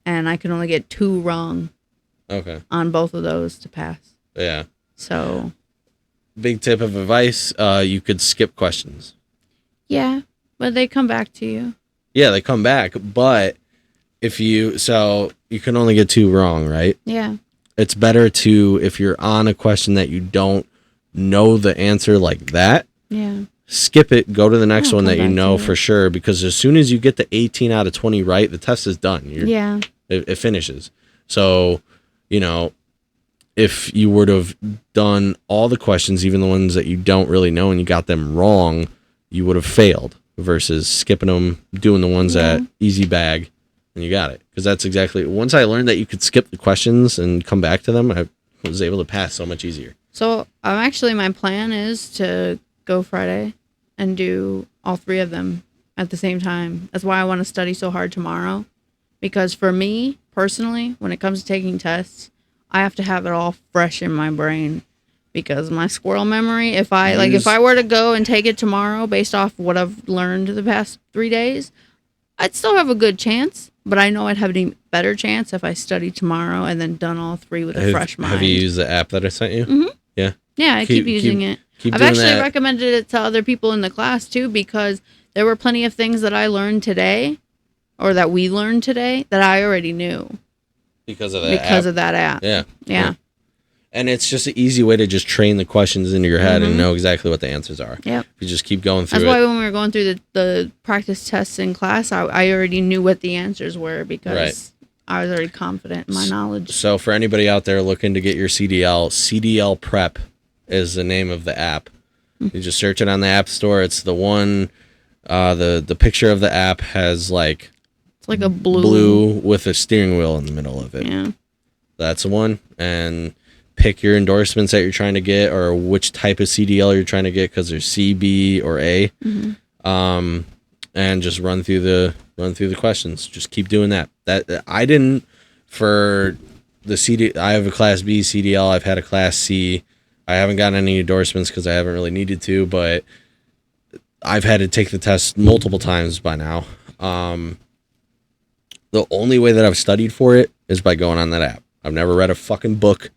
And I can only get 2 wrong.
Okay.
On both of those to pass.
Yeah.
So.
Big tip of advice, you could skip questions.
Yeah, but they come back to you.
Yeah, they come back, but if you can only get 2 wrong, right?
Yeah.
It's better to, if you're on a question that you don't know the answer like that, skip it, go to the next
I'll
one
come
that you
back
know
to
for
it.
sure, because as soon as you get the 18 out of 20 right, the test is done.
Yeah.
It finishes. So, you know, if you were to have done all the questions, even the ones that you don't really know, and you got them wrong, you would have failed versus skipping them, doing the ones that easy bag, and you got it. Because that's exactly, once I learned that you could skip the questions and come back to them, I was able to pass so much easier.
So my plan is to go Friday and do all 3 of them at the same time. That's why I want to study so hard tomorrow. Because for me, personally, when it comes to taking tests, I have to have it all fresh in my brain. Because my squirrel memory, if I were to go and take it tomorrow based off what I've learned the past 3 days, I'd still have a good chance. But I know I'd have a better chance if I studied tomorrow and then done all 3 with a fresh mind.
Have you used the app that I sent you? Mm-hmm. Yeah.
Yeah, I keep using it. I've actually recommended it to other people in the class too, because there were plenty of things that I learned today, or that we learned today, that I already knew.
Because of that app.
Yeah.
And it's just an easy way to just train the questions into your head and know exactly what the answers are.
Yep.
You just keep going through
That's why when we were going through the practice tests in class, I already knew what the answers were, because I was already confident in my knowledge.
So for anybody out there looking to get your CDL Prep is the name of the app. You just search it on the App Store. It's the one, the picture of the app has like...
It's like a
blue with a steering wheel in the middle of it.
Yeah.
That's the one. And pick your endorsements that you're trying to get, or which type of CDL you're trying to get, because there's C, B, or A. And just run through the questions. Just keep doing that. That I didn't for the CD. I have a Class B CDL. I've had a Class C. I haven't gotten any endorsements because I haven't really needed to, but I've had to take the test multiple times by now. The only way that I've studied for it is by going on that app. I've never read a fucking book,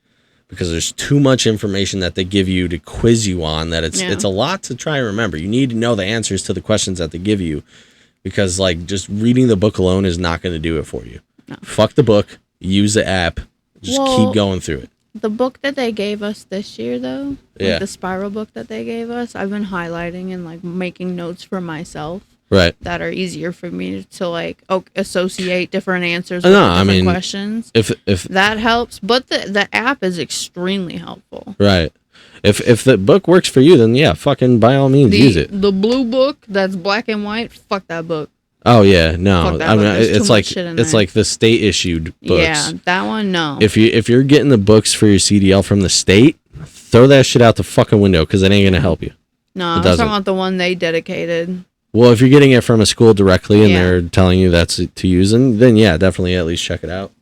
because there's too much information that they give you to quiz you on, that it's a lot to try and remember. You need to know the answers to the questions that they give you, because like just reading the book alone is not going to do it for you. No. Fuck the book, use the app, just keep going through it.
The book that they gave us this year, though, like the spiral book that they gave us, I've been highlighting and like making notes for myself. Right. That are easier for me to like associate different answers with different questions. If that helps, but the app is extremely helpful.
Right. If the book works for you, then yeah, fucking by all means use it.
The blue book that's black and white, fuck that book.
Oh yeah, no. I mean, it's like the state issued books.
Yeah, that one no.
If you're getting the books for your CDL from the state, throw that shit out the fucking window, because it ain't gonna help you.
No, I'm talking about the one they dedicated.
Well, if you're getting it from a school directly and they're telling you that's to use, then yeah, definitely at least check it out.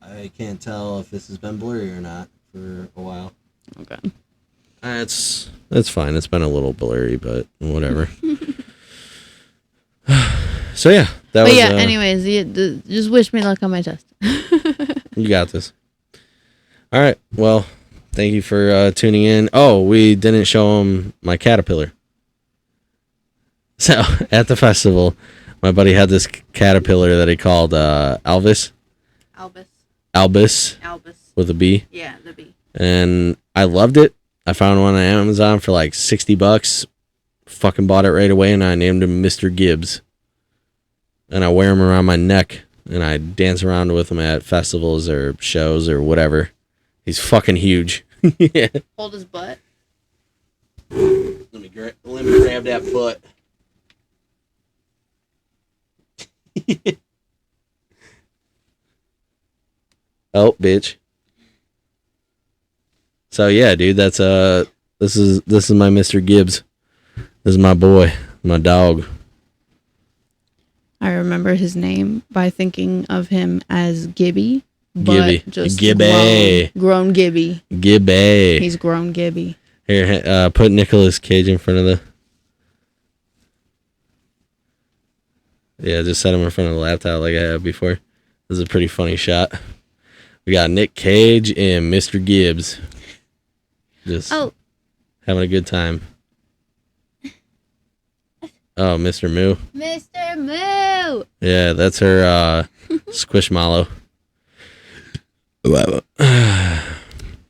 I can't tell if this has been blurry or not for a while.
Okay.
That's fine. It's been a little blurry, but whatever. So yeah,
anyways, just wish me luck on my test.
You got this. All right. Well, thank you for tuning in. Oh, we didn't show them my caterpillar. So at the festival, my buddy had this caterpillar that he called Albus. Albus. With a B.
Yeah, the B.
And I loved it. I found one on Amazon for like $60. Fucking bought it right away, and I named him Mr. Gibbs. And I wear him around my neck, and I dance around with him at festivals or shows or whatever. He's fucking huge. Yeah.
Hold his butt.
Let me grab that butt. Oh, bitch. So yeah, dude, that's this is my Mr. Gibbs. This is my boy, my dog.
I remember his name by thinking of him as Gibby.
Gibby.
Just
Gibby.
Grown Gibby.
Gibby.
He's grown Gibby.
Here, put Nicolas Cage in front of the... Yeah, just set him in front of the laptop like I had before. This is a pretty funny shot. We got Nick Cage and Mr. Gibbs. Just having a good time. Oh, Mr. Moo.
Mr. Moo!
Yeah, that's her Squishmallow.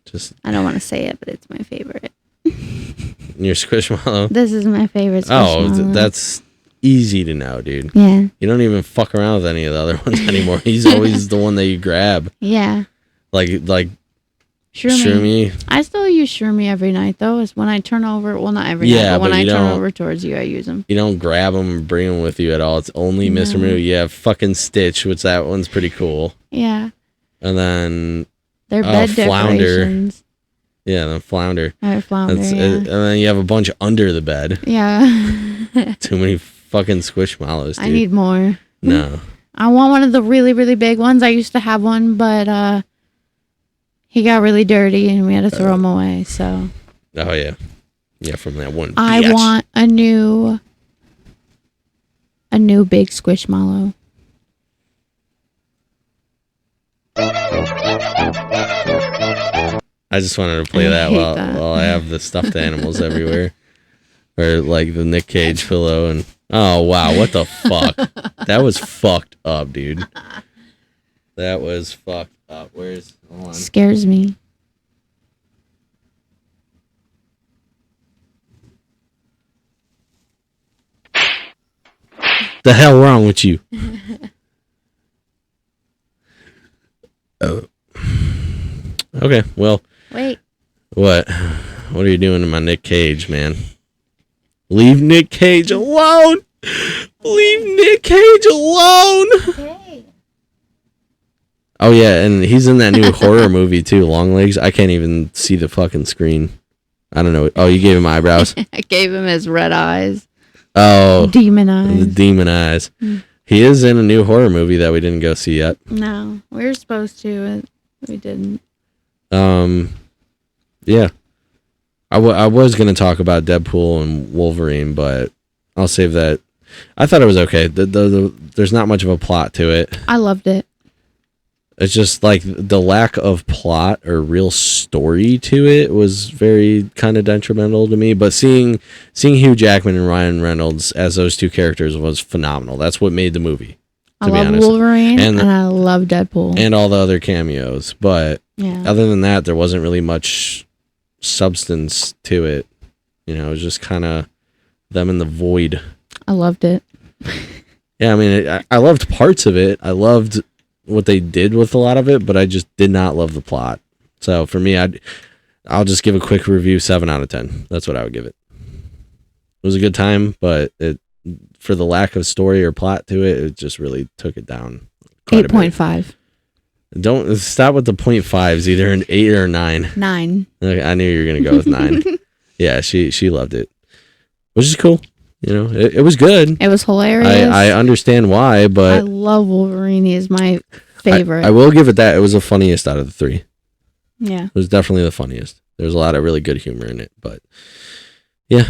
Just Just
I don't want to say it, but it's my favorite.
your Squishmallow.
This is my favorite
Oh,
Squishmallow.
that's easy to know, dude.
Yeah.
You don't even fuck around with any of the other ones anymore. He's always the one that you grab.
Yeah.
Like
Shroomy.
Shroomy.
I still use Shroomy every night, though. It's when I turn over. Well, not every night, but when I turn over towards you, I use them.
You don't grab them and bring them with you at all. It's only Mr. Moo. You have fucking Stitch, which that one's pretty cool.
Yeah.
And then...
They're bed
Flounder.
decorations.
Yeah, the Flounder.
I have Flounder,
And then you have a bunch under the bed.
Yeah.
Too many fucking Squishmallows, dude.
I need more.
No.
I want one of the really, really big ones. I used to have one, but he got really dirty and we had to throw him away. So.
Oh, yeah. Yeah, from that one.
I
bitch.
want a new big Squishmallow.
I just wanted to play that while I have the stuffed animals everywhere. Or like the Nick Cage pillow and oh wow, what the fuck? That was fucked up, dude. That was fucked up. Hold on.
Scares me.
The hell wrong with you? Oh. Okay, well.
Wait.
What? What are you doing to my Nick Cage, man? Leave Nick Cage alone! Leave Nick Cage alone!
Okay.
Oh, yeah, and he's in that new horror movie, too, Long Legs. I can't even see the fucking screen. I don't know. Oh, you gave him eyebrows?
I gave him his red eyes.
Oh.
Demon eyes.
The demon eyes.
Mm.
He is in a new horror movie that we didn't go see yet.
No, we were supposed to, but we didn't.
Yeah. I was going to talk about Deadpool and Wolverine, but I'll save that. I thought it was okay. There's not much of a plot to it.
I loved it.
It's just like the lack of plot or real story to it was very kind of detrimental to me. But seeing Hugh Jackman and Ryan Reynolds as those two characters was phenomenal. That's what made the movie.
I love Wolverine and I love Deadpool.
And all the other cameos. But
yeah.
Other than that, there wasn't really much substance to it. You know, it was just kind of them in the void.
I loved it.
Yeah, I mean, I loved parts of it. I loved what they did with a lot of it, but I just did not love the plot. So for me, I'll just give a quick review, 7 out of 10. That's what I would give it. It was a good time, but for the lack of story or plot to it, it just really took it down.
8.5.
Don't stop with the 0.5s, either an 8 or 9.
9.
Okay, I knew you were gonna go with 9. Yeah, she loved it, which is cool. You know, it was good.
It was hilarious.
I understand why, but
I love Wolverine. He is my favorite.
I will give it that. It was the funniest out of the 3.
Yeah.
It was definitely the funniest. There's a lot of really good humor in it, but yeah.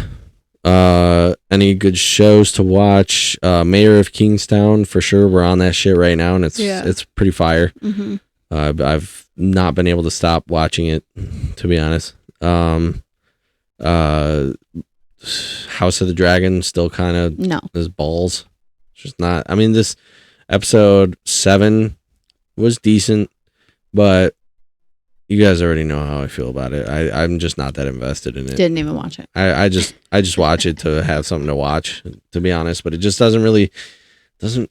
Any good shows to watch? Mayor of Kingstown, for sure. We're on that shit right now, and it's pretty fire.
Mm-hmm.
I've not been able to stop watching it, to be honest. House of the Dragon still kind of is balls. It's just not. I mean, this episode 7 was decent, but you guys already know how I feel about it. I'm just not that invested in it.
Didn't even watch it.
I just watch it to have something to watch, to be honest. But it just doesn't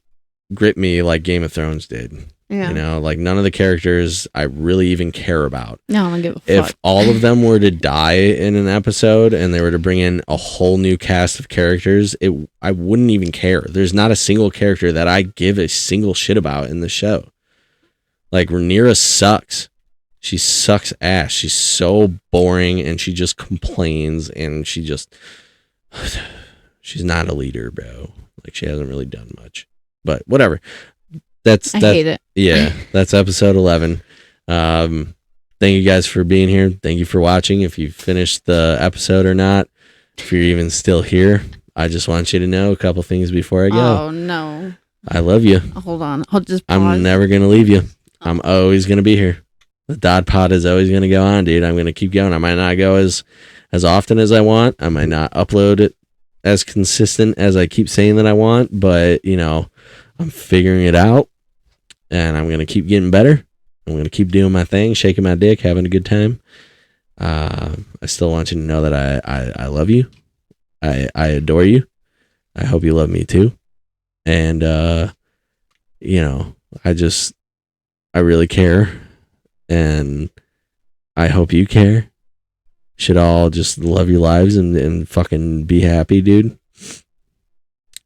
grip me like Game of Thrones did.
Yeah.
You know, like none of the characters I really even care about.
No, I don't give a fuck.
If all of them were to die in an episode and they were to bring in a whole new cast of characters, I wouldn't even care. There's not a single character that I give a single shit about in the show. Like Rhaenyra sucks. She sucks ass. She's so boring and she just complains and she's not a leader, bro. Like she hasn't really done much. But whatever. I hate it. Yeah, that's episode 11. Thank you guys for being here. Thank you for watching. If you finished the episode or not, if you're even still here, I just want you to know a couple things before I go.
Oh no.
I love you.
Hold on. I'll just pause.
I'm never gonna leave you. I'm always gonna be here. The Dod Pod is always gonna go on, dude. I'm gonna keep going. I might not go as often as I want. I might not upload it as consistent as I keep saying that I want, but you know, I'm figuring it out and I'm going to keep getting better I'm gonna keep doing my thing, shaking my dick, having a good time. I still want you to know that I love you. I adore you. I hope you love me too. And you know, I really care, and I hope you care. Should all just love your lives and fucking be happy, dude.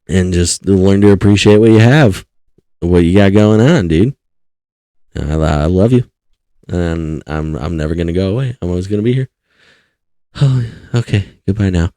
And just learn to appreciate what you have, what you got going on, dude. I love you, and I'm never gonna go away. I'm always gonna be here. Oh, okay. Goodbye now.